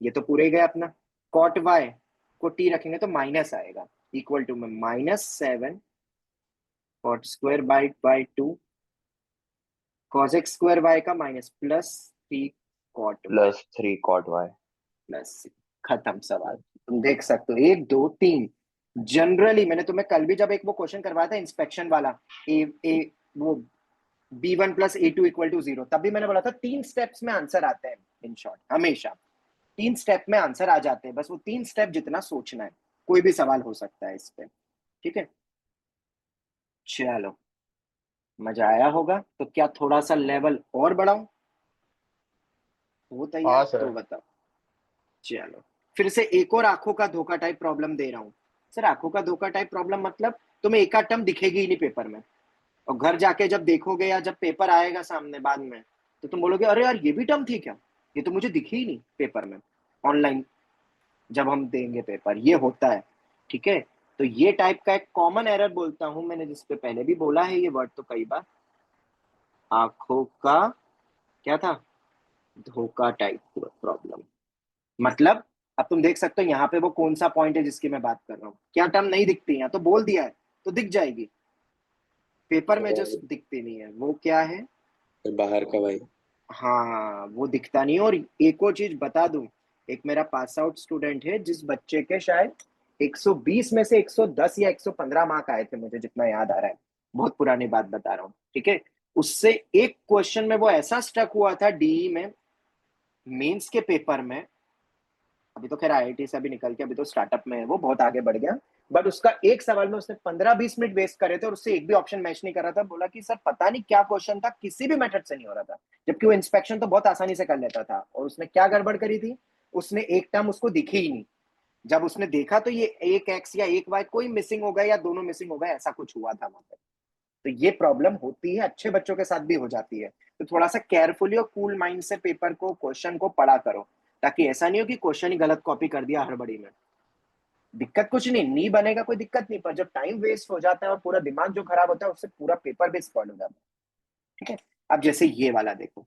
ये तो पूरे ही गया अपना। कॉट वाई को t रखेंगे तो माइनस आएगा, इक्वल टू में -7 cot square by 2 cos x square y का minus +3 cot y +3 cot y। Plus. खत्म सवाल। तुम देख सकते हो 1 2 3। जनरली मैंने तुम्हें कल भी जब एक वो क्वेश्चन करवाया था इंस्पेक्शन वाला, ए वो b1 + a2 = 0, तब भी मैंने बोला था 3 स्टेप्स में आंसर आते हैं। इन शॉर्ट हमेशा 3 स्टेप में आंसर आ जाते हैं, बस वो 3 स्टेप जितना सोचना है। कोई भी सवाल हो सकता है इस पे, ठीक है। चलो, मजा आया होगा। तो क्या थोड़ा सा लेवल और बढ़ाऊं? हो हाँ तैयार सर। तो बताओ। चलो, फिर से एक और आंखों का धोखा टाइप प्रॉब्लम दे रहा हूं। सर आंखों का धोखा टाइप प्रॉब्लम मतलब तुम्हें एक आध टर्म दिखेगी ही नहीं पेपर में, और घर जाके जब देखोगे या जब पेपर आएगा सामने बाद में, तो तुम बोलोगे अरे यार ये भी टर्म थी क्या, ये तो मुझे दिखी ही नहीं पेपर में। ऑनलाइन जब हम देंगे पेपर, ये होता है, ठीक है। तो ये टाइप का एक कॉमन एरर बोलता हूं मैंने, जिसपे पहले भी बोला है ये वर्ड तो कई बार, आंखों का क्या था, धोखा टाइप प्रॉब्लम। मतलब अब तुम देख सकते हो यहाँ पे वो कौन सा पॉइंट है जिसकी मैं बात कर रहा हूँ। क्या टर्म नहीं दिखती है तो बोल दिया है, तो दिख जाएगी। पेपर में जो दिखती नहीं है वो क्या है, बाहर का भाई। हाँ वो दिखता नहीं है। और एक और चीज बता दूं, एक मेरा पास आउट स्टूडेंट है जिस बच्चे के शायद 120 में से 110 या 115 मार्क आए थे, मुझे जितना याद आ रहा है, बहुत पुरानी बात बता रहा हूँ, ठीक है। उससे एक क्वेश्चन में वो ऐसा स्टक हुआ था डीई में, मेंस के पेपर में। अभी तो खैर आईआईटी से अभी निकल के अभी तो स्टार्टअप में है, वो बहुत आगे बढ़ गया। बट उसका एक सवाल में उसने 15-20 मिनट वेस्ट करे थे और उससे एक भी ऑप्शन मैच नहीं कर रहा था। बोला कि सर पता नहीं क्या क्वेश्चन था, किसी भी मेथड से नहीं हो रहा था, जबकि वो इंस्पेक्शन तो बहुत आसानी से कर लेता था। और उसने क्या गड़बड़ करी थी, उसने एक टर्म उसको दिखी ही नहीं। जब उसने देखा तो ये एक एक्स या एक वाई कोई मिसिंग हो गया या दोनों मिसिंग हो गए, ऐसा कुछ हुआ था वहां पे। तो ये प्रॉब्लम होती है, अच्छे बच्चों के साथ भी हो जाती है। तो थोड़ा सा केयरफुली और कूल माइंड से पेपर को, क्वेश्चन को पढ़ा करो, ताकि ऐसा नहीं हो कि क्वेश्चन ही गलत कॉपी कर दिया हड़बड़ी में। दिक्कत कुछ नहीं बनेगा, कोई दिक्कत नहीं, पर जब टाइम वेस्ट हो जाता है और पूरा दिमाग जो खराब होता है उससे पूरा पेपर भी स्पॉइल हो जाता है, ठीक है। अब जैसे ये वाला देखो,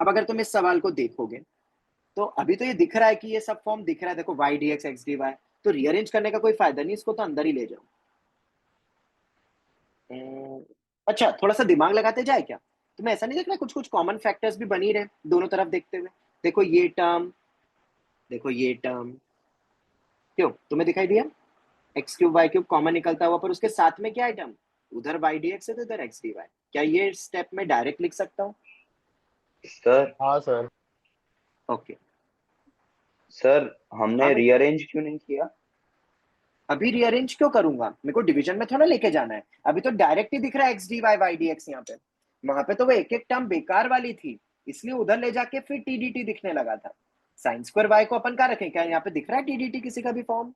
अब अगर तुम इस सवाल को देखोगे तो अभी तो ये दिख रहा है कि ये सब फॉर्म दिख रहा है, देखो y dx x dy, तो रीअरेंज करने का कोई फायदा नहीं, इसको तो अंदर ही ले जाओ। अच्छा, थोड़ा सा दिमाग लगाते जाए क्या, तुम्हें ऐसा नहीं दिख रहा कुछ कुछ कॉमन फैक्टर्स भी बनी रहे दोनों तरफ देखते हुए। देखो ये टर्म, देखो ये टर्म, क्यों तुम्हें दिखाई दिया, x³ y³ कॉमन निकलता हुआ, पर उसके साथ में क्या है टर्म, उधर y dx है तो इधर x dy। क्या ये स्टेप में डायरेक्ट लिख सकता हूँ? सर हाँ सर। ओके, सर हमने हाँ भाई। रीअरेंज क्यों नहीं किया? अभी रीअरेंज क्यों करूंगा, मेरे को डिवीजन में थोड़ा लेके जाना है। अभी तो डायरेक्ट ही दिख रहा है x dy y dx यहाँ पे। वहां पे तो वो एक एक टर्म बेकार वाली थी, इसलिए उधर ले जाके फिर t dt दिखने लगा था। साइन स्क्वायर y को अपन कहाँ रखें, क्या यहाँ पे दिख रहा है t dt किसी का भी फॉर्म?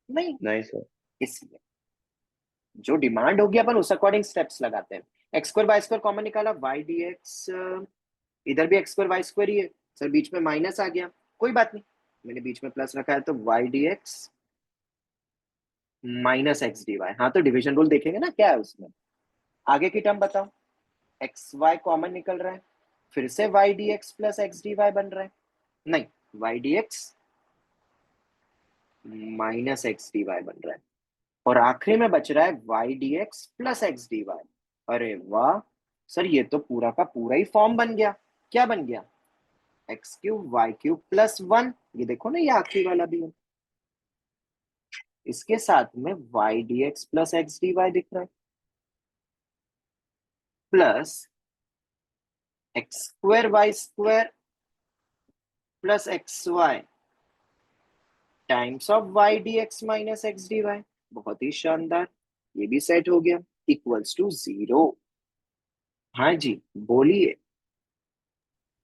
नहीं। नहीं सर। इसलिए जो डिमांड होगी अपन उस अकॉर्डिंग स्टेप्स लगाते हैं। x² y² कॉमन निकाला, y dx इधर भी x² y² ही है, सर बीच में माइनस आ गया, कोई बात नहीं, मैंने बीच में प्लस रखा है तो y D x minus x D y. हाँ तो डिविजन रूल देखेंगे ना क्या है उसमें। आगे की टर्म बताओ, एक्स वाई कॉमन निकल रहा है, फिर से y D x plus x D y बन रहा है, नहीं y D x minus x D y बन रहा है, और आखिरी में बच रहा है y D x plus x D y. अरे वाह सर, ये तो पूरा का पूरा ही फॉर्म बन गया। क्या बन गया? X cube y cube plus 1, ये देखो ना ये आखिरी वाला भी है, इसके साथ में y D x plus x D y दिख रहा है, plus x square y square plus x y times of y D x minus x D y. बहुत ही शानदार, ये भी सेट हो गया, इक्वल्स टू 0। हाँ जी बोलिए,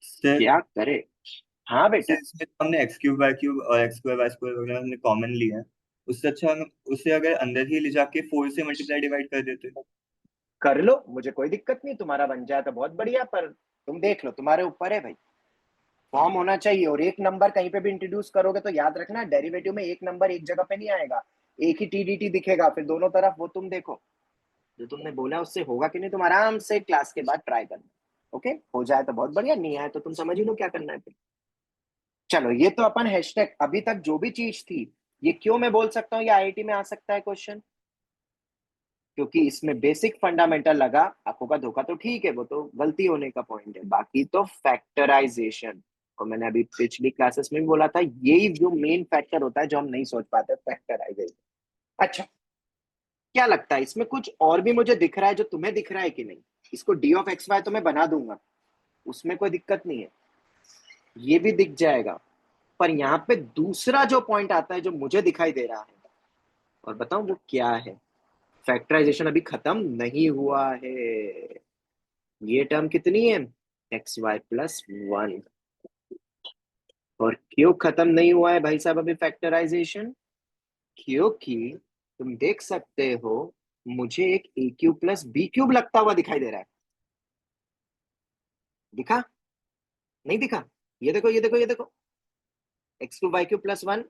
सर क्या करे? हाँ बेटा, इसमें तो हमने एक्स क्यूब वाई क्यूब और एक्स स्क्वायर वाई स्क्वायर वगैरह हमने कॉमन लिया है, उससे अच्छा हम उसे अगर अंदर ही ले जाके 4 से मल्टीप्लाई डिवाइड कर देते। कर लो, मुझे कोई दिक्कत नहीं, तुम्हारा बन जाए तो बहुत बढ़िया, पर तुम देख लो, तुम्हारे ऊपर है भाई। फॉर्म होना चाहिए, और एक नंबर कहीं पे भी इंट्रोड्यूस करोगे तो याद रखना डेरिवेटिव में एक नंबर एक जगह पे नहीं आएगा, एक ही टीडीटी दिखेगा, फिर दोनों तरफ वो तुम देखो जो तुमने बोला उससे होगा कि नहीं, तुम आराम से क्लास के बाद ट्राई करना। ओके, हो जाए तो बहुत बढ़िया, नहीं आए तो तुम समझ ही लो क्या करना है फिर। चलो ये तो अपन हैशटैग अभी तक जो भी चीज थी, ये क्यों मैं बोल सकता हूँ ये आईआईटी में आ सकता है क्वेश्चन, क्योंकि इसमें बेसिक फंडामेंटल लगा। आपको का धोखा तो ठीक है, वो तो गलती होने का पॉइंट है, बाकी तो फैक्टराइजेशन, और मैंने अभी पिछली क्लासेस में भी बोला था, यही जो मेन फैक्टर होता है जो हम नहीं सोच पाते, फैक्टराइजेशन। अच्छा, क्या लगता है इसमें कुछ और भी मुझे दिख रहा है जो तुम्हें दिख रहा है कि नहीं? इसको डी ऑफ एक्स वाई तो मैं बना दूंगा, उसमें कोई दिक्कत नहीं है, ये भी दिख जाएगा, पर यहाँ पे दूसरा जो पॉइंट आता है जो मुझे दिखाई दे रहा है, और बताऊं वो क्या है? फैक्टराइजेशन अभी खत्म नहीं हुआ है। ये टर्म कितनी है? X y plus 1। और क्यों खत्म नहीं हुआ है भाई साहब अभी फैक्टराइजेशन? क्योंकि तुम देख सकते हो मुझे एक ए क्यूब प्लस बी क्यूब लगता हुआ दिखाई दे रहा है। दिखा? नहीं दिखा? ये देखो ये देखो ये देखो, x cube y cube plus 1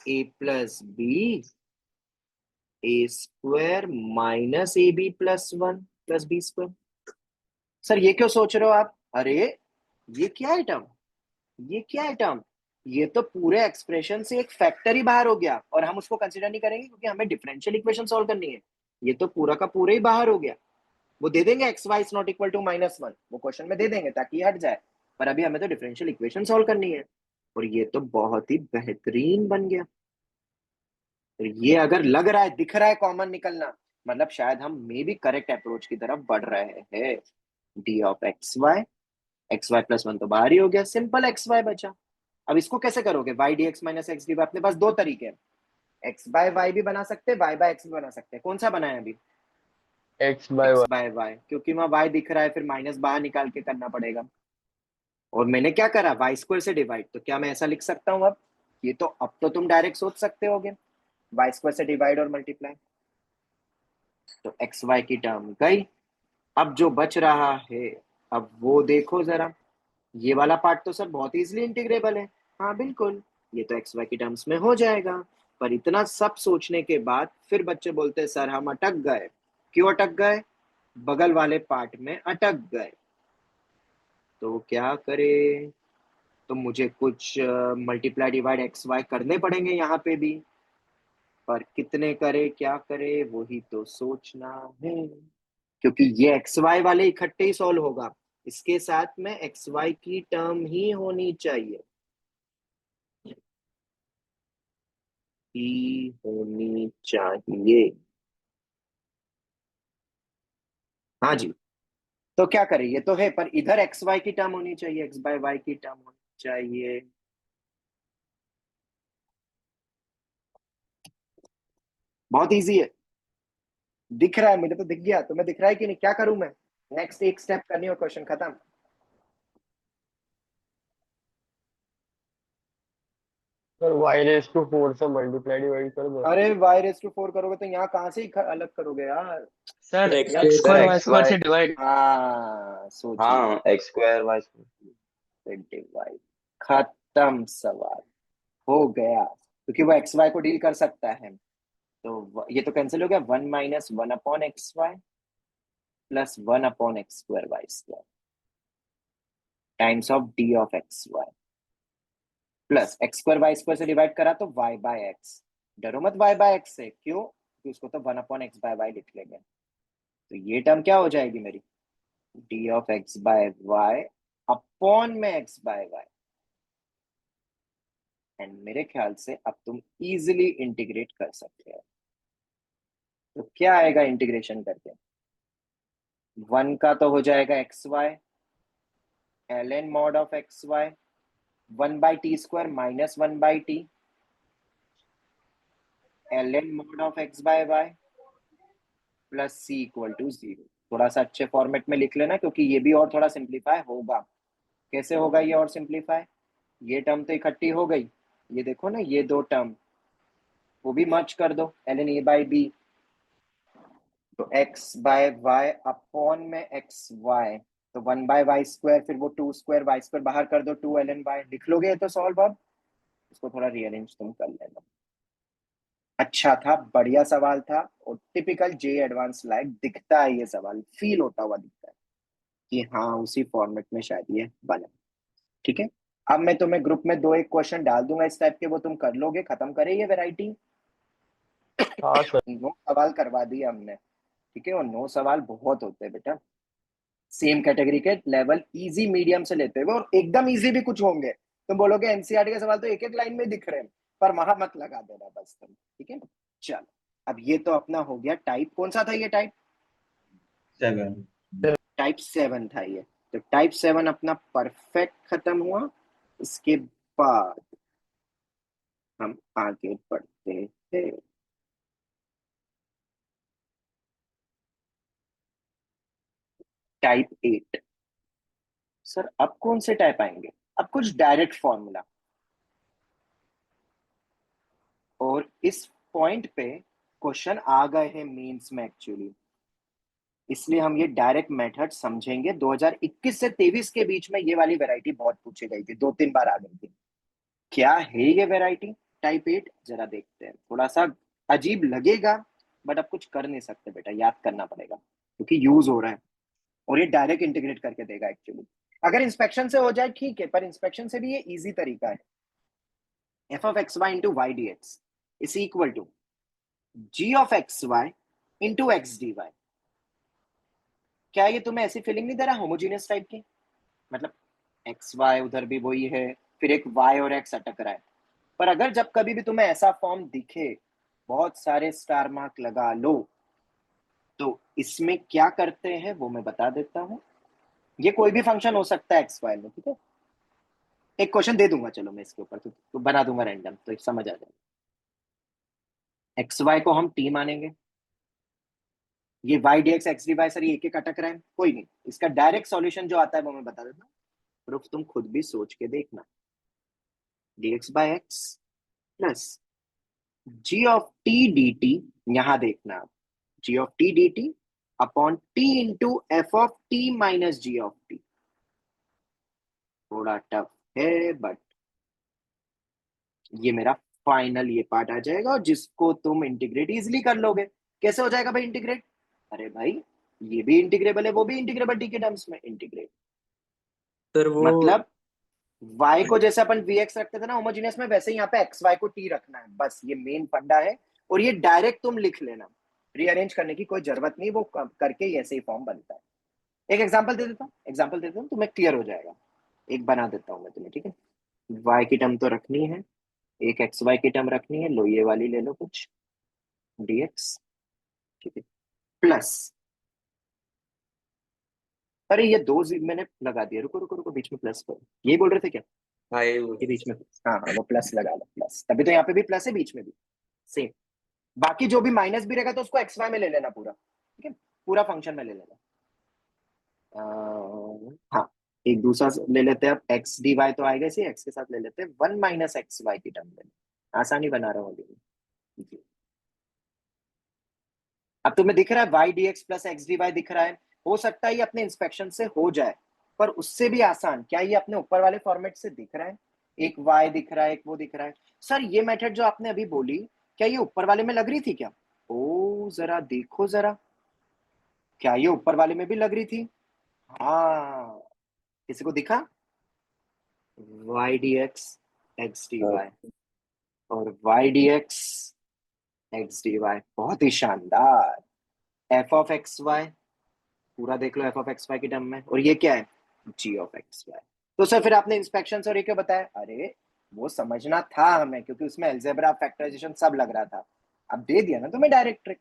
a plus b a square minus a b plus 1 plus b square. Sir ये क्यों सोच रहे हो आप? अरे ये क्या है टर्म, ये क्या है टर्म? ये तो पूरे एक्सप्रेशन से एक फैक्टर ही बाहर हो गया, और हम उसको कंसीडर नहीं करेंगे क्योंकि हमें डिफरेंशियल इक्वेशन सॉल्व करनी है। ये तो पूरा का पूरा ही बाहर हो गया। वो दे देंगे x y is not equal to -1, वो क्वेश्चन में दे देंगे ताकि हट जाए, पर अभी हमें तो डिफरेंशियल इक्वेशन सॉल्व करनी है, और ये तो बहुत ही बेहतरीन बन गया। तो ये अगर लग रहा है, दिख रहा है कॉमन निकलना, मतलब शायद हम मे भी करेक्ट अप्रोच की तरफ बढ़ रहे हैं। D of x y plus 1 तो बाहर ही हो गया, सिंपल एक्स वाई बचा। अब इसको कैसे करोगे? Y D x minus x D y. अपने पास दो तरीके हैं, एक्स बाय वाई भी बना सकते हैं, वाई बाय एक्स भी बना सकते हैं। कौन सा बनाए अभी? X by x by y, क्योंकि वहां वाई दिख रहा है, फिर माइनस बाहर निकाल के करना पड़ेगा। और मैंने क्या करा, वाई स्क्वायर से डिवाइड, तो क्या मैं ऐसा लिख सकता हूँ अब? ये तो अब तो तुम डायरेक्ट सोच सकते होगे, वाई स्क्वायर से डिवाइड और मल्टीप्लाई, तो एक्स वाई की टर्म गई। अब जो बच रहा है, अब वो देखो जरा, ये वाला पार्ट तो सर बहुत इजीली इंटीग्रेबल है। हाँ बिल्कुल, ये तो एक्स वाई की टर्म्स में हो जाएगा, पर इतना सब सोचने के बाद फिर बच्चे बोलते हैं सर हम अटक गए। क्यों अटक गए? बगल वाले पार्ट में अटक गए। तो क्या करे? तो मुझे कुछ मल्टीप्लाई डिवाइड एक्स वाई करने पड़ेंगे यहाँ पे भी, पर कितने करे क्या करे वही तो सोचना है, क्योंकि ये एक्स वाई वाले इकट्ठे ही सॉल्व होगा, इसके साथ में एक्स वाई की टर्म ही होनी चाहिए, ही होनी चाहिए। हाँ जी, तो क्या करें? ये तो है, पर इधर एक्स वाई की टर्म होनी चाहिए, एक्स बाय वाई की टर्म होनी चाहिए। बहुत इजी है, दिख रहा है, मुझे तो दिख गया, तुम्हें दिख रहा है कि नहीं? क्या करूं मैं? नेक्स्ट एक स्टेप करनी और क्वेश्चन खत्म। सर वाई रेस टू 4 से मल्टीप्लाई डिवाइड कर दो। अरे वाई रेस टू 4 करोगे तो यहाँ कहाँ से अलग करोगे यार? Sir x x square y x square y, से डिवाइड। हाँ सोचिए, हाँ एक्स स्क्वायर वाई स्क्वायर। फिर डिवाइड, खत्म सवाल, हो गया। क्योंकि वो एक्स वाई को डील कर सकता है, तो ये तो कैंसिल हो गया, 1 minus 1 upon x y plus 1 upon x square y square times of D of x y plus x square y square से डिवाइड करा तो वाई बाय एक्स। डरो मत वाई बाय एक्स से, क्यों? क्योंकि उसको तो 1 अपॉन एक्स बाय वाई लिख लेंगे। तो ये टर्म क्या हो जाएगी मेरी, d of x by y upon में एक्स बाय वाई। एंड मेरे ख्याल से अब तुम इजिली इंटीग्रेट कर सकते हो। तो क्या आएगा इंटीग्रेशन करके, 1 का तो हो जाएगा x y L N mod of x y 1 by t square minus 1 by t l N mod of x by y plus C equal to 0। थोड़ा सा अच्छे फॉर्मेट में लिख लेना, क्योंकि ये भी और थोड़ा सिंप्लीफाई होगा। कैसे होगा ये और सिंप्लीफाई, ये टर्म तो इकट्ठी हो गई, ये देखो ना, ये दो टर्म वो भी मर्ज कर दो, l n a by b, तो एक्स बाय वाई अपॉन में एक्स वाई, तो 1 बाय वाई स्क्वायर, फिर वो 2 स्क्वायर वाई स्क्वायर बाहर कर दो, 2 एल एन वाई लिख लोगे तो सॉल्व। अब इसको थोड़ा रीअरेंज तुम कर लेना। अच्छा था, बढ़िया सवाल था, और टिपिकल जे एडवांस लाइक दिखता है, ये सवाल फील होता हुआ दिखता है कि हाँ उसी फॉर्मेट में शायद ये बना। ठीक है, अब मैं तुम्हें ग्रुप में 2 एक क्वेश्चन डाल दूंगा इस टाइप के, वो तुम कर लोगे, खत्म करें ये वैरायटी। हाँ सर। 9 सवाल करवा दिए हमने, ठीक है, और 9 सवाल बहुत होते हैं बेटा, सेम कैटेगरी के लेवल इजी मीडियम से लेते हुए, और एकदम इजी भी कुछ होंगे, तुम बोलोगे एनसीईआरटी के सवाल तो एक एक लाइन में दिख रहे हैं, पर वहां मत लगा देना बस तुम, ठीक है। चलो, अब ये तो अपना हो गया टाइप, कौन सा था ये टाइप, 7। टाइप 7 था ये। तो टाइप 7 अपना परफेक्ट खत्म हुआ। इसके बाद हम आगे बढ़ते हैं, टाइप 8। सर अब कौन से टाइप आएंगे, अब कुछ डायरेक्ट फॉर्मूला, और इस पॉइंट पे क्वेश्चन आ गए हैं मेंस में एक्चुअली, इसलिए हम ये डायरेक्ट मेथड समझेंगे। 2021 से 23 के बीच में ये वाली वैरायटी बहुत पूछी गई थी, 2-3 बार आ गई थी। क्या है ये वैरायटी टाइप 8, जरा देखते हैं। थोड़ा सा अजीब लगेगा, बट अब कुछ कर नहीं सकते बेटा, याद करना पड़ेगा क्योंकि यूज हो रहा है, और ये डायरेक्ट इंटीग्रेट करके देगा एक्चुअली। अगर इंस्पेक्शन से हो जाए ठीक है, पर इंस्पेक्शन से भी ये इजी तरीका है। F of x y into y D x is equal to g of x y into x D y. क्या ये तुम्हें ऐसी फीलिंग नहीं दे रहा होमोजीनियस टाइप की, मतलब एक्स वाई उधर भी वही है, फिर एक वाई और एक्स अटक रहा है। पर अगर जब कभी भी तुम्हें ऐसा फॉर्म दिखे, बहुत सारे स्टार मार्क लगा लो। तो इसमें क्या करते हैं वो मैं बता देता हूं। ये कोई भी फंक्शन हो सकता है एक्स वाई में, ठीक है। एक क्वेश्चन दे दूंगा चलो मैं इसके ऊपर, तो बना दूंगा रैंडम, तो समझ आ जाएगा। एक्स वाई को हम टी मानेंगे, ये y D x x D y, sir ये एक एक अटक रहा है, कोई नहीं, इसका डायरेक्ट सॉल्यूशन जो आता है वो मैं बता देता हूँ, प्रूफ तुम खुद भी सोच के देखना। dx bye x plus ji of T D T, यहां देखना आप, जी of T D T upon T into F of T minus ji of T. थोड़ा टफ है, बट ये मेरा फाइनल ये पार्ट आ जाएगा, और जिसको तुम इंटीग्रेट इजिली कर लोगे। कैसे हो जाएगा भाई इंटीग्रेट, अरे भाई ये भी इंटीग्रेबल है, वो भी इंटीग्रेबल, टी के टर्म्स में इंटीग्रेट, सर वो मतलब y को जैसे अपन vx रखते थे ना होमोजेनियस में, वैसे ही यहाँ पे xy को t रखना है, बस ये मेन फंडा है। और ये डायरेक्ट तुम लिख लेना, रीअरेंज करने की कोई जरूरत नहीं, वो करके ही ऐसे ही फॉर्म बनता है। एक एग्जांपल दे देता हूँ, तुम्हें क्लियर हो जाएगा। एक बना देता हूँ मैं तुम्हें, ठीक है। y की टर्म तो रखनी है, एक xy की टर्म रखनी है, लो ये वाली ले लो कुछ, dx, ठीक है, प्लस, अरे ये दो मैंने लगा दिया, रुको रुको रुको, बीच में प्लस करो, यही बोल रहे थे क्या, हाँ ये बीच में, हाँ हाँ वो प्लस लगा लो, प्लस, तभी तो यहाँ पे भी प्लस है, बीच में भी सेम। बाकी जो भी माइनस भी रहेगा तो उसको एक्स वाई में ले लेना पूरा, ठीक है, पूरा फंक्शन में ले लेना। हाँ, एक दूसरा ले लेते हैं अब, एक्स डी वाई तो आएगा इसी एक्स के साथ ले लेते हैं, 1 माइनस एक्स वाई की टर्म में, आसानी बना रहा हूँ अभी। अब तुम्हें दिख रहा है y D x plus x D y दिख रहा है, हो सकता है ये अपने इंस्पेक्शन से हो जाए, पर उससे भी आसान, क्या ये अपने ऊपर वाले फॉर्मेट से दिख रहा है? एक y दिख रहा है, एक वो दिख रहा है। सर ये मेथड जो आपने अभी बोली, क्या ये ऊपर वाले में लग रही थी क्या? ओ जरा देखो जरा, क्या ये ऊपर वाले में भी लग रही थी? हाँ, किसी को दिखा? y dx x dy और y dx x dy, बहुत ही शानदार। f ऑफ एक्स वाई पूरा देख लो f ऑफ एक्स वाई की टर्म में, और ये क्या है? g of x y. तो सर फिर आपने इंस्पेक्शन और ये क्यों बताया? अरे वो समझना था हमें, क्योंकि उसमें अलजेब्रा फैक्टराइजेशन सब लग रहा था। अब दे दिया ना तुम्हें डायरेक्ट ट्रिक,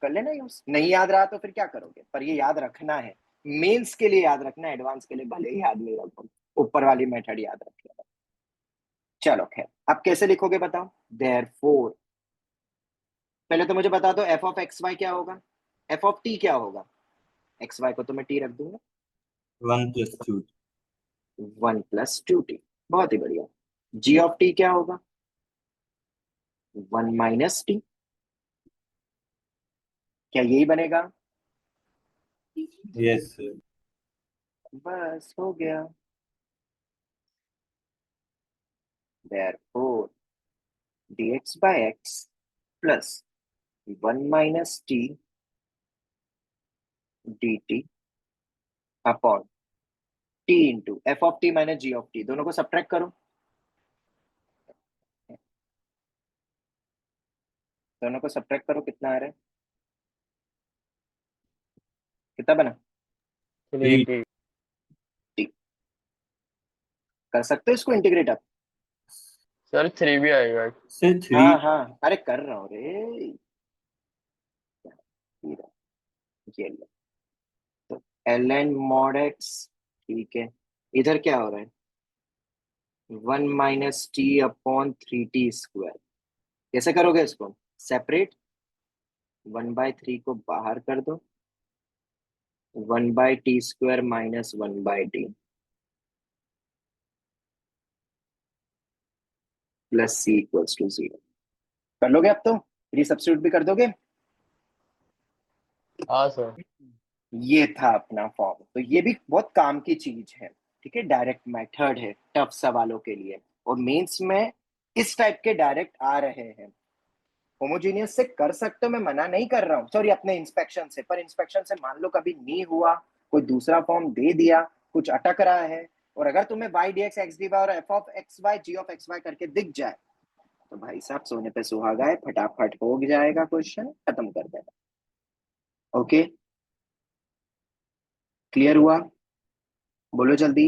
कर लेना यूज। नहीं याद रहा तो फिर क्या करोगे? पर ये याद रखना है, मेंस के लिए याद रखना, एडवांस के लिए भले ही याद नहीं रखो, ऊपर वाली मेथड याद रखिएगा। चलो खैर, अब कैसे लिखोगे बताओ? देयरफॉर, पहले तो मुझे बता दो f ऑफ एक्स वाई क्या होगा, f ऑफ t क्या होगा? एक्स वाई को तो मैं t रख दूंगा, 1 + 2. 1 + 2t, बहुत ही बढ़िया। g ऑफ t क्या होगा? 1 - t, क्या यही बनेगा? Yes, sir. बस हो गया। therefore dx by x plus 1 - t dt upon t into f of t minus g of t, दोनों को सब्ट्रैक्ट करो, दोनों को सब्ट्रैक्ट करो, कितना आ रहा है? कितना बना? 3t। t। कर सकते हो इसको इंटीग्रेट आप? सर 3 भी आएगा। Sir, हाँ 3. हाँ, अरे कर रहा हूँ रे, ये लो। तो ln mod x, ठीक है, इधर क्या हो रहा है? 1 - t अपॉन 3t²। कैसे करोगे इसको? सेपरेट, 1/3 को बाहर कर दो, 1/t² minus 1/t plus c equals to 0। कर लोगे अब तो? रिसब्स्टिट्यूट भी कर दोगे? हाँ सर। ये था अपना फॉर्म, तो ये भी बहुत काम की चीज है, ठीक है, डायरेक्ट मेथड है टफ सवालों के लिए, और मेंस में इस टाइप के डायरेक्ट आ रहे हैं। होमोजीनियस से कर सकते हो, मैं मना नहीं कर रहा हूँ, सॉरी अपने इंस्पेक्शन से, पर इंस्पेक्शन से मान लो कभी नहीं हुआ, कोई दूसरा फॉर्म दे दिया, कुछ अटक रहा है, और अगर तुम्हें y dx x dy और f of x y g of x y करके दिख जाए, तो भाई साहब सोने पे सुहागा है, फटाफट हो जाएगा, क्वेश्चन खत्म कर देना। ओके, क्लियर हुआ? बोलो जल्दी।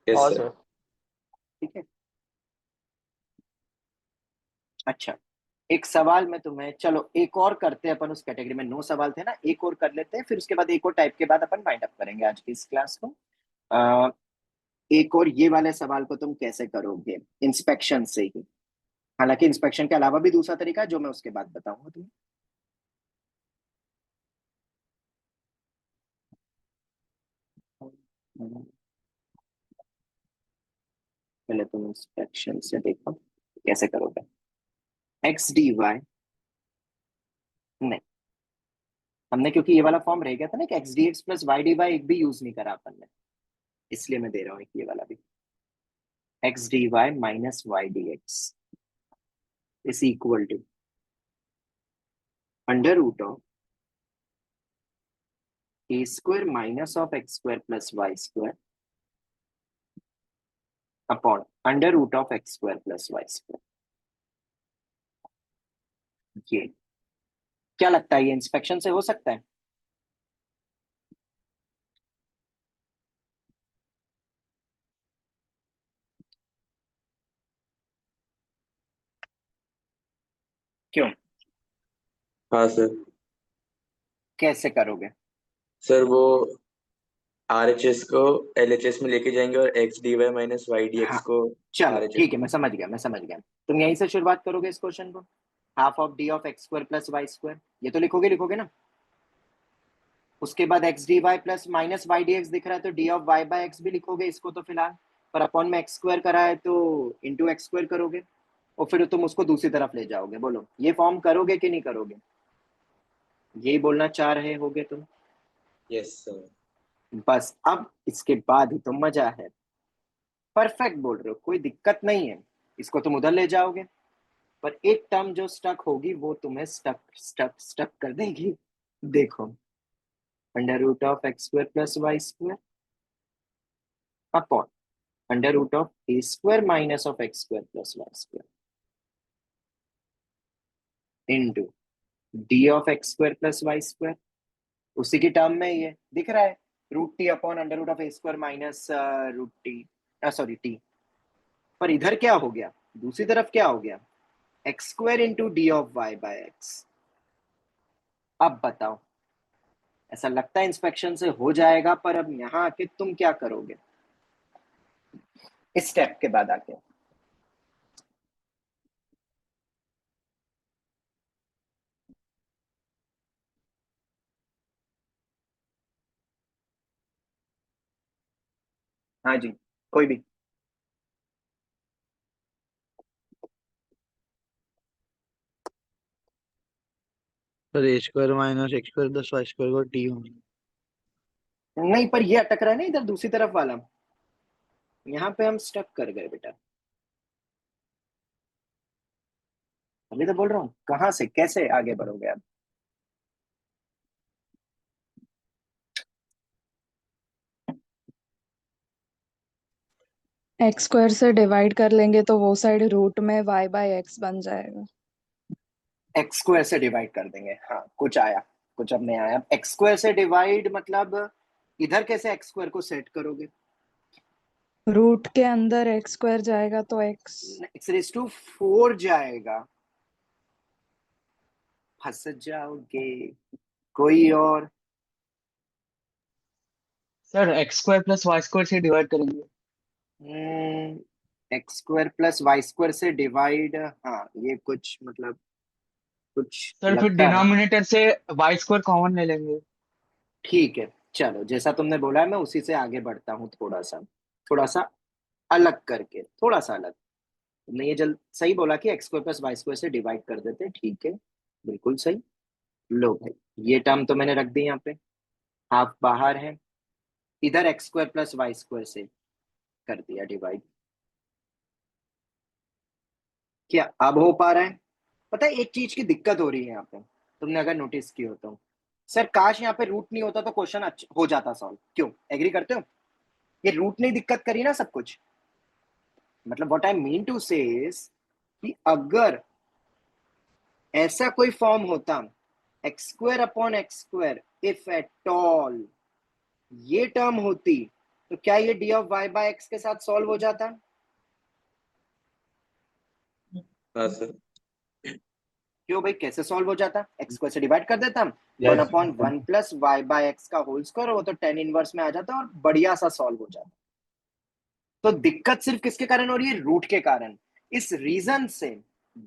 यस हाँ सर। सर। ठीक है, अच्छा, एक सवाल में तुम्हें, चलो एक और करते हैं अपन, उस कैटेगरी में 9 सवाल थे ना, एक और कर लेते हैं, फिर उसके बाद एक और टाइप के बाद अपन वाइंड अप करेंगे आज की इस क्लास को। एक और ये वाले सवाल को तुम कैसे करोगे? इंस्पेक्शन से ही, हालांकि इंस्पेक्शन के अलावा भी दूसरा तरीका है जो मैं उसके बाद बताऊंगा तुम्हें। पहले तुम इंस्पेक्शन से देखो कैसे करोगे। एक्स डी वाई, नहीं, हमने क्योंकि ये वाला फॉर्म रह गया था ना कि x d x plus y D y एक भी यूज नहीं करा अपन ने, इसलिए मैं दे रहा हूँ ये वाला भी। X D Y minus Y D x is equal to under root of A square minus of x square plus Y square upon under root of x square plus Y square. ये क्या लगता है, ये inspection से हो सकता है? क्यों? हाँ सर। कैसे करोगे? सर वो RHS को LHS में लेके जाएंगे और x D Y minus Y D x हाँ, को चलो RHS ठीक है, मैं समझ गया, मैं समझ गया। तुम यहीं से शुरुआत करोगे इस क्वेश्चन को, half of D of x square plus Y square, ये तो लिखोगे, लिखोगे ना। उसके बाद x D y plus minus Y D x दिख रहा है, तो d of y by x भी लिखोगे इसको तो फिलहाल, पर अपॉन में एक्स स्क्वायर करा है तो इंटू एक्स स्क्वायर करोगे, और फिर तुम उसको दूसरी तरफ ले जाओगे। बोलो ये फॉर्म करोगे कि नहीं करोगे? यही बोलना चाह रहे होगे तुम? Yes sir. बस अब इसके बाद ही तो मजा है। परफेक्ट बोल रहे हो, कोई दिक्कत नहीं है, इसको तुम उधर ले जाओगे, पर एक टर्म जो स्टक होगी वो तुम्हें स्टक स्टक स्टक कर देगी। देखो, under root of x square plus Y square upon under root of A square minus of x square plus Y square into d of x square plus Y square. उसी की term में ये दिख रहा है, root t upon under root of A square minus root t, sorry t. पर इधर क्या हो गया, दूसरी तरफ क्या हो गया, x square into d of y by x. अब बताओ, ऐसा लगता है इंस्पेक्शन से हो जाएगा, पर अब यहां आके तुम क्या करोगे इस स्टेप के बाद आके। हाँ जी, कोई भी। Sir A square minus x square plus Y square को टी होना। नहीं, पर ये अटक रहा है ना इधर दूसरी तरफ वाला, यहाँ पे हम स्टक कर गए बेटा। अभी तो बोल रहा हूँ, कहाँ से कैसे आगे बढ़ोगे आप। एक्स स्क्वायर से डिवाइड कर लेंगे तो वो साइड रूट में वाई बाय एक्स बन जाएगा। एक्स स्क्वायर से डिवाइड कर देंगे, हाँ कुछ आया, कुछ अब नहीं आया। एक्स स्क्वायर से डिवाइड मतलब इधर कैसे एक्स स्क्वायर को सेट करोगे, रूट के अंदर एक्स स्क्वायर जाएगा तो एक्स। एक्स रेज टू 4 जाएगा, फंस जाओगे। कोई और। Sir x square plus Y square से डिवाइड करेंगे। X square plus Y square से डिवाइड, हाँ ये कुछ मतलब कुछ सर फिर लगता है। डिनोमिनेटर से वाई स्क्वायर कॉमन ले लेंगे। ठीक है, चलो जैसा तुमने बोला है मैं उसी से आगे बढ़ता हूँ, थोड़ा सा अलग करके, थोड़ा सा अलग। तुमने ये जल्द सही बोला कि x square plus Y square से डिवाइड कर देते, ठीक है, बिल्कुल सही। लो भाई, ये टर्म तो मैंने रख दी यहाँ पे, हाफ बाहर है, इधर x square plus Y square से कर दिया डिवाइड। क्या अब हो पा रहा है। पता है एक चीज की दिक्कत हो रही है यहाँ पे, तुमने अगर नोटिस की हो तो। सर काश यहाँ पे रूट नहीं होता तो क्वेश्चन हो जाता सॉल्व, क्यों, एग्री करते हो। ये रूट ने दिक्कत करी ना सब कुछ। मतलब व्हाट आई मीन टू से कि अगर ऐसा कोई फॉर्म होता, x square upon x square if at all ये टर्म होती, तो क्या ये d of y by x के साथ सॉल्व हो जाता। हाँ सर। क्यों भाई, कैसे सॉल्व हो जाता, एक्स स्क्वायर से डिवाइड कर देता, one Yes. Upon one plus Y by x का होल स्क्वायर, वो तो टेन इनवर्स में आ जाता और बढ़िया सा सॉल्व हो जाता। तो दिक्कत सिर्फ किसके कारण हो रही है, रूट के कारण। इस रीजन से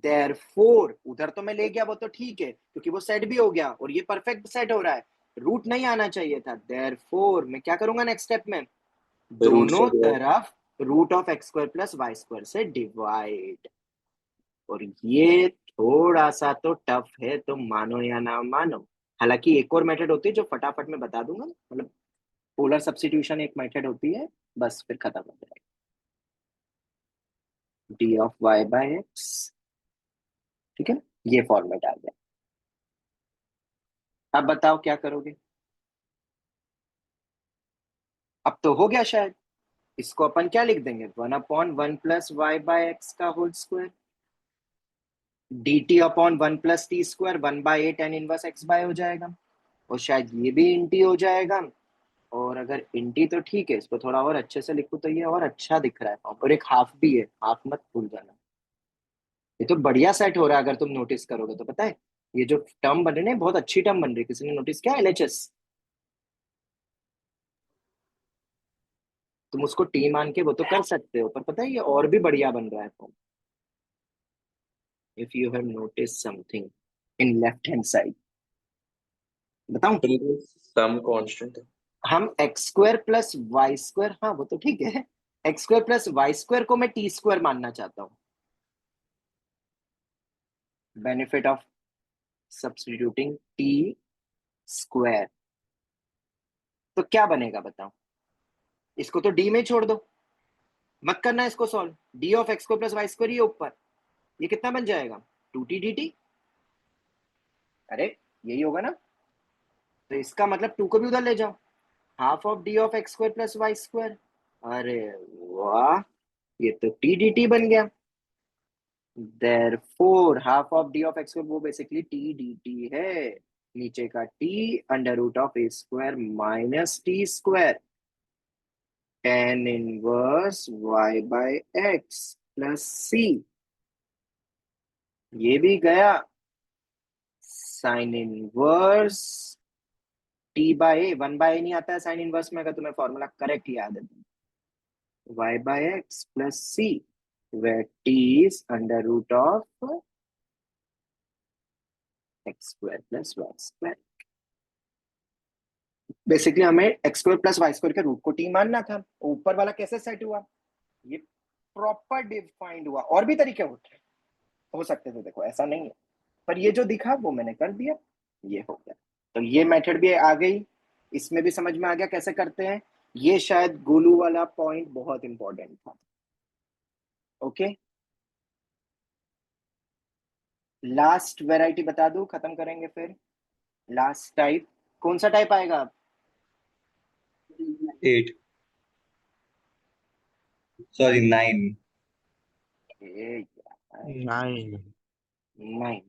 देयरफॉर उधर तो मैं ले गया वो तो ठीक है, क्योंकि वो सेट भी हो गया और ये परफेक्ट सेट हो रहा है, रूट नहीं आना चाहिए था। देयरफॉर मैं क्या करूंगा नेक्स्ट स्टेप में, रूट से दोनों तरफ root of x square plus Y square से डिवाइड। और ये थोड़ा सा तो टफ है, तुम मानो या ना मानो। हालांकि एक और मेथड होती है जो फटाफट में बता दूंगा, मतलब पोलर सब्स्टिट्यूशन एक मेथड होती है, बस फिर खत्म हो जाएगा। D of y by x, ठीक है, ये फॉर्मेट आ गया। अब बताओ क्या करोगे। अब तो हो गया शायद, इसको अपन क्या लिख देंगे, one upon one plus Y by x का whole square, D T upon one plus T square, one by A tan inverse X by हो जाएगा। और शायद ये भी इंटी हो जाएगा। और अगर इंटी तो ठीक है, इसको थोड़ा और अच्छे से लिखूं तो ये और अच्छा दिख रहा है फॉर्म, और एक हाफ भी है, हाफ मत भूल जाना। ये तो बढ़िया सेट हो रहा है, अगर तुम नोटिस करोगे तो पता है ये जो टर्म बन रही है बहुत अच्छी टर्म बन रही है। किसी ने नोटिस किया, एलएचएस, तुम उसको टी मान के वो तो कर सकते हो, पर पता है ये और भी बढ़िया बन रहा है form. If you have notice something in left hand side, बताऊं। सम कांस्टेंट है। हम x square plus Y square, हाँ वो तो ठीक है, x square plus Y square को मैं टी स्क्वायर मानना चाहता हूँ। Benefit of substituting t square, तो क्या बनेगा बताओ? इसको तो डी में छोड़ दो, मत करना इसको solve. D of x square plus Y square ही ऊपर, ये कितना बन जाएगा? 2t dt। अरे यही होगा ना, तो इसका मतलब 2 को भी उधर ले जाओ, half of D of x square plus Y square. अरे वाह, ये तो टी डी टी बन गया। Therefore half of D of x square वो बेसिकली टी डी टी है, नीचे का T under root of A square minus T square tan inverse y by x plus C, ये भी गया sine inverse T by A, 1/a नहीं आता है साइन इनवर्स में, अगर तुम्हें फॉर्मूला करेक्ट याद है, y by x plus c where t is under root of x square plus y square। Basically हमें x square plus Y square के रूट को t मानना था। ऊपर वाला कैसे सेट हुआ? ये प्रॉपर डिफाइंड हुआ। और भी तरीके हो सकते थे, देखो ऐसा नहीं है, पर ये जो दिखा वो मैंने कर दिया, ये हो गया। तो ये मेथड भी आ गई, इसमें भी समझ में आ गया कैसे करते हैं। ये शायद गोलू वाला पॉइंट बहुत इंपॉर्टेंट था। ओके, लास्ट वेराइटी बता दूं, खत्म करेंगे फिर। लास्ट टाइप कौन सा टाइप आएगा? 8 सॉरी 9 9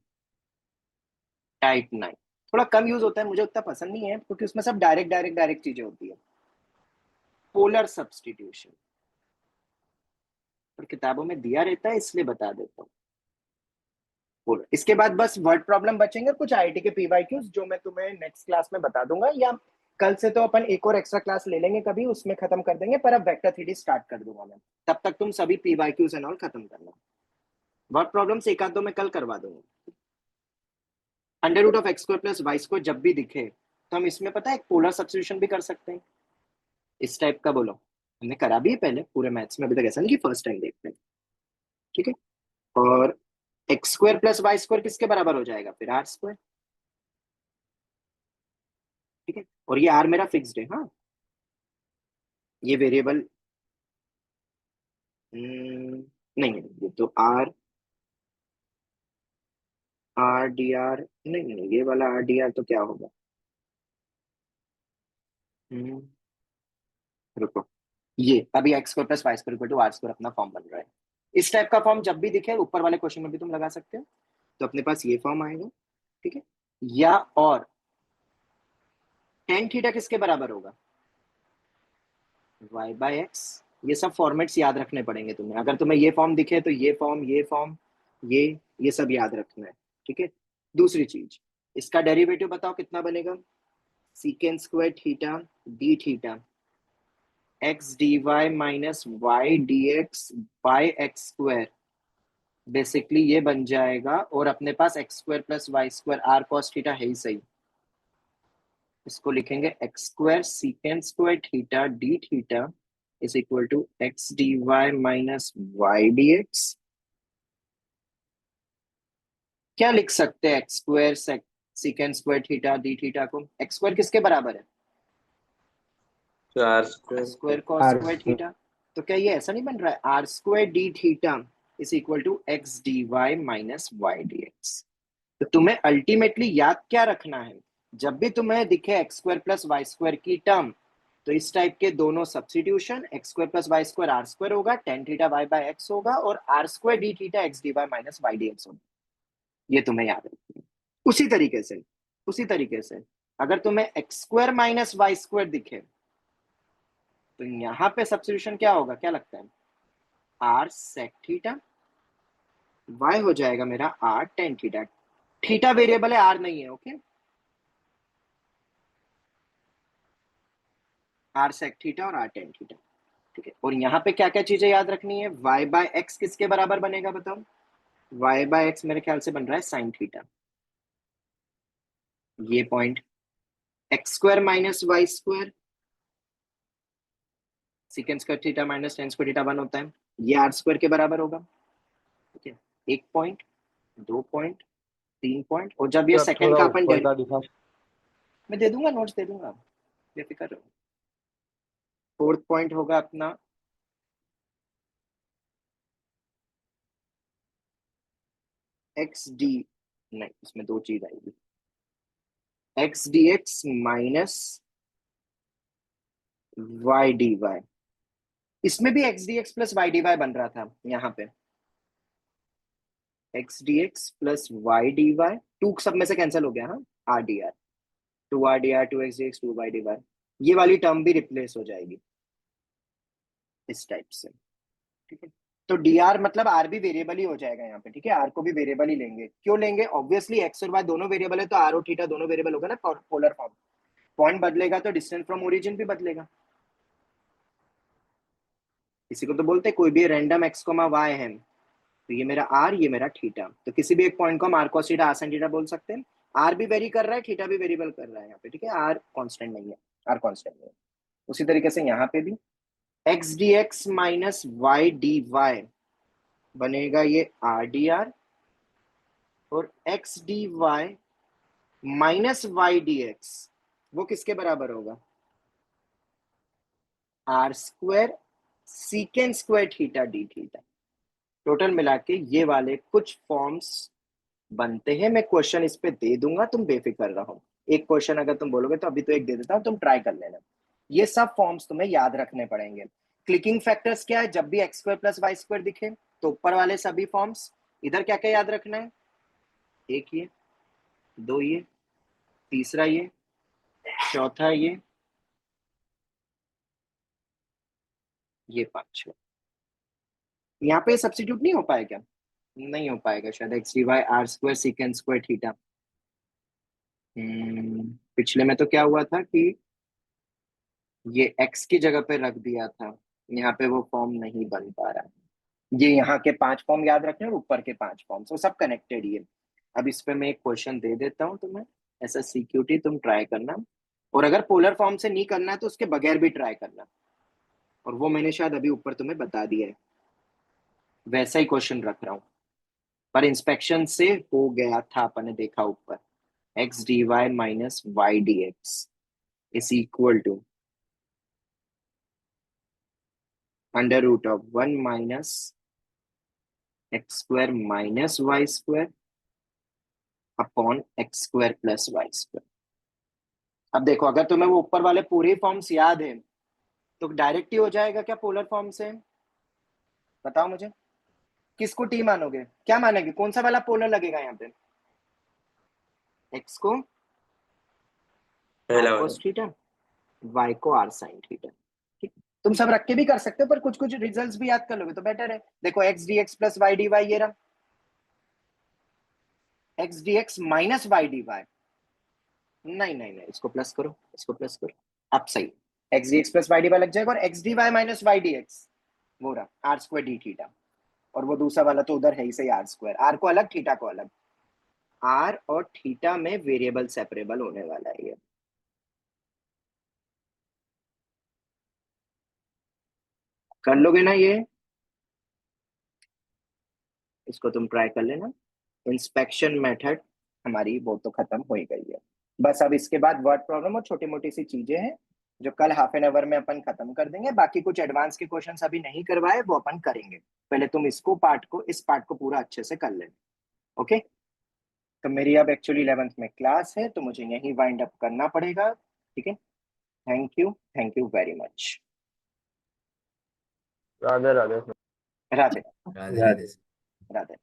टाइप 9 थोड़ा कम यूज होता है, मुझे उतना पसंद नहीं है, क्योंकि उसमें सब डायरेक्ट चीजें होती है। पोलर सब्स्टिट्यूशन और किताबों में दिया रहता है, इसलिए बता देता हूँ। पोलर, इसके बाद बस वर्ड प्रॉब्लम बचेंगे, कुछ आईआईटी के पीवाईक्यूज जो मैं तुम्हें नेक्स्ट क्लास में बता दूंगा, या कल से तो अपन एक और एक्स्ट्रा क्लास ले लेंगे कभी, उसमें खत्म कर देंगे। पर अब वेक्टर थ्री स्टार्ट कर दूंगा मैं, तब तक तुम सभी पीवाईक्यूज एंड ऑल खत्म करना। वर्ड प्रॉब्लम्स एक आध दो मैं कल करवा दूंगा। Under root of x square plus Y square जब भी दिखे तो हम इसमें पता है एक पोलर सब्स्टिट्यूशन भी कर सकते हैं, इस टाइप का। बोलो, हमने करा भी है पहले पूरे मैथ्स में, अभी तक ऐसा नहीं कि फर्स्ट टाइम देखते हैं, ठीक है। और x square plus Y square किसके बराबर हो जाएगा फिर? आर स्क्वायर, ठीक है। और ये आर मेरा फिक्स्ड है, हाँ, ये वेरिएबल नहीं है, ये तो आर आर डी आर नहीं, ये वाला आर डी आर तो क्या होगा? रुको, ये अभी x square plus Y square equal to r square अपना फॉर्म बन रहा है। इस टाइप का फॉर्म जब भी दिखे, ऊपर वाले क्वेश्चन में भी तुम लगा सकते हो, तो अपने पास ये फॉर्म आएगा, ठीक है। या और tan थीटा किसके बराबर होगा? y by x. ये सब फॉर्मेट्स याद रखने पड़ेंगे तुम्हें, अगर तुम्हें ये फॉर्म दिखे तो ये फॉर्म ये सब याद रखना है, ठीक है। दूसरी चीज, इसका डेरिवेटिव बताओ कितना बनेगा? Secant square theta D theta X D Y minus Y D x by X square, basically ये बन जाएगा। और अपने पास X square plus Y square R cos theta है ही सही, इसको लिखेंगे X square secant square theta D theta is equal to x D Y minus Y D X. क्या लिख सकते हैं X square secant square theta D theta को? एक्स स्क्वायर किसके बराबर है? तो r square square cos square theta. तो क्या ये ऐसा नहीं बन रहा है? R square D theta is equal to x D Y minus Y D x. तो तुम्हें अल्टीमेटली याद क्या रखना है? जब भी तुम्हें दिखे X square plus Y square की टर्म, तो इस टाइप के दोनों substitution, X square plus Y square R square होगा, tan theta Y by X होगा, और R square D theta X D Y minus Y D X होगा। ये तुम्हें याद रखना है। उसी तरीके से अगर तुम्हें x square minus y square दिखे, तो यहाँ पे सब्स्टिट्यूशन क्या होगा, क्या लगता है? आर सेक थीटा, वाई हो जाएगा मेरा r tan theta. Theta variable है, आर नहीं है, ओके। आर सेक थीटा और आर टेन थीटा, ठीक है। और यहाँ पे क्या क्या चीजें याद रखनी है? वाई बाय एक्स किसके बराबर बनेगा बताओ? वाई बाय एक्स मेरे ख्याल से बन रहा है साइन थीटा, ये point. X square minus y square secant square theta minus tan square theta 1 होता है, ये आर स्क्वायर के बराबर होगा, ठीक है। 1 पॉइंट, 2 पॉइंट, 3 पॉइंट, और जब ये सेकंड का अपन मैं दे दूंगा, नोट्स दे दूंगा। बेफिक्र रहो। फोर्थ पॉइंट होगा अपना एक्स डी, नहीं इसमें दो चीज आएगी, x d x minus Y D y. इसमें भी x d x plus y D y बन रहा था यहाँ पे, x d x plus y D y, two सब में से कैंसिल हो गया, हाँ, r d r, two r d r, two x d x, two Y D y, ये वाली टर्म भी रिप्लेस हो जाएगी इस टाइप से, ठीक है। तो डी आर मतलब आर भी वेरिएबल ही हो जाएगा यहाँ पे, ठीक है, आर को भी वेरिएबल ही लेंगे। क्यों लेंगे? ऑब्वियसली एक्स और वाई दोनों वेरिएबल है, तो आर और थीटा दोनों वेरिएबल होगा ना पोलर फॉर्म। पॉइंट बदलेगा तो डिस्टेंस फ्रॉम ओरिजिन भी बदलेगा। इसी को तो बोलते हैं कोई भी रैंडम एक्स कोमा वाई है, तो ये मेरा आर, ये मेरा थीटा, तो किसी भी एक पॉइंट को हम r cos theta, r sine theta बोल सकते हैं। आर भी वेरी कर रहा है, थीटा भी वेरिएबल कर रहा है यहाँ पे, ठीक है, आर कांस्टेंट नहीं है, आर कांस्टेंट नहीं है। उसी तरीके से यहाँ पे भी x d x minus Y D y बनेगा ये आर डी आर, और x D Y minus Y D x वो किसके बराबर होगा? R square secant square theta D theta. Total मिला के ये वाले कुछ फॉर्म्स बनते हैं। मैं क्वेश्चन इस पे दे दूंगा, तुम बेफिक्र रहो। एक क्वेश्चन अगर तुम बोलोगे तो अभी तो एक दे देता हूँ, तुम ट्राई कर लेना। ये सब फॉर्म्स तुम्हें याद रखने पड़ेंगे। क्लिकिंग फैक्टर्स क्या है? जब भी x square plus Y square दिखे तो ऊपर वाले सभी फॉर्म्स। इधर क्या क्या याद रखना है? एक ये, दो ये, तीसरा ये, चौथा ये पांचवा। यहाँ पे सब्स्टिट्यूट नहीं हो पाएगा? नहीं हो पाएगा शायद। X D y r square secant square theta. पिछले में तो क्या हुआ था कि ये एक्स की जगह पे रख दिया था, यहाँ पे वो फॉर्म नहीं बन पा रहा। ये यहाँ के 5 फॉर्म याद रखने और ऊपर के 5 फॉर्म, वो सब कनेक्टेड ही है। अब इस पे मैं एक क्वेश्चन दे देता हूँ तुम्हें, ऐसा सीक्यूटी तुम ट्राई करना, और अगर पोलर फॉर्म से नहीं करना है तो उसके बगैर भी ट्राई करना। और वो मैंने शायद अभी ऊपर तुम्हें बता दिया है, वैसा ही क्वेश्चन रख रहा हूँ, पर इंस्पेक्शन से हो गया था, अपन ने देखा ऊपर। X D Y minus Y D x is equal to under root of 1 minus x square minus y square upon x square plus Y square. अब देखो, अगर तुम्हें वो ऊपर वाले पूरे फॉर्म्स याद है तो डायरेक्ट ही हो जाएगा क्या पोलर फॉर्म से? बताओ मुझे, किसको टी मानोगे? क्या मानेगे? कौन सा वाला पोलर लगेगा यहाँ पे? एक्स को पहला आर वाला। कोस थीटा, वाई को आर साइन थीटा। ठीक, तुम सब रख के भी कर सकते हो, पर कुछ कुछ रिजल्ट्स भी याद कर लोगे तो बेटर है। देखो x d x plus y D y, ये रहा x d x minus Y D y. नहीं नहीं नहीं, इसको प्लस करो, इसको प्लस करो, अब सही। X d x plus y D y लग जाएगा, और x D Y minus Y D x वो रहा आर स्क्वायर डी थीटा, और वो दूसरा वाला तो उधर है ही सही, आर स्क्वायर, आर को अलग थीटा को अलग। आर और थीटा में वेरिएबल सेपरेबल होने वाला है ये। कर लोगे ना ये? इसको तुम ट्राई कर लेना। इंस्पेक्शन मेथड हमारी वो तो खत्म हो ही गई है। बस अब इसके बाद वर्ड प्रॉब्लम और छोटी मोटी सी चीजें हैं जो कल हाफ एन आवर में अपन खत्म कर देंगे। बाकी कुछ एडवांस के क्वेश्चंस अभी नहीं करवाए, वो अपन करेंगे। पहले तुम इस पार्ट को पूरा अच्छे से कर लेना। ओके, तो मेरी अब एक्चुअली 11th में क्लास है, तो मुझे यही वाइंड अप करना पड़ेगा। ठीक है, thank you very much. Radhe Radhe. Radhe Radhe Radhe. Radhe.